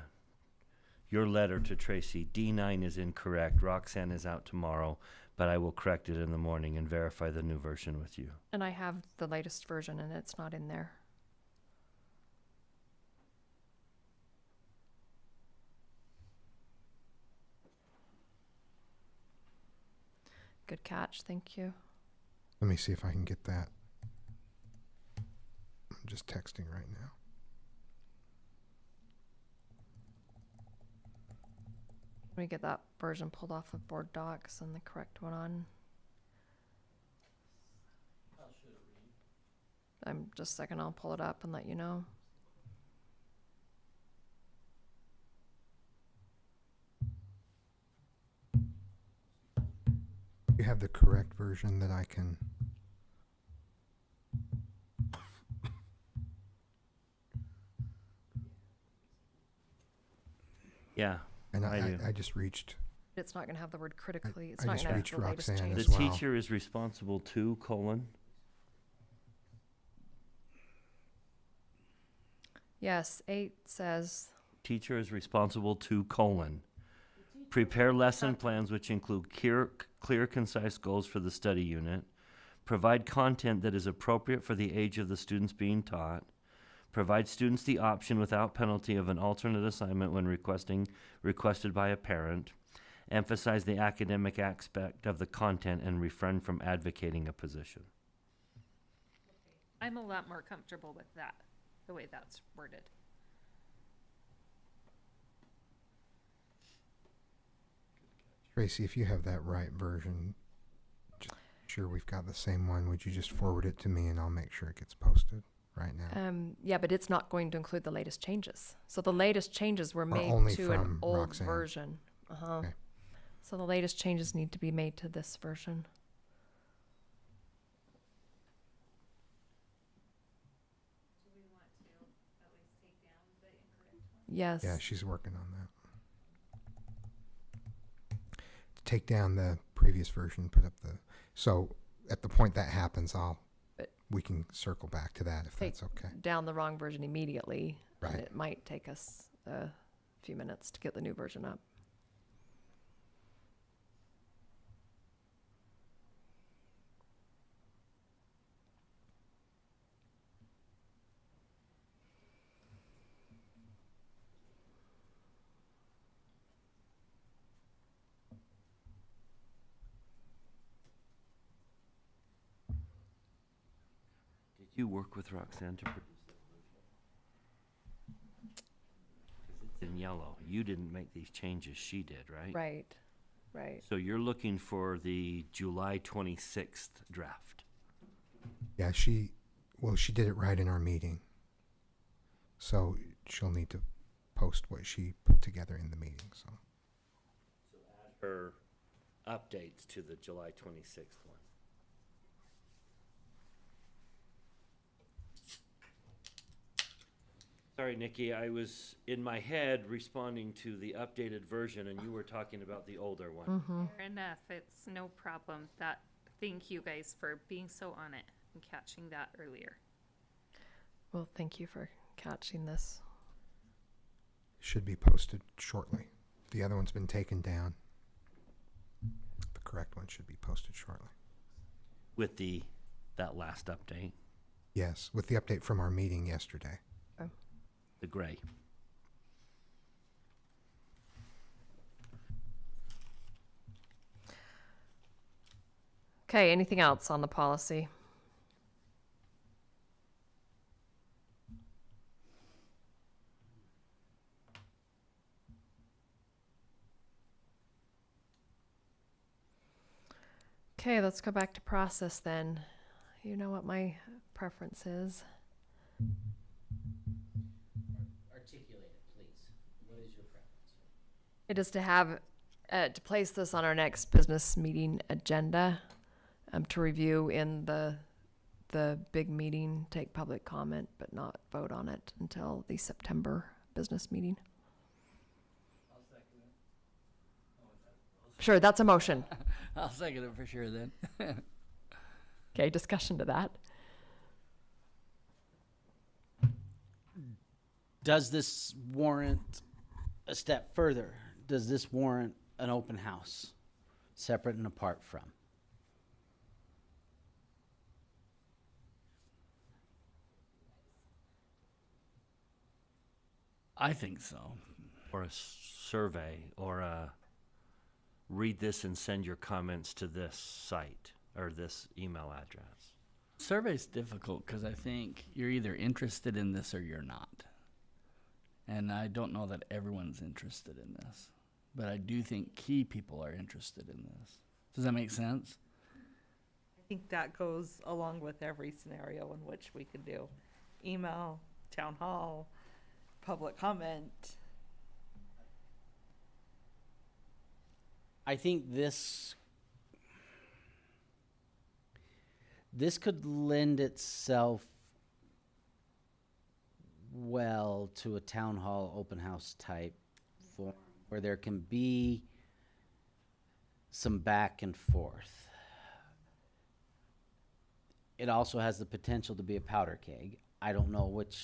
Your letter to Tracy, D9 is incorrect. Roxanne is out tomorrow, but I will correct it in the morning and verify the new version with you. And I have the latest version and it's not in there. Good catch, thank you. Let me see if I can get that. I'm just texting right now. Let me get that version pulled off of board docs and the correct one on. I'm just a second, I'll pull it up and let you know. You have the correct version that I can. Yeah. And I do. I just reached. It's not gonna have the word critically, it's I not just gonna have reached the latest Roxanne change. The as well. teacher is responsible to, colon. Yes, 8 says, Teacher is responsible to, colon. Prepare lesson plans which include clear, concise goals for the study unit. Provide content that is appropriate for the age of the students being taught. Provide students the option without penalty of an alternate assignment when requested by a parent. Emphasize the academic aspect of the content and refrain from advocating a position. I'm a lot more comfortable with that, the way that's worded. Tracy, if you have that right version, just make sure we've got the same one. Would you just forward it to me and I'll make sure it gets posted right now? Yeah, but it's not going to include the latest changes. So the latest changes were made only to an from old Roxanne. version. Uh-huh. Okay. So the latest changes need to be made to this version. Yes. Yeah, she's working on that. Take down the previous version, put up the, so at the point that happens, But- we can circle back to that if Take that's okay. down the wrong version immediately. Right. And it might take us a few minutes to get the new version up. Did you work with Roxanne to produce that version? 'Cause it's in yellow. You didn't make these changes, she did, right? Right. Right. So you're looking for the July 26th draft. Yeah, she did it right in our meeting. So she'll need to post what she put together in the meeting, so. So add her updates to the July 26th one. Sorry, Nikki, I was in my head responding to the updated version and you were talking about the older one. Fair enough, it's no problem. Thank you guys for being so on it and catching that earlier. Well, thank you for catching this. Should be posted shortly. The other one's been taken down. The correct one should be posted shortly. With that last update, Yes, with the update from our meeting yesterday. the gray. Okay, anything else on the policy? Okay, let's go back to process then. You know what my preference is. Articulate it, please. What is your preference? It is to have, to place this on our next business meeting agenda, to review in the big meeting, take public comment, but not vote on it until the September business meeting. Sure, that's a motion. I'll second it for sure then. Okay, discussion to that. Does this warrant a step further? Does this warrant an open house, separate and apart from? I think so. Or a survey, or a read this and send your comments to this site or this email address. Survey's difficult because I think you're either interested in this or you're not. And I don't know that everyone's interested in this. But I do think key people are interested in this. Does that make sense? I think that goes along with every scenario in which we could do email, town hall, public comment. I think this could lend itself well to a town hall open house type form where there can be some back and forth. It also has the potential to be a powder keg. I don't know what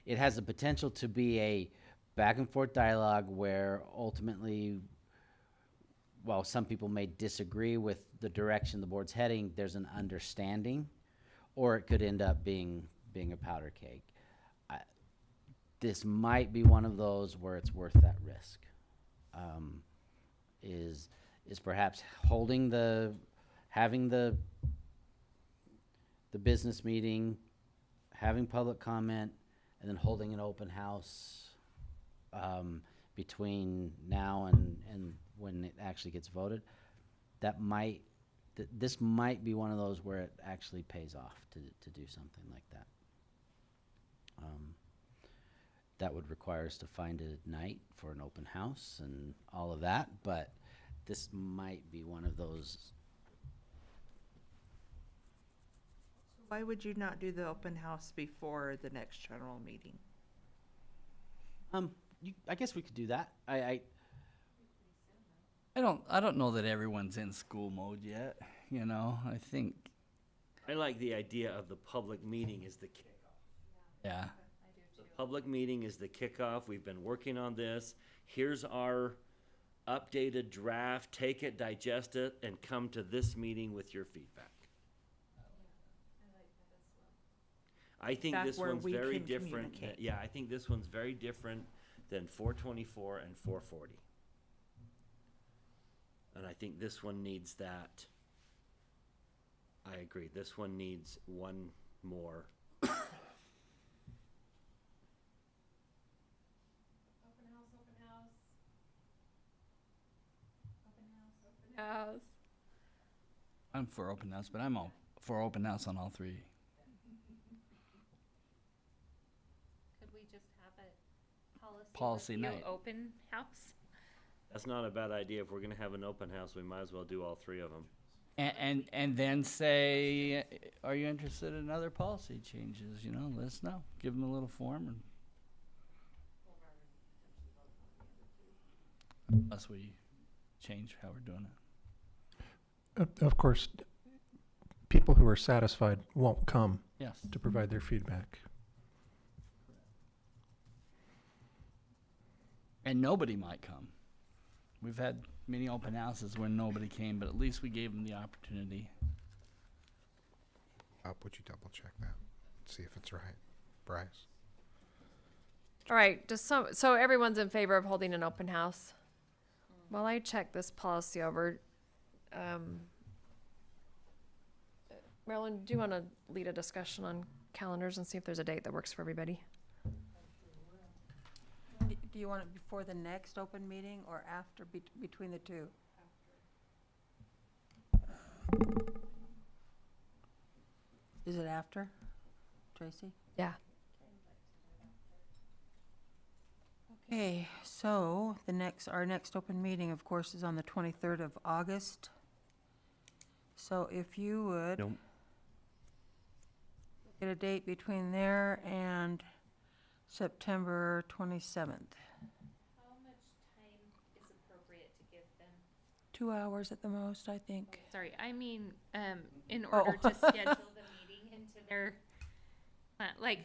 it has the potential to be a back and forth dialogue where ultimately, while some people may disagree with the direction the board's heading, there's an understanding, or it could end up being a powder keg. This might be one of those where it's worth that risk. Is perhaps having the business meeting, having public comment, and then holding an open house between now and when it actually gets voted, that might, this might be one of those where it actually pays off to do something like that. That would require us to find a night for an open house and all of that, but this might be one of those. Why would you not do the open house before the next general meeting? I guess we could do that. I don't know that everyone's in school mode yet, you know, I think, I like the idea of the public meeting is the kickoff. yeah. The public meeting is the kickoff. We've been working on this. Here's our updated draft. Take it, digest it, and come to this meeting with your feedback. I think Back this where one's we very can different. communicate. Yeah, I think this one's very different than 424 and 440. And I think this one needs that. I agree. This one needs one more. I'm for open house, but I'm all for open house on all three. Could we just have a Policy review night. open house? That's not a bad idea. If we're gonna have an open house, we might as well do all three of them. And then say, are you interested in other policy changes, you know, let us know, give them a little form and. Unless we change how we're doing it. Of course, people who are satisfied won't come Yes. to provide their feedback. And nobody might come. We've had many open houses where nobody came, but at least we gave them the opportunity. Would you double check that? See if it's right. Bryce? All right, so everyone's in favor of holding an open house? While I check this policy over, Marilyn, do you want to lead a discussion on calendars and see if there's a date that works for everybody? Do you want it before the next open meeting or after, between the two? Is it after, Tracy? Yeah. Okay, so our next open meeting, of course, is on the 23rd of August. So if you would Nope. get a date between there and September 27th. How much time is appropriate to give them? 2 hours at the most, I think. Sorry, I mean, in order to schedule the meeting into their, like,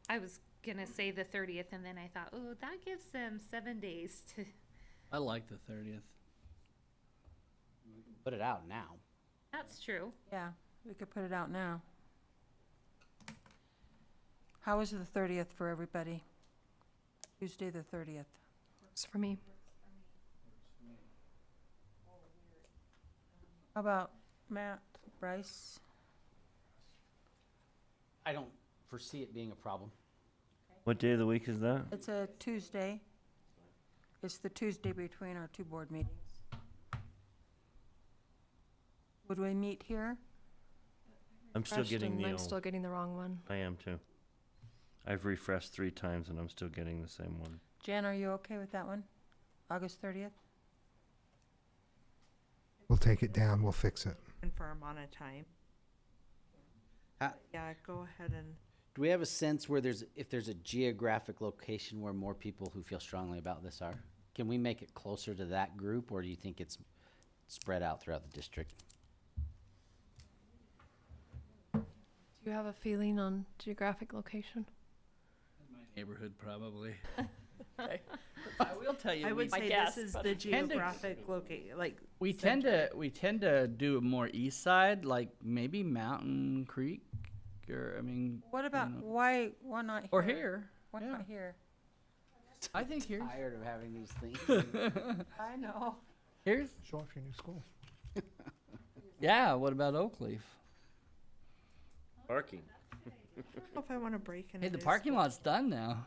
I was gonna say the 30th, and then I thought, oh, that gives them 7 days to. I like the 30th. Put it out now. That's true. Yeah, we could put it out now. How is the 30th for everybody? Tuesday, the 30th. Works for me. How about Matt, Bryce? I don't foresee it being a problem. What day of the week is that? It's a Tuesday. It's the Tuesday between our two board meetings. Would we meet here? I'm still getting the I'm old. still getting the wrong one. I am too. I've refreshed 3 times and I'm still getting the same one. Jan, are you okay with that one? August 30th? We'll take it down, we'll fix it. Confirm on a time. Yeah, go ahead and. Do we have a sense where if there's a geographic location where more people who feel strongly about this are? Can we make it closer to that group, or do you think it's spread out throughout the district? Do you have a feeling on geographic location? My neighborhood, probably. Okay. I will tell you, I would my say guess, this is but- the Tend to- geographic locate, like. we tend to do a more east side, like maybe Mountain Creek, or I mean, What about, know. why not here? or here. Why yeah. not here? I think here's Tired of having these things. I know. here's Show off your new school. yeah. What about Oakleaf? Parking. I don't know if I want to break into. Hey, the parking lot's done now.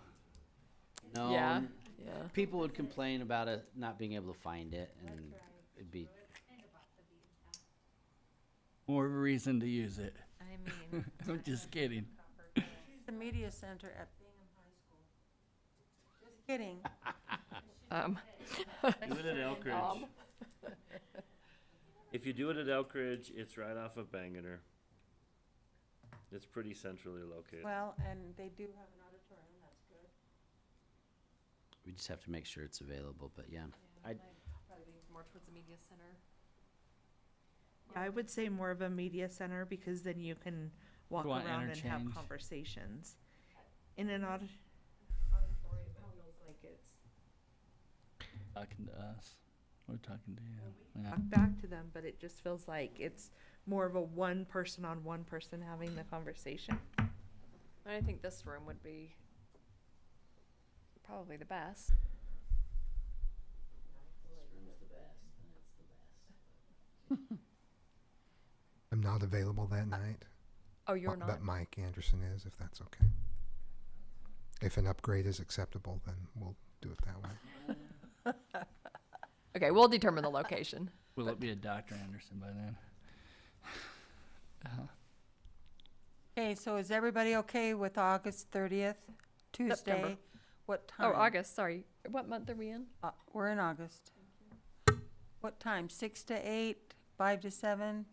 No, Yeah. Yeah. People would complain about it not being able to find it, and it'd be, More of a reason to use it. I mean, I'm just kidding. The media center at Bingham High School. Just kidding. Do it at Elk Ridge. If you do it at Elk Ridge, it's right off of Bangerter. It's pretty centrally located. Well, and they do have an auditorium, that's good. we just have to make sure it's available, but yeah. I, Probably more towards the media center. I would say more of a media center because then you can walk You want around and have interchange? conversations. In an auditorium, it feels like it's Talking to us. We're talking to you. Yeah. talk back to them, but it just feels like it's more of a one person on one person having the conversation. I think this room would be probably the best. I'm not available that night. Oh, you're not? But Mike Anderson is, if that's okay. If an upgrade is acceptable, then we'll do it that way. Okay, we'll determine the location. Will it be a Dr. Anderson by then? Okay, so is everybody okay with August 30th, Tuesday? September. What time? Oh, August, sorry. What month are we in? We're in August. What time? 6 to 8, 5 to 7,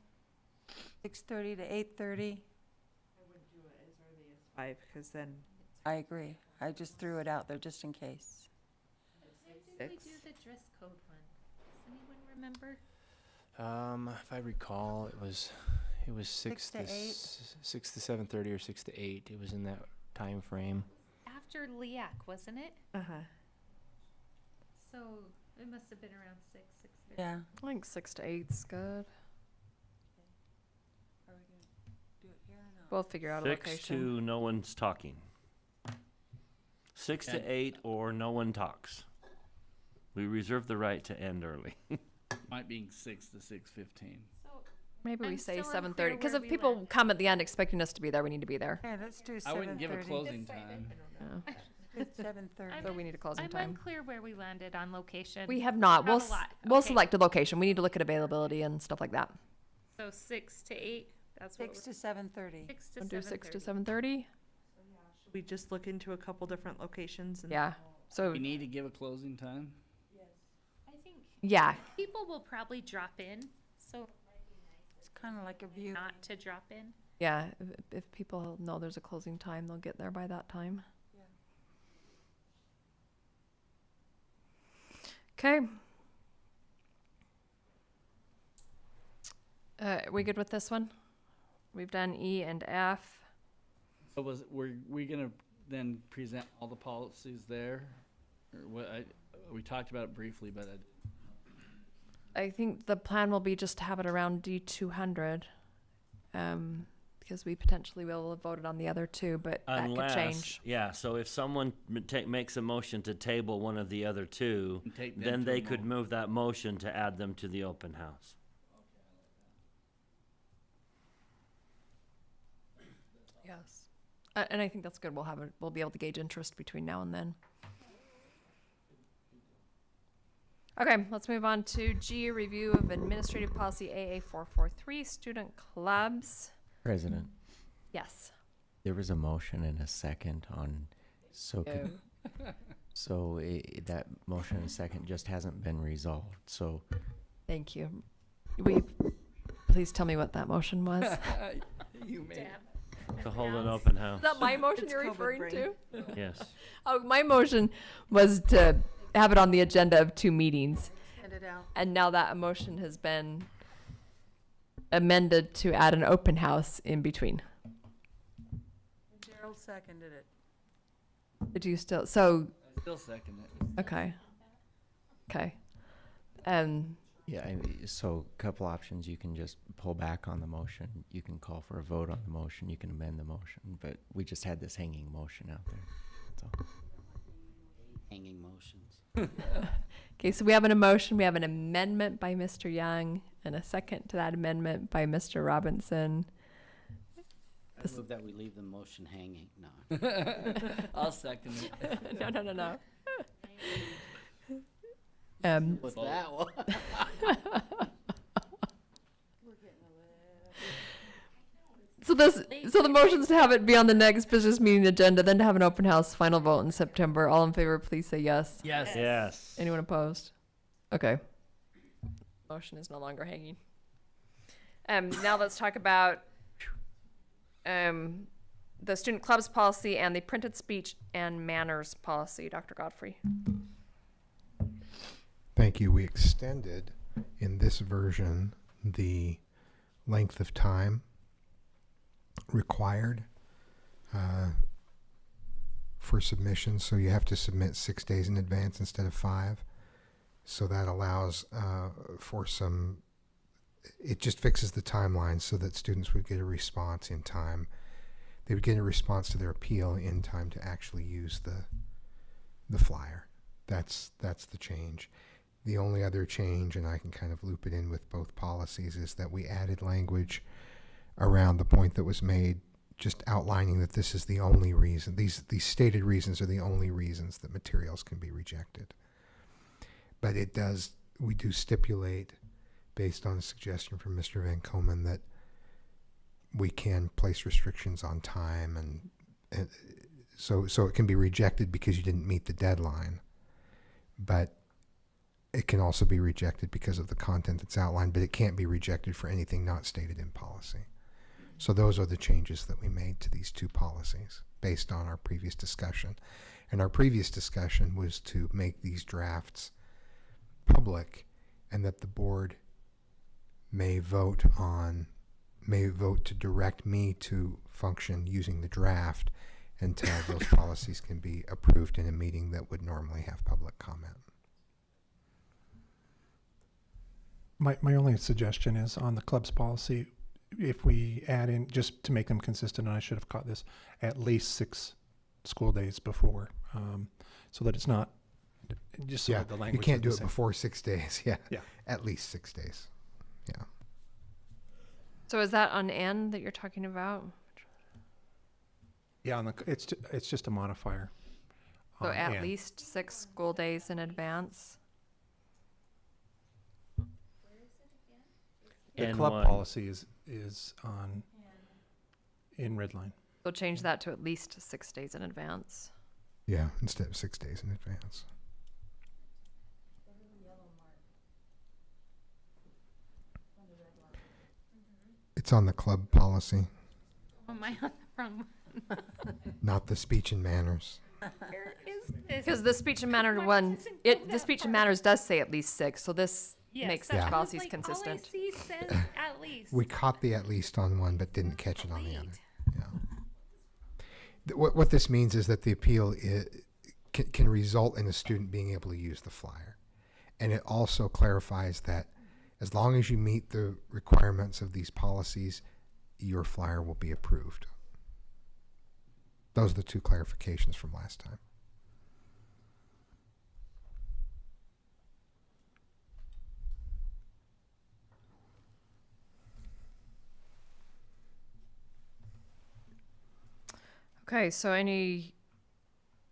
6:30 to 8:30? Five, because then I agree. I just threw it out there just in case. when did we do the dress code one? Does anyone remember? If I recall, it was 6 to to 8. 6 to 7:30 or 6 to 8. It was in that time frame. After LEAC, wasn't it? So it must have been around 6:30. Yeah. I think 6 to 8's good. Are we going to do it here or not? We'll figure out a 6 location. to no one's talking. 6 to And- 8 or no one talks. We reserve the right to end early. Might be 6 to 6:15. So Maybe we I'm say still 7:30. unclear Because where if we people land. come at the end expecting us to be there, we need to be there. Okay, let's do 7:30. I wouldn't give a closing time. Yeah. It's 7:30. So we need a closing I'm time. unclear where we landed on location. We have not. We'll, Have a lot. we'll Okay. select a location. We need to look at availability and stuff like that. So 6 to 8. That's what 6 to 7:30. 6 to We'll do 6 to 7:30. 7:30. should we just look into a couple different locations? And Yeah. So, We need to give a closing time. I think yeah. people will probably drop in, so It's kind of like a view. not to drop in. Yeah. If people know there's a closing time, they'll get there by that time. Okay. We good with this one? We've done E and F. So were we gonna then present all the policies there? Or what, we talked about it briefly, but I think the plan will be just to have it around D200. Because we potentially will have voted on the other two, but that could change. Yeah, so if someone makes a motion to table one of the other two, And take them then to they a could move that motion to add them to the open house. Yes. And I think that's good. We'll be able to gauge interest between now and then. Okay, let's move on to G, review of administrative policy AA 443, student clubs. President, Yes. there was a motion and a second on, so could, so that motion and second just hasn't been resolved, so Thank you. Please tell me what that motion was. you made To hold an open house. Is that my motion It's you're COVID referring brain. to? Yes. Oh, my motion was to have it on the agenda of 2 meetings. Hand it out. And now that motion has been amended to add an open house in between. Gerald seconded it. Did you still, so, I still second it. okay. Okay. yeah, so a couple options, you can just pull back on the motion, you can call for a vote on the motion, you can amend the motion, but we just had this hanging motion out there, so. hanging motions. Okay, so we have an emotion, we have an amendment by Mr. Young, and a second to that amendment by Mr. Robinson. I move that we leave the motion hanging. No. I'll second it. No. With that one. So the motion's to have it be on the next business meeting agenda, then to have an open house final vote in September. All in favor, please say yes. Yes. Yes. Anyone opposed? Okay. Motion is no longer hanging. Now let's talk about the student clubs policy and the printed speech and manners policy. Dr. Godfrey. Thank you. We extended in this version the length of time required for submission. So you have to submit 6 days in advance instead of 5. So that allows for some, it just fixes the timeline so that students would get a response in time. They would get a response to their appeal in time to actually use the flyer. That's the change. The only other change, and I can kind of loop it in with both policies, is that we added language around the point that was made, just outlining that this is the only reason, these stated reasons are the only reasons that materials can be rejected. But we do stipulate, based on a suggestion from Mr. Van Komen, that we can place restrictions on time, and so it can be rejected because you didn't meet the deadline. But it can also be rejected because of the content that's outlined, but it can't be rejected for anything not stated in policy. So those are the changes that we made to these two policies based on our previous discussion. And our previous discussion was to make these drafts public, and that the board may vote to direct me to function using the draft until those policies can be approved in a meeting that would normally have public comment. My only suggestion is on the club's policy, if we add in, just to make them consistent, and I should have caught this, at least 6 school days before, so that it's not just so Yeah, that the you language can't is do the it same. before 6 days. Yeah, Yeah. at least 6 days. Yeah. So is that on N that you're talking about? Yeah, it's just a modifier. So on at and. least 6 school days in advance. The N1. club policy is on in red line. So change that to at least 6 days in advance. Yeah, instead of 6 days in advance. It's on the club policy, Oh, am I on the wrong one? not the speech and manners. Where is this? Because the speech and manner one, the speech and manners does say at least 6, so this makes the Yeah. policies consistent. All I see says at least. We caught the at least on one, but didn't catch it on the other. Late. Yeah. What this means is that the appeal can result in a student being able to use the flyer. And it also clarifies that as long as you meet the requirements of these policies, your flyer will be approved. Those are the 2 clarifications from last time. Okay, so any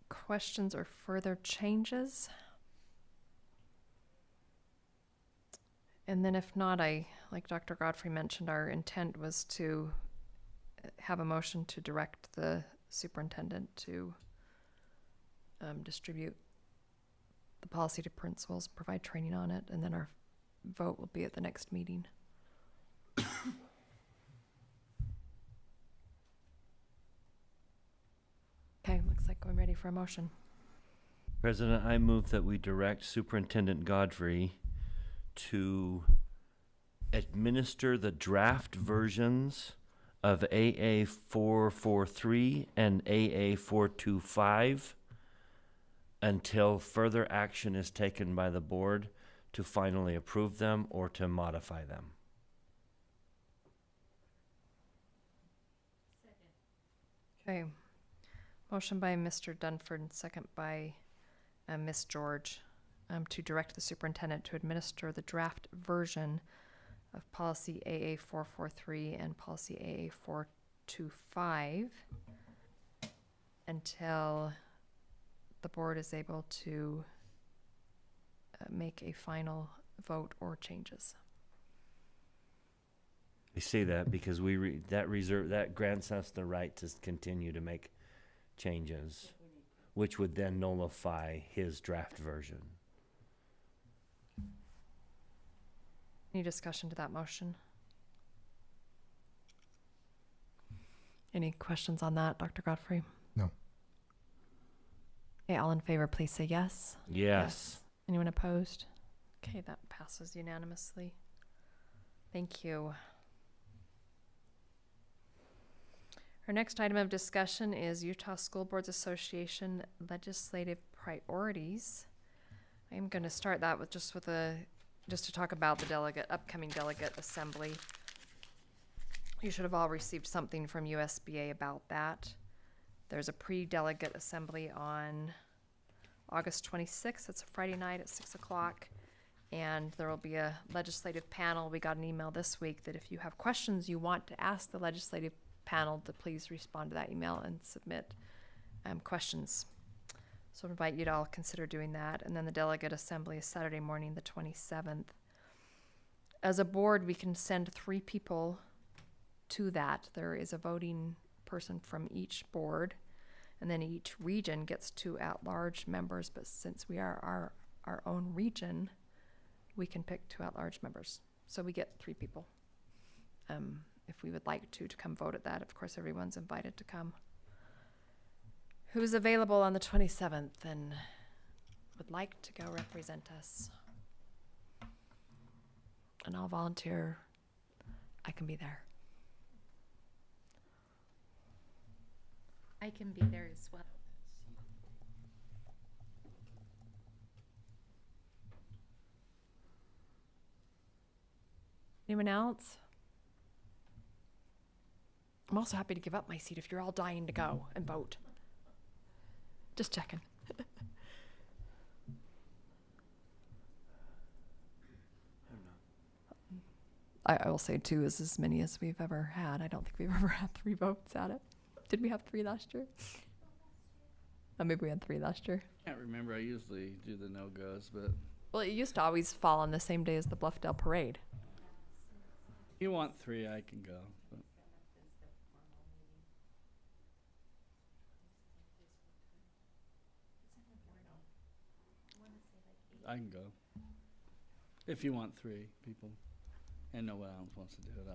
questions or further changes? And then if not, like Dr. Godfrey mentioned, our intent was to have a motion to direct the superintendent to distribute the policy to principals, provide training on it, and then our vote will be at the next meeting. Okay, looks like I'm ready for a motion. President, I move that we direct Superintendent Godfrey to administer the draft versions of AA 443 and AA 425 until further action is taken by the board to finally approve them or to modify them. Okay. Motion by Mr. Dunford, second by Ms. George, to direct the superintendent to administer the draft version of policy AA 443 and policy AA 425 until the board is able to make a final vote or changes. I say that because that grants us the right to continue to make changes, which would then nullify his draft version. Any discussion to that motion? Any questions on that, Dr. Godfrey? No. Okay, all in favor, please say yes. Yes. Anyone opposed? Okay, that passes unanimously. Thank you. Our next item of discussion is Utah School Boards Association legislative priorities. I am going to start that with just to talk about the upcoming delegate assembly. You should have all received something from USBA about that. There's a pre-delegate assembly on August 26th. It's a Friday night at 6 o'clock. And there will be a legislative panel. We got an email this week that if you have questions you want to ask the legislative panel, to please respond to that email and submit questions. So I invite you to all consider doing that. And then the delegate assembly is Saturday morning, the 27th. As a board, we can send 3 people to that. There is a voting person from each board, and then each region gets 2 at-large members. But since we are our own region, we can pick 2 at-large members. So we get 3 people. If we would like to come vote at that, of course, everyone's invited to come. Who's available on the 27th and would like to go represent us? And I'll volunteer. I can be there. I can be there as well. Anyone else? I'm also happy to give up my seat if you're all dying to go and vote. Just checking. I will say 2 is as many as we've ever had. I don't think we've ever had 3 votes at it. Did we have 3 last year? Oh, maybe we had 3 last year. Can't remember. I usually do the no-goes, but Well, it used to always fall on the same day as the Bluffdale Parade. if you want 3, I can go. But I can go. If you want 3 people and no one else wants to do it,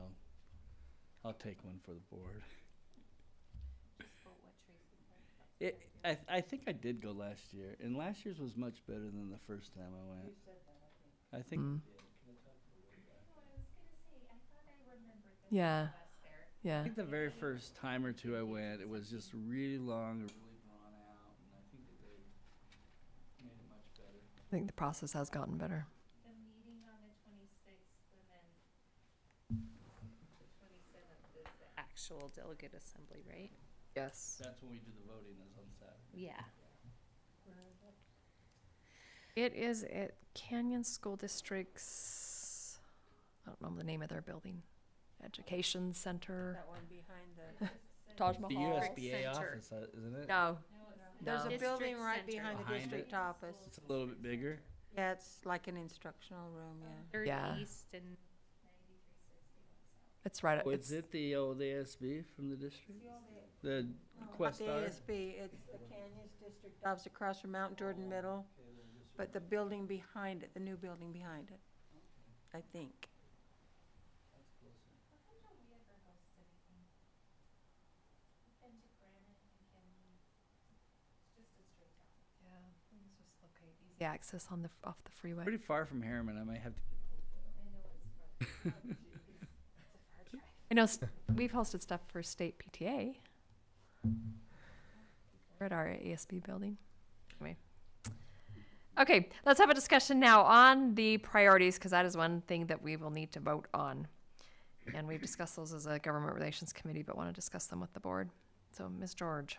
I'll take one for the board. I think I did go last year, and last year's was much better than the first time I went. I think. Yeah. I Yeah. think the very first time or 2 I went, it was just really long, and really drawn out, and I think that they made it much better. I think the process has gotten better. The meeting on the 26th and then the 27th is the actual delegate assembly, right? Yes. That's when we do the voting, is on Saturday. Yeah. It is at Canyon School District's, I don't know the name of their building, Education Center. That one behind the, Taj The Mahal. USBA Center. office, isn't it? No. there's a No. building District right center. behind the Behind district it? office. It's a little bit bigger. Yeah, it's like an instructional room, yeah. Third Yeah. East and It's right at, Oh, it's, is it the old ASB from the district? The Not Quest the Star? ASB, it's the Canyons District Office across from Mount Jordan Middle, but the building behind it, the new building behind it, I think. easy access on off the freeway. Pretty far from Harriman. I might have to. I know we've hosted stuff for state PTA. We're at our ASB building. Anyway. Okay, let's have a discussion now on the priorities, because that is one thing that we will need to vote on. And we've discussed those as a government relations committee, but want to discuss them with the board. So, Ms. George.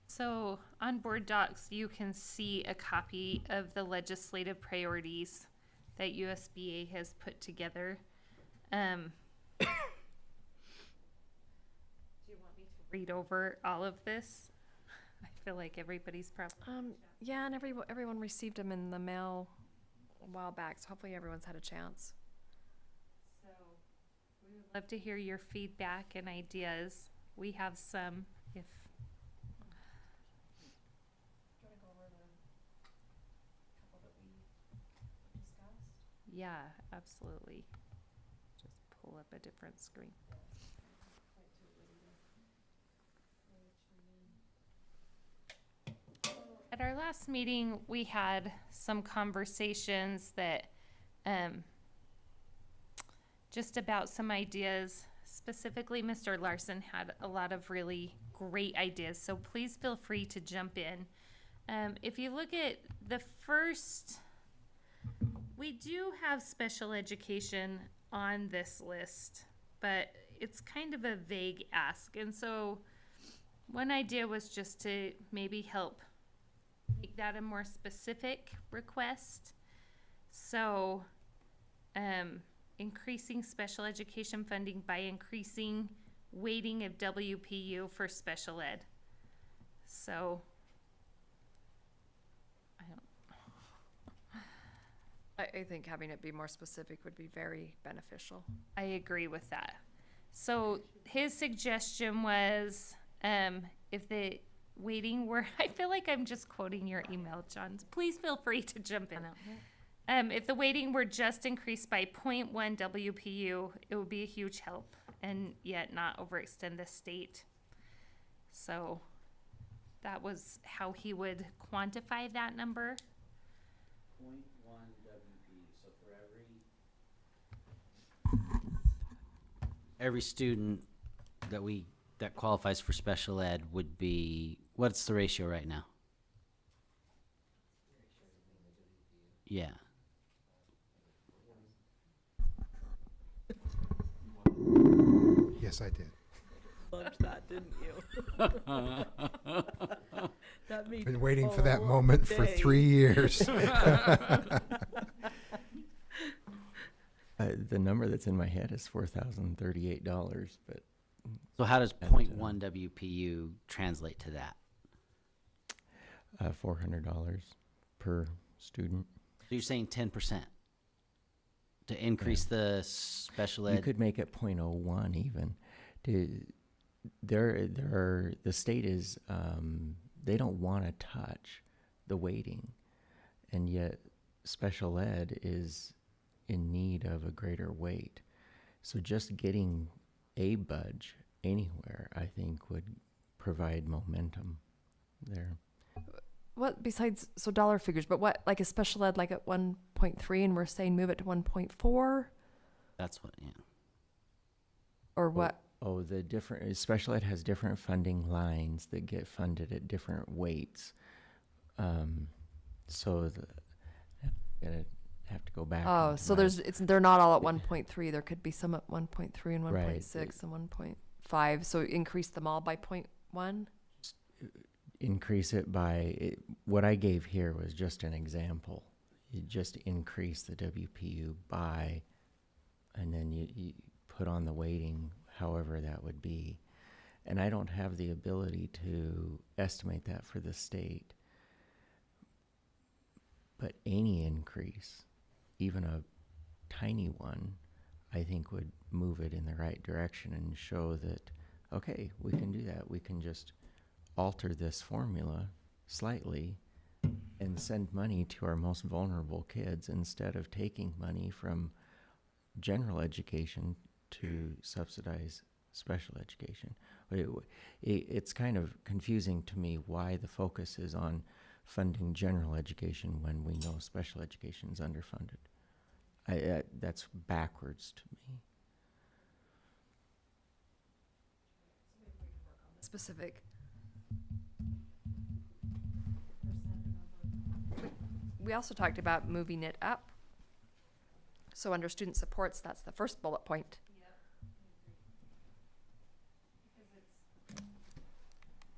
So on board docs, you can see a copy of the legislative priorities that USBA has put together. Do you want me to read over all of this? I feel like everybody's probably. Yeah, and everyone received them in the mail a while back, so hopefully everyone's had a chance. So we would love to hear your feedback and ideas. We have some, if. Yeah, absolutely. Just pull up a different screen. At our last meeting, we had some conversations that, just about some ideas. Specifically, Mr. Larson had a lot of really great ideas, so please feel free to jump in. If you look at the first, we do have special education on this list, but it's kind of a vague ask. And so one idea was just to maybe help make that a more specific request. So, increasing special education funding by increasing weighting of WPU for special ed. So, I think having it be more specific would be very beneficial. I agree with that. So his suggestion was, if the weighting were, I feel like I'm just quoting your email, John. Please feel free to jump in. If the weighting were just increased by 0.1 WPU, it would be a huge help and yet not overextend the state. So that was how he would quantify that number. 0.1 WP, so for every student that qualifies for special ed would be, what's the ratio right now? Yeah. Yes, I did. Loved that, didn't you? That made Been waiting for a that long moment for day. 3 years. The number that's in my head is $4,038, but So how does 0.1 WPU translate to that? $400 per student. So you're saying 10% to increase the special ed? You could make it 0.01 even. The state is, they don't want to touch the weighting, and yet special ed is in need of a greater weight. So just getting a budge anywhere, I think, would provide momentum there. What besides, so dollar figures, but what, like a special ed like at 1.3 and we're saying move it to 1.4 That's what, yeah. or what? Oh, the different, special ed has different funding lines that get funded at different weights. So gonna have to go back. Oh, into so my- they're not all at 1.3. There could be some at 1.3 and Right. 1.6 and 1.5. So increase them all by 0.1. Increase it by, what I gave here was just an example. You just increase the WPU by, and then you put on the weighting, however that would be. And I don't have the ability to estimate that for the state. But any increase, even a tiny one, I think would move it in the right direction and show that, okay, we can do that. We can just alter this formula slightly and send money to our most vulnerable kids instead of taking money from general education to subsidize special education. It's kind of confusing to me why the focus is on funding general education when we know special education is underfunded. That's backwards to me. Specific. We also talked about moving it up. So under student supports, that's the first bullet point.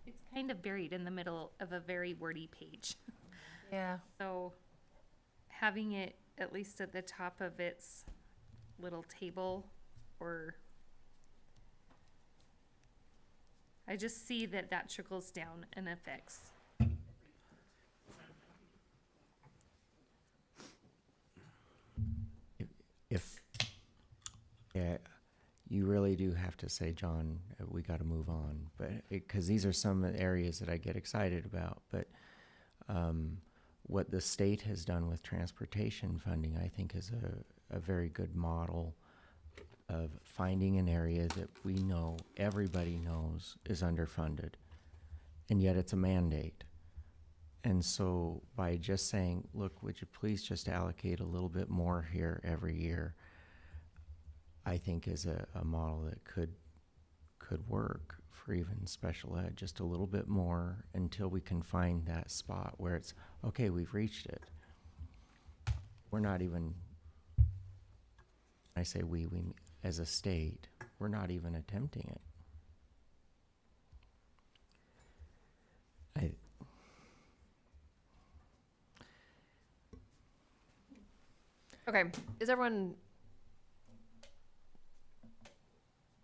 It's kind of buried in the middle of a very wordy page. Yeah. So having it at least at the top of its little table, or I just see that trickles down and affects. you really do have to say, John, we got to move on. But because these are some areas that I get excited about. But what the state has done with transportation funding, I think, is a very good model of finding an area that we know, everybody knows, is underfunded, and yet it's a mandate. And so by just saying, look, would you please just allocate a little bit more here every year, I think is a model that could work for even special ed, just a little bit more until we can find that spot where it's, okay, we've reached it. We're not even, I say we as a state, we're not even attempting it. Okay, is everyone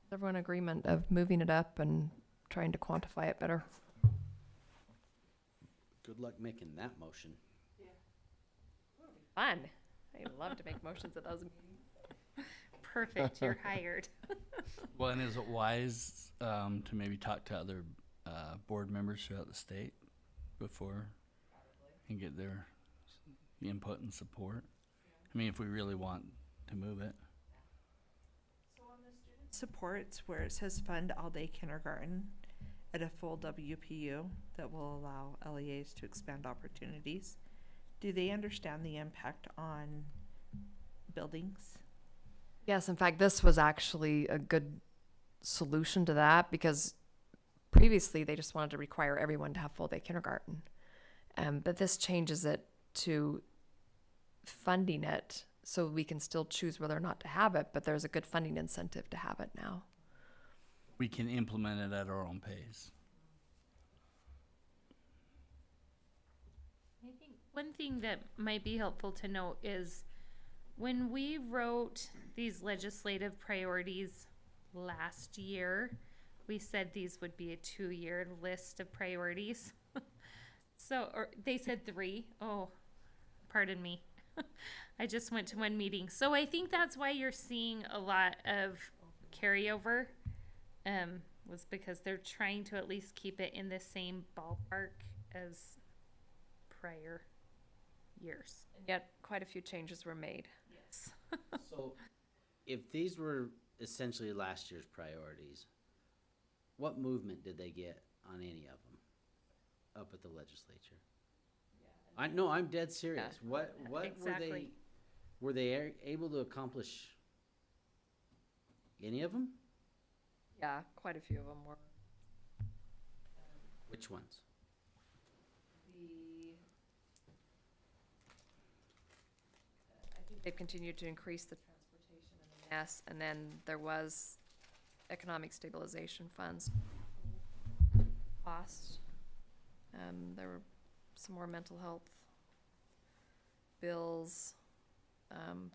in agreement of moving it up and trying to quantify it better? Good luck making that motion. Fun. I love to make motions at those meetings. Perfect, you're hired. Well, and is it wise to maybe talk to other board members throughout the state before and get their input and support? I mean, if we really want to move it. Supports where it says fund all-day kindergarten at a full WPU that will allow LEAs to expand opportunities. Do they understand the impact on buildings? Yes, in fact, this was actually a good solution to that because previously they just wanted to require everyone to have full day kindergarten. But this changes it to funding it so we can still choose whether or not to have it, but there's a good funding incentive to have it now. We can implement it at our own pace. I think one thing that might be helpful to note is when we wrote these legislative priorities last year, we said these would be a 2-year list of priorities. Or they said 3. Oh, pardon me. I just went to one meeting. So I think that's why you're seeing a lot of carryover, was because they're trying to at least keep it in the same ballpark as prior years. And yet quite a few changes were made. Yes. So, if these were essentially last year's priorities, what movement did they get on any of them up at the legislature? I'm dead serious. What Exactly. were they able to accomplish any of them? Yeah, quite a few of them were. Which ones? I think they've continued to increase the transportation and the mass, and then there was economic stabilization funds cost. There were some more mental health bills,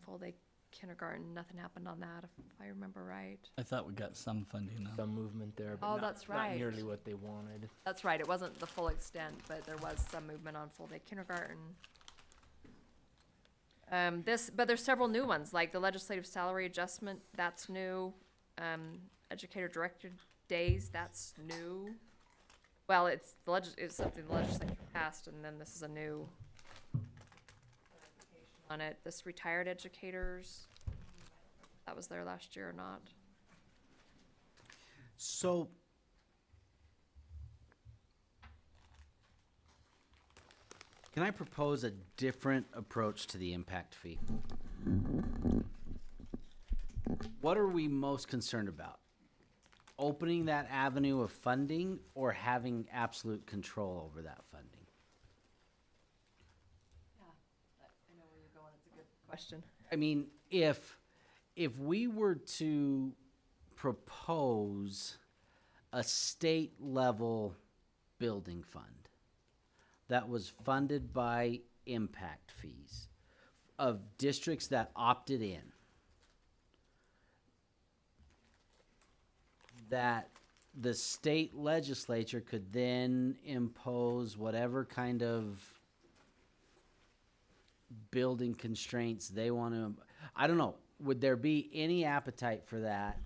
full day kindergarten. Nothing happened on that, if I remember right. I thought we got some funding though. Some movement there, but Oh, not, that's not right. nearly what they wanted. That's right. It wasn't the full extent, but there was some movement on full day kindergarten. But there's several new ones, like the legislative salary adjustment. That's new. Educator directed days. That's new. Well, it's something the legislature passed, and then this is a new on it. This retired educators, that was there last year or not? So, can I propose a different approach to the impact fee? What are we most concerned about? Opening that avenue of funding or having absolute control over that funding? I know where you're going. It's a good question. I mean, if we were to propose a state level building fund that was funded by impact fees of districts that opted in, that the state legislature could then impose whatever kind of building constraints they want to, I don't know, would there be any appetite for that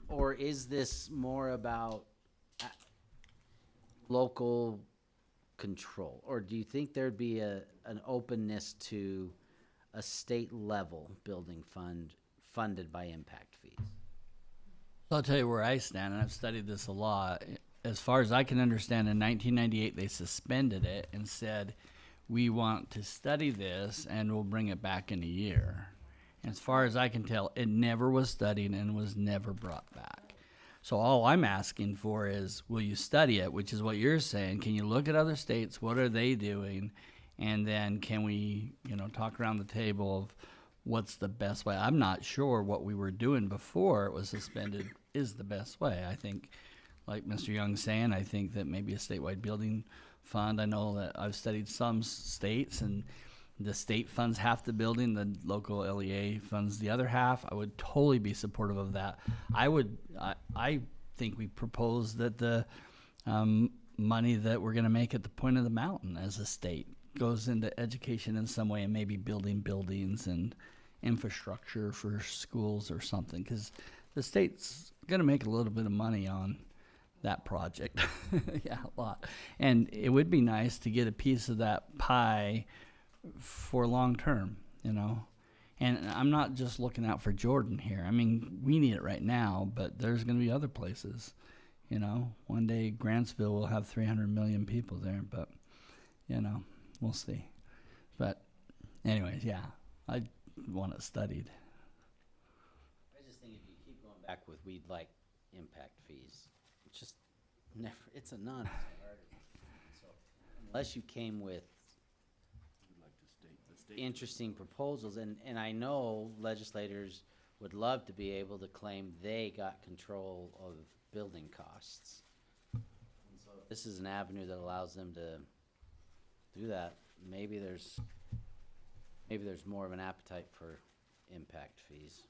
Or is this more about local control? Or do you think there'd be an openness to a state level building fund funded by impact fees? I'll tell you where I stand, and I've studied this a lot. As far as I can understand, in 1998, they suspended it and said, we want to study this and we'll bring it back in a year. And as far as I can tell, it never was studied and was never brought back. So all I'm asking for is, will you study it, which is what you're saying. Can you look at other states? What are they doing? And then can we, talk around the table of what's the best way? I'm not sure what we were doing before it was suspended is the best way. I think, like Mr. Young's saying, I think that maybe a statewide building fund. I know that I've studied some states, and the state funds half the building, the local LEA funds the other half. I would totally be supportive of that. I think we propose that the money that we're going to make at the point of the mountain as a state goes into education in some way, and maybe building buildings and infrastructure for schools or something, because the state's going to make a little bit of money on that project. Yeah, a lot. And it would be nice to get a piece of that pie for long term, And I'm not just looking out for Jordan here. I mean, we need it right now, but there's going to be other places. One day Grantsville will have 300 million people there, but, we'll see. But anyways, yeah, I want it studied. I just think if you keep going back with we'd like impact fees, it's just never, it's a non-starter. So unless you came with interesting proposals, and I know legislators would love to be able to claim they got control of building costs. And so if this is an avenue that allows them to do that, maybe there's more of an appetite for impact fees.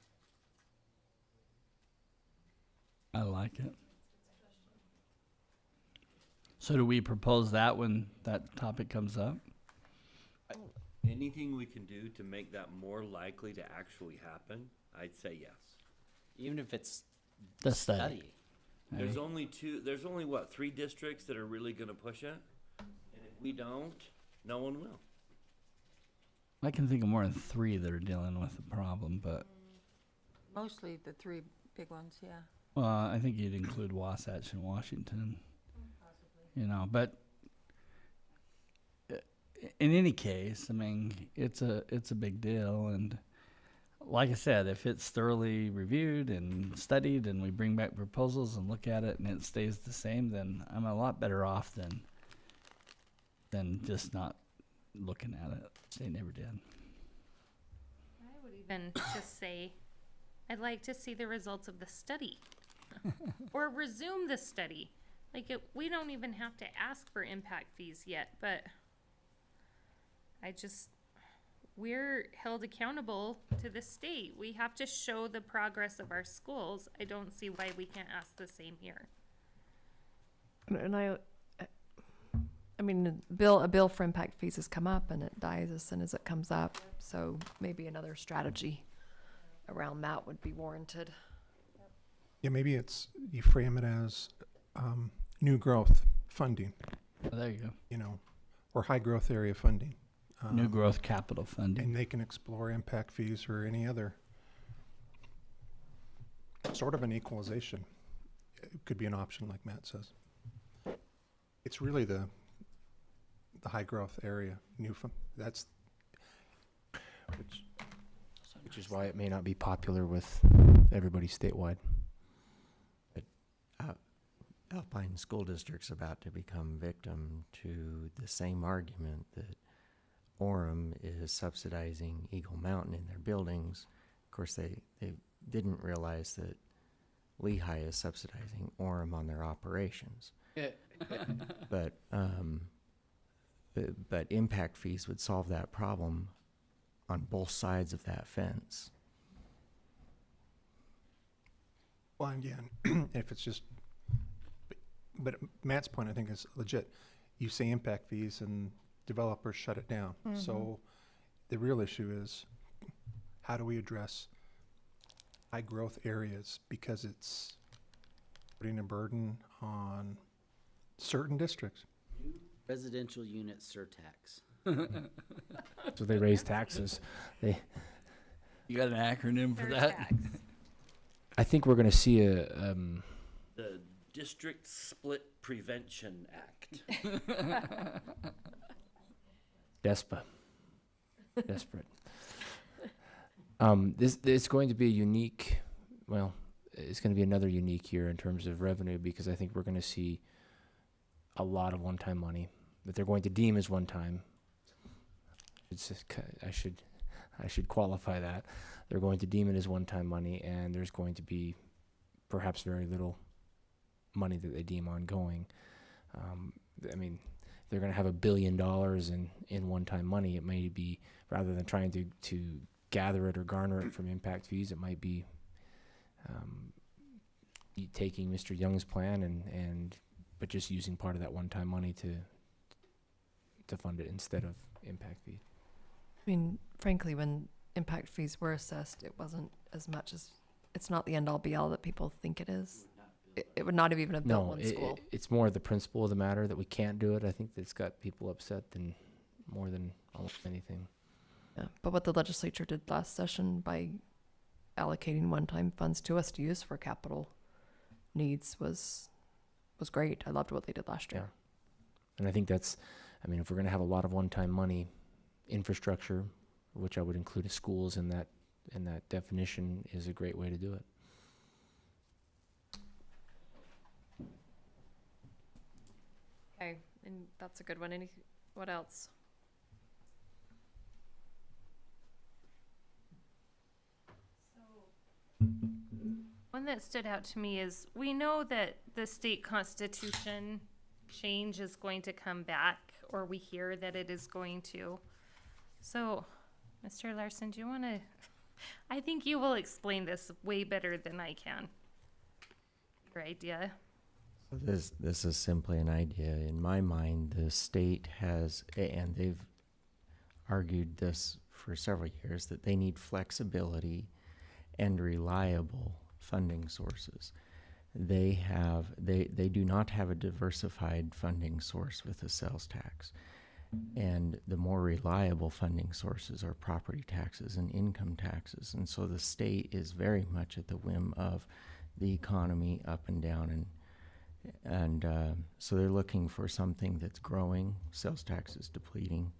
I like it. So do we propose that when that topic comes up? Anything we can do to make that more likely to actually happen, I'd say yes. Even if it's The study. There's only 3 districts that are really gonna push it? And if we don't, no one will. I can think of more than 3 that are dealing with the problem, but Mostly the three big ones, yeah. well, I think you'd include Wasatch and Washington. But in any case, I mean, it's a big deal, and like I said, if it's thoroughly reviewed and studied, and we bring back proposals and look at it, and it stays the same, then I'm a lot better off than just not looking at it. They never did. I would even just say, I'd like to see the results of the study. Or resume the study. We don't even have to ask for impact fees yet, but we're held accountable to the state. We have to show the progress of our schools. I don't see why we can't ask the same here. And I mean, a bill for impact fees has come up and it dies as soon as it comes up. So maybe another strategy around that would be warranted. Yeah, maybe you frame it as new growth funding, Oh, there you go. Or high growth area funding. New growth capital funding. And they can explore impact fees or any other sort of an equalization. It could be an option, like Matt says. It's really the high growth area, that's Which is why it may not be popular with everybody statewide. But Alpine School District's about to become victim to the same argument that Orem is subsidizing Eagle Mountain in their buildings. Of course, they didn't realize that Lehigh is subsidizing Orem on their operations. But impact fees would solve that problem on both sides of that fence. Well, and again, if it's just, but Matt's point, I think, is legit. You say impact fees and developers shut it down. Mm-hmm. So the real issue is, how do we address high growth areas? Because it's putting a burden on certain districts. Residential unit surtax. So they raise taxes. You got an acronym for that? I think we're going to see The District Split Prevention Act. DESPA. Desperate. This it's going to be a unique, well, it's going to be another unique year in terms of revenue because I think we're going to see a lot of one-time money that they're going to deem as one-time. It's just, I should qualify that. They're going to deem it as one-time money, and there's going to be perhaps very little money that they deem ongoing. I mean, if they're going to have $1 billion in one-time money, it may be, rather than trying to gather it or garner it from impact fees, it might be taking Mr. Young's plan but just using part of that one-time money to fund it instead of impact fees. I mean, frankly, when impact fees were assessed, it wasn't as much as, it's not the end-all be-all that people think it is. It would not have even have built one school. It's more the principle of the matter that we can't do it. I think that's got people upset more than almost anything. Yeah, but what the legislature did last session by allocating one-time funds to us to use for capital needs was great. I loved what they did last year. Yeah. And I think if we're going to have a lot of one-time money, infrastructure, which I would include as schools in that definition, is a great way to do it. Okay, and that's a good one. What else? One that stood out to me is we know that the state constitution change is going to come back, or we hear that it is going to. So, Mr. Larson, do you want to? I think you will explain this way better than I can. Your idea. This is simply an idea. In my mind, the state has, and they've argued this for several years, that they need flexibility and reliable funding sources. They do not have a diversified funding source with the sales tax. And the more reliable funding sources are property taxes and income taxes. And so the state is very much at the whim of the economy up and down. And so they're looking for something that's growing. Sales tax is depleting.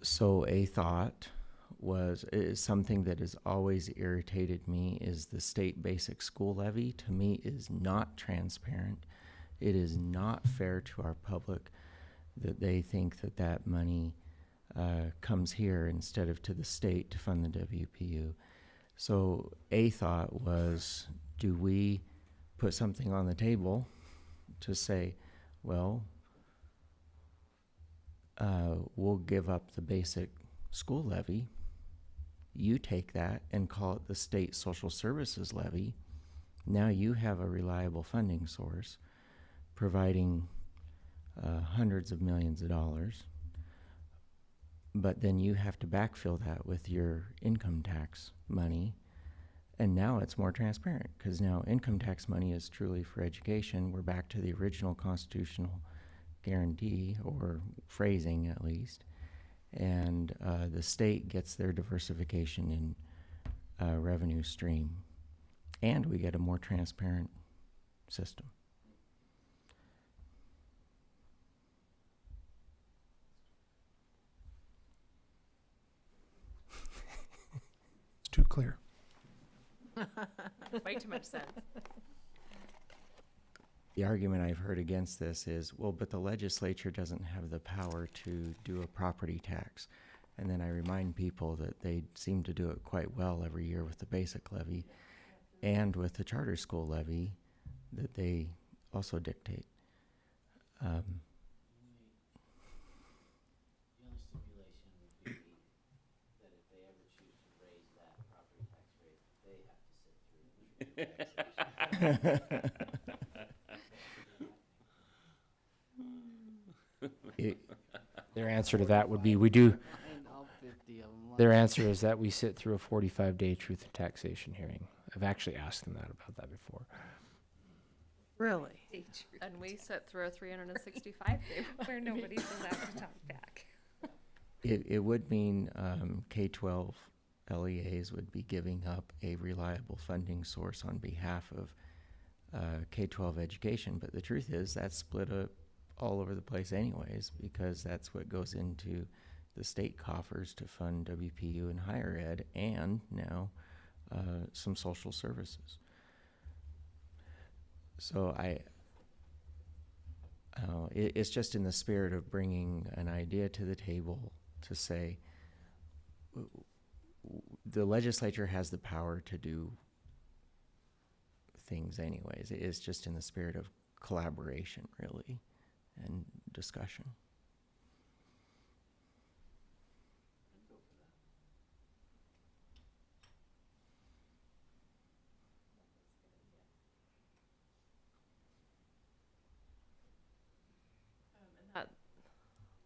So a thought is something that has always irritated me is the state basic school levy. To me, is not transparent. It is not fair to our public that they think that money comes here instead of to the state to fund the WPU. So a thought was, do we put something on the table to say, well, we'll give up the basic school levy. You take that and call it the state social services levy. Now you have a reliable funding source providing hundreds of millions of dollars, but then you have to backfill that with your income tax money, and now it's more transparent because now income tax money is truly for education. We're back to the original constitutional guarantee, or phrasing at least, and the state gets their diversification in revenue stream, and we get a more transparent system. It's too clear. Way too much sense. The argument I've heard against this is, well, but the legislature doesn't have the power to do a property tax. And then I remind people that they seem to do it quite well every year with the basic levy and with the charter school levy that they also dictate. The only stipulation would be that if they ever choose to raise that property tax rate, they have to sit through taxation. Their answer to that would be, we do. Their answer is that we sit through a 45-day truth and taxation hearing. I've actually asked them about that before. Really? And we sit through a 365 day Where nobody's allowed to talk back. It would mean K-12 LEAs would be giving up a reliable funding source on behalf of K-12 education, but the truth is that's split up all over the place anyways, because that's what goes into the state coffers to fund WPU and higher ed, and now some social services. So it's just in the spirit of bringing an idea to the table to say the legislature has the power to do things anyways. It's just in the spirit of collaboration, really, and discussion.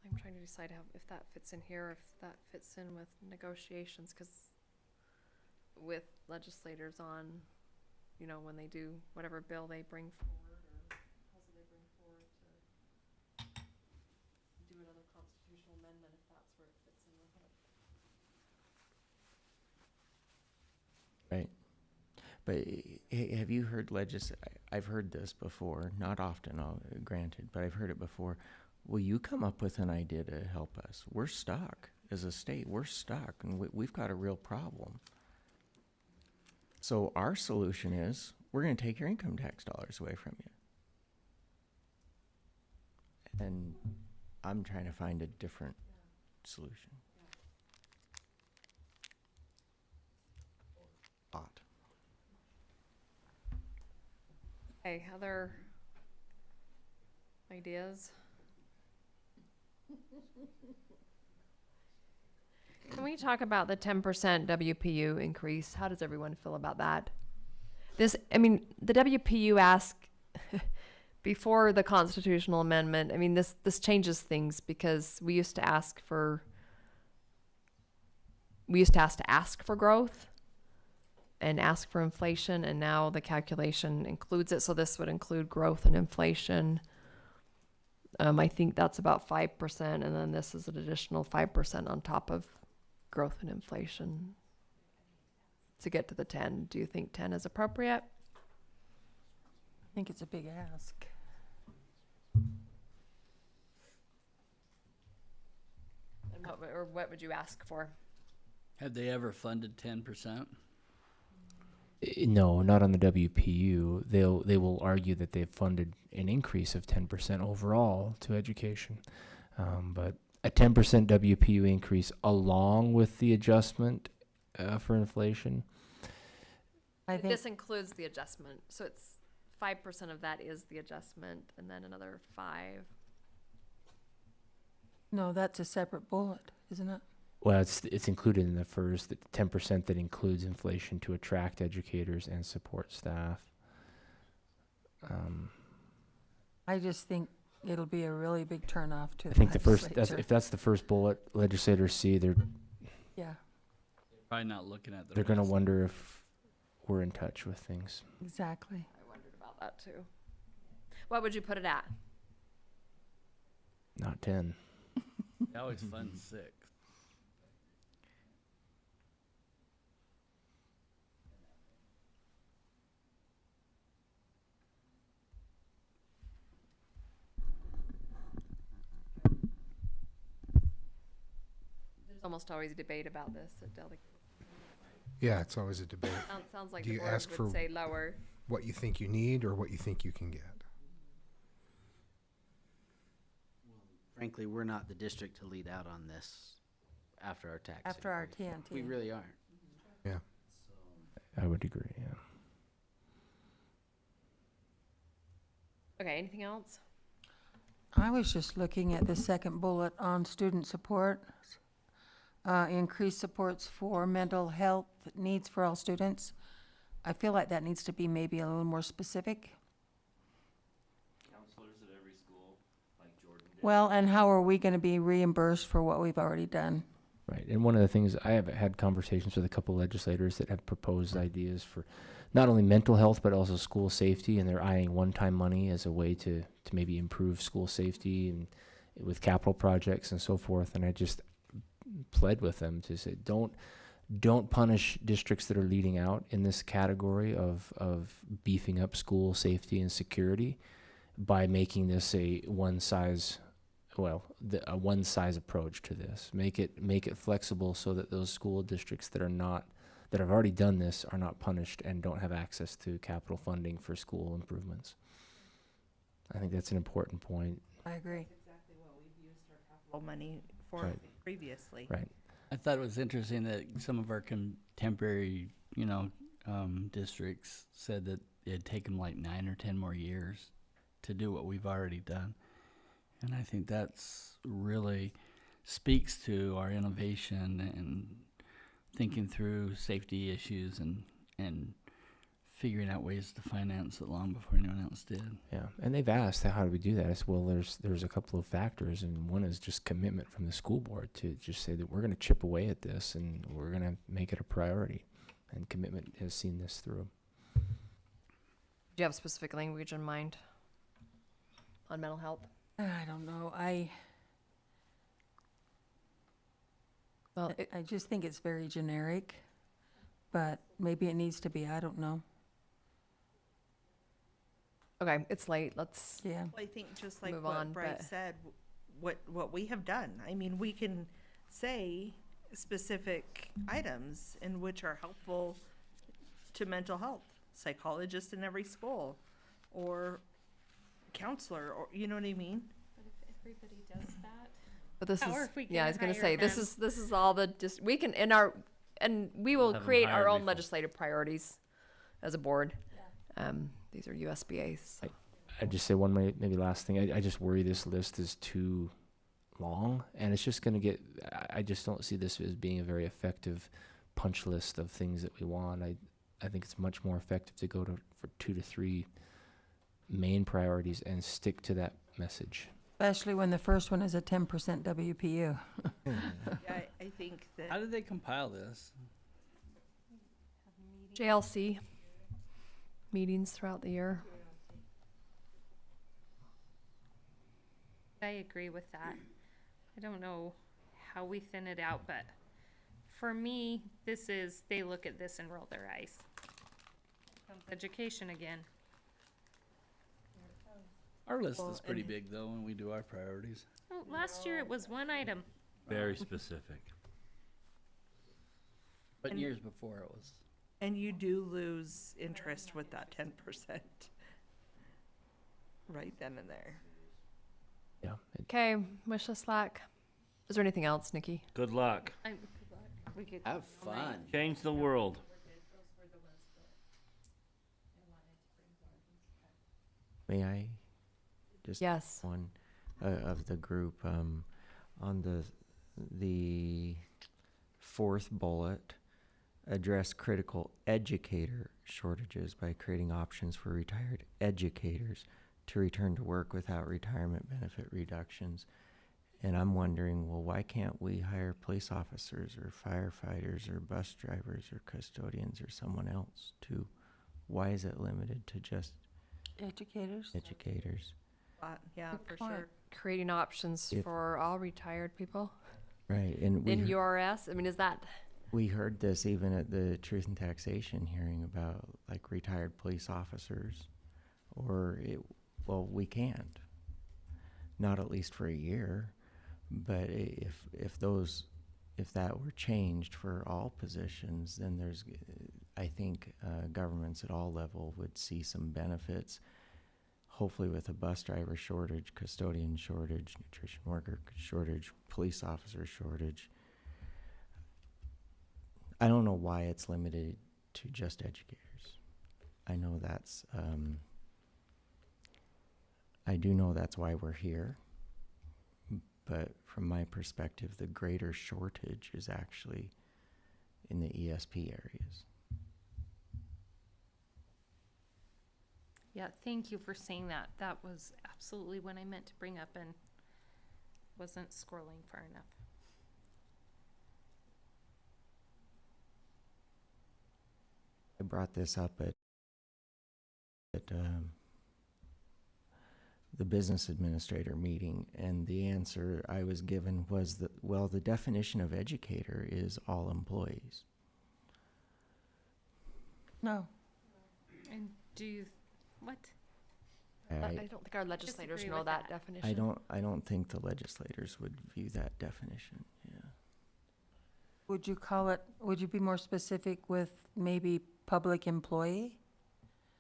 I'm trying to decide if that fits in here, if that fits in with negotiations, because with legislators on, you know, when they do whatever bill they bring forward or proposal they bring forward to do another constitutional amendment, if that's where it fits in with it. Right. But have you heard I've heard this before, not often, granted, but I've heard it before. Will you come up with an idea to help us? We're stuck as a state. We're stuck, and we've got a real problem. So our solution is we're going to take your income tax dollars away from you. And I'm trying to find a different solution. Thought. Okay, other ideas? Can we talk about the 10% WPU increase? How does everyone feel about that? The WPU asked before the constitutional amendment. I mean, this changes things because we used to ask for growth and ask for inflation, and now the calculation includes it. So this would include growth and inflation. I think that's about 5%, and then this is an additional 5% on top of growth and inflation to get to the 10. Do you think 10 is appropriate? I think it's a big ask. And what would you ask for? Have they ever funded 10%? No, not on the WPU. They will argue that they've funded an increase of 10% overall to education, but a 10% WPU increase along with the adjustment for inflation. I think This includes the adjustment, so it's 5% of that is the adjustment, and then another 5. no, that's a separate bullet, isn't it? Well, it's included in the first 10% that includes inflation to attract educators and support staff. I just think it'll be a really big turnoff to I the think legislature. if that's the first bullet legislators see, Yeah. Probably not looking at the they're going to rest. wonder if we're in touch with things. Exactly. I wondered about that too. What would you put it at? Not 10. They always fund 6. There's almost always debate about this at delegate. Yeah, it's always a debate. Sounds like Do the you board ask would for- say lower. What you think you need or what you think you can get. Frankly, we're not the district to lead out on this after our tax. After our increase. TNT. We really aren't. Yeah. I would agree, yeah. Okay, anything else? I was just looking at the second bullet on student support. Increased supports for mental health needs for all students. I feel like that needs to be maybe a little more specific. Counselors at every school, like Jordan did. Well, and how are we gonna be reimbursed for what we've already done? Right, and one of the things, I have had conversations with a couple legislators that have proposed ideas for not only mental health, but also school safety, and they're eyeing one-time money as a way to maybe improve school safety and with capital projects and so forth. And I just pled with them to say, don't punish districts that are leading out in this category of beefing up school safety and security by making this a one-size approach to this. Make it flexible so that those school districts that have already done this are not punished and don't have access to capital funding for school improvements. I think that's an important point. I agree. Exactly what we've used our capital money for Right. previously. Right. I thought it was interesting that some of our contemporary, districts said that it'd take them like 9 or 10 more years to do what we've already done. And I think that's really speaks to our innovation and thinking through safety issues and figuring out ways to finance it long before anyone else did. Yeah, and they've asked, how do we do that? I said, well, there's a couple of factors, and one is just commitment from the school board to just say that we're going to chip away at this and we're going to make it a priority. And commitment has seen this through. Do you have specific language in mind on mental health? I don't know. Well, I just think it's very generic, but maybe it needs to be. I don't know. okay, it's late. Let's. Yeah. Well, I think just like Move what on, Bryce but- said, what we have done. I mean, we can say specific items in which are helpful to mental health, psychologist in every school, or counselor, or you know what I mean? But if everybody does that, But this How is are we yeah. I gonna was gonna hire say this them? is all the just we can and we will have 'em create hired our own before. legislative priorities as a board. These are USBA's. I'd just say one maybe last thing. I just worry this list is too long, and it's just going to get. I just don't see this as being a very effective punch list of things that we want. I think it's much more effective to go for 2 to 3 main priorities and stick to that message. Especially when the first one is a 10% WPU. Yeah, I think that. How did they compile this? JLC meetings throughout the year. I agree with that. I don't know how we thin it out, but for me, they look at this and roll their eyes. Comes education again. Our list Well, is pretty and- big though when we do our priorities. Oh, last year it was one item. Very specific. But And- years before it was. And you do lose interest with that 10%. Right then and there. Yeah. Okay, wish us luck. Is there anything else, Nikki? Good luck. We could Have fun. Change the world. May I just Yes. one of the group on the fourth bullet, address critical educator shortages by creating options for retired educators to return to work without retirement benefit reductions. And I'm wondering, well, why can't we hire police officers or firefighters or bus drivers or custodians or someone else too? Why is it limited to just Educators. educators? Yeah, Good for point. sure. Creating options If- for all retired people Right, and in URS. I mean, is that we heard this even at the Truth and Taxation hearing about like retired police officers, well, we can't, not at least for a year, but if that were changed for all positions, then I think governments at all level would see some benefits. Hopefully with a bus driver shortage, custodian shortage, nutrition worker shortage, police officer shortage. I don't know why it's limited to just educators. I know I do know that's why we're here. But from my perspective, the greater shortage is actually in the ESP areas. Yeah, thank you for saying that. That was absolutely what I meant to bring up and wasn't scrolling far enough. I brought this up at at the business administrator meeting, and the answer I was given was that, well, the definition of educator is all employees. No. And do you, what? I don't think our legislators Disagree know with that that. definition. I don't think the legislators would view that definition, yeah. Would you be more specific with maybe public employee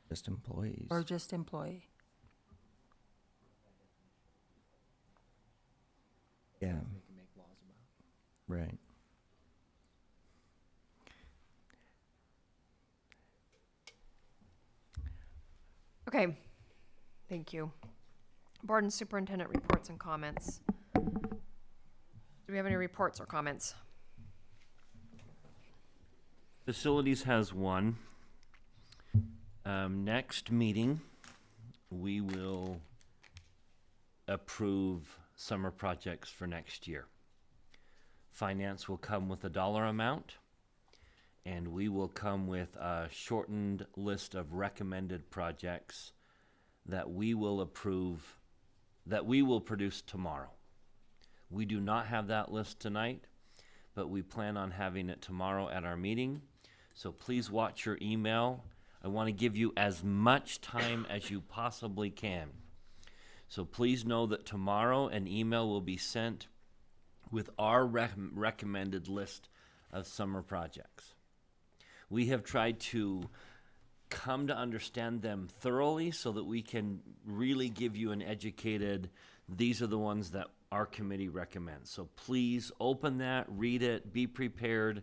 Just employees. or just employee? Yeah. Right. Okay, thank you. Board and superintendent reports and comments. Do we have any reports or comments? Facilities has one. Next meeting, we will approve summer projects for next year. Finance will come with a dollar amount, and we will come with a shortened list of recommended projects that we will approve, that we will produce tomorrow. We do not have that list tonight, but we plan on having it tomorrow at our meeting. So please watch your email. I want to give you as much time as you possibly can. So please know that tomorrow an email will be sent with our recommended list of summer projects. We have tried to come to understand them thoroughly so that we can really give you an educated, these are the ones that our committee recommends. So please open that, read it, be prepared.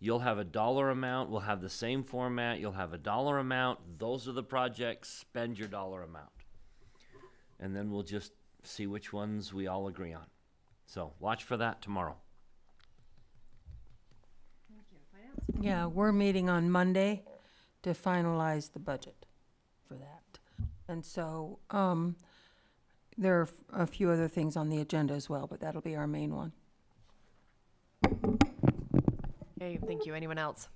You'll have a dollar amount. We'll have the same format. You'll have a dollar amount. Those are the projects. Spend your dollar amount. And then we'll just see which ones we all agree on. So watch for that tomorrow. Yeah, we're meeting on Monday to finalize the budget for that. And so, there are a few other things on the agenda as well, but that'll be our main one. Okay, thank you. Anyone else?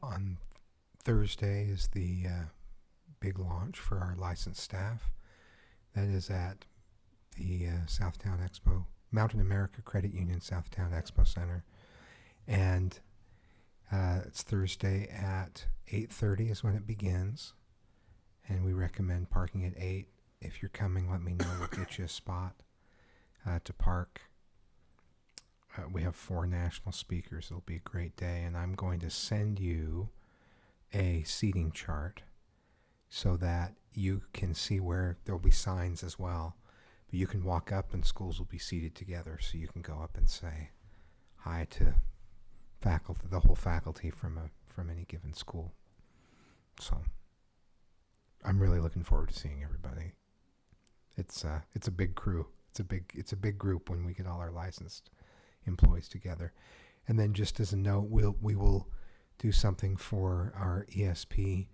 On Thursday is the big launch for our licensed staff. That is at the Southtown Expo, Mountain America Credit Union Southtown Expo Center. And it's Thursday at 8:30 is when it begins. And we recommend parking at 8. If you're coming, let me know. We'll get you a spot to park. We have 4 national speakers. It'll be a great day. And I'm going to send you a seating chart so that you can see where there'll be signs as well. But you can walk up and schools will be seated together, so you can go up and say hi to faculty, the whole faculty from any given school. So I'm really looking forward to seeing everybody. It's a big crew. It's a big group when we get all our licensed employees together. And then just as a note, we will do something for our ESP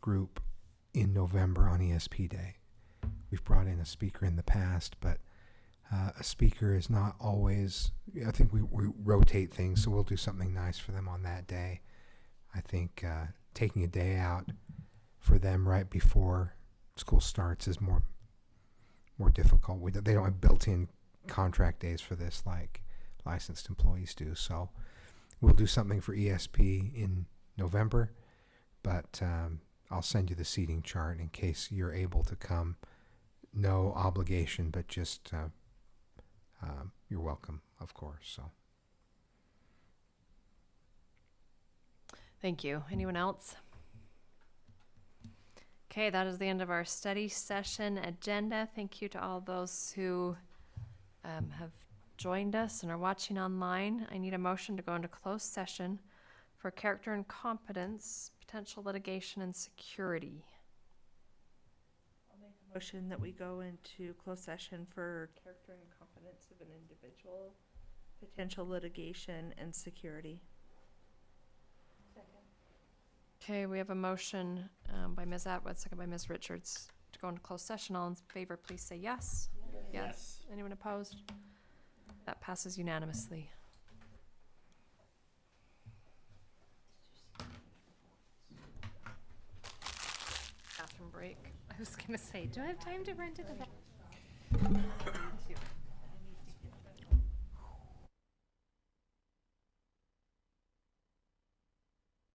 group in November on ESP Day. We've brought in a speaker in the past, but a speaker is not always, I think we rotate things, so we'll do something nice for them on that day. I think taking a day out for them right before school starts is more difficult. They don't have built-in contract days for this like licensed employees do. So we'll do something for ESP in November, but I'll send you the seating chart in case you're able to come. No obligation, but just you're welcome, of course. So Thank you. Anyone else? Okay, that is the end of our study session agenda. Thank you to all those who have joined us and are watching online. I need a motion to go into closed session for character and competence, potential litigation, and security. I'll make a motion that we go into closed session for character and competence of an individual, potential litigation, and security. Okay, we have a motion by Ms. Atwood, second by Ms. Richards, to go into closed session. All in favor, please say yes. Yes. Anyone opposed? That passes unanimously. break. I was gonna say, do I have time to run to the back?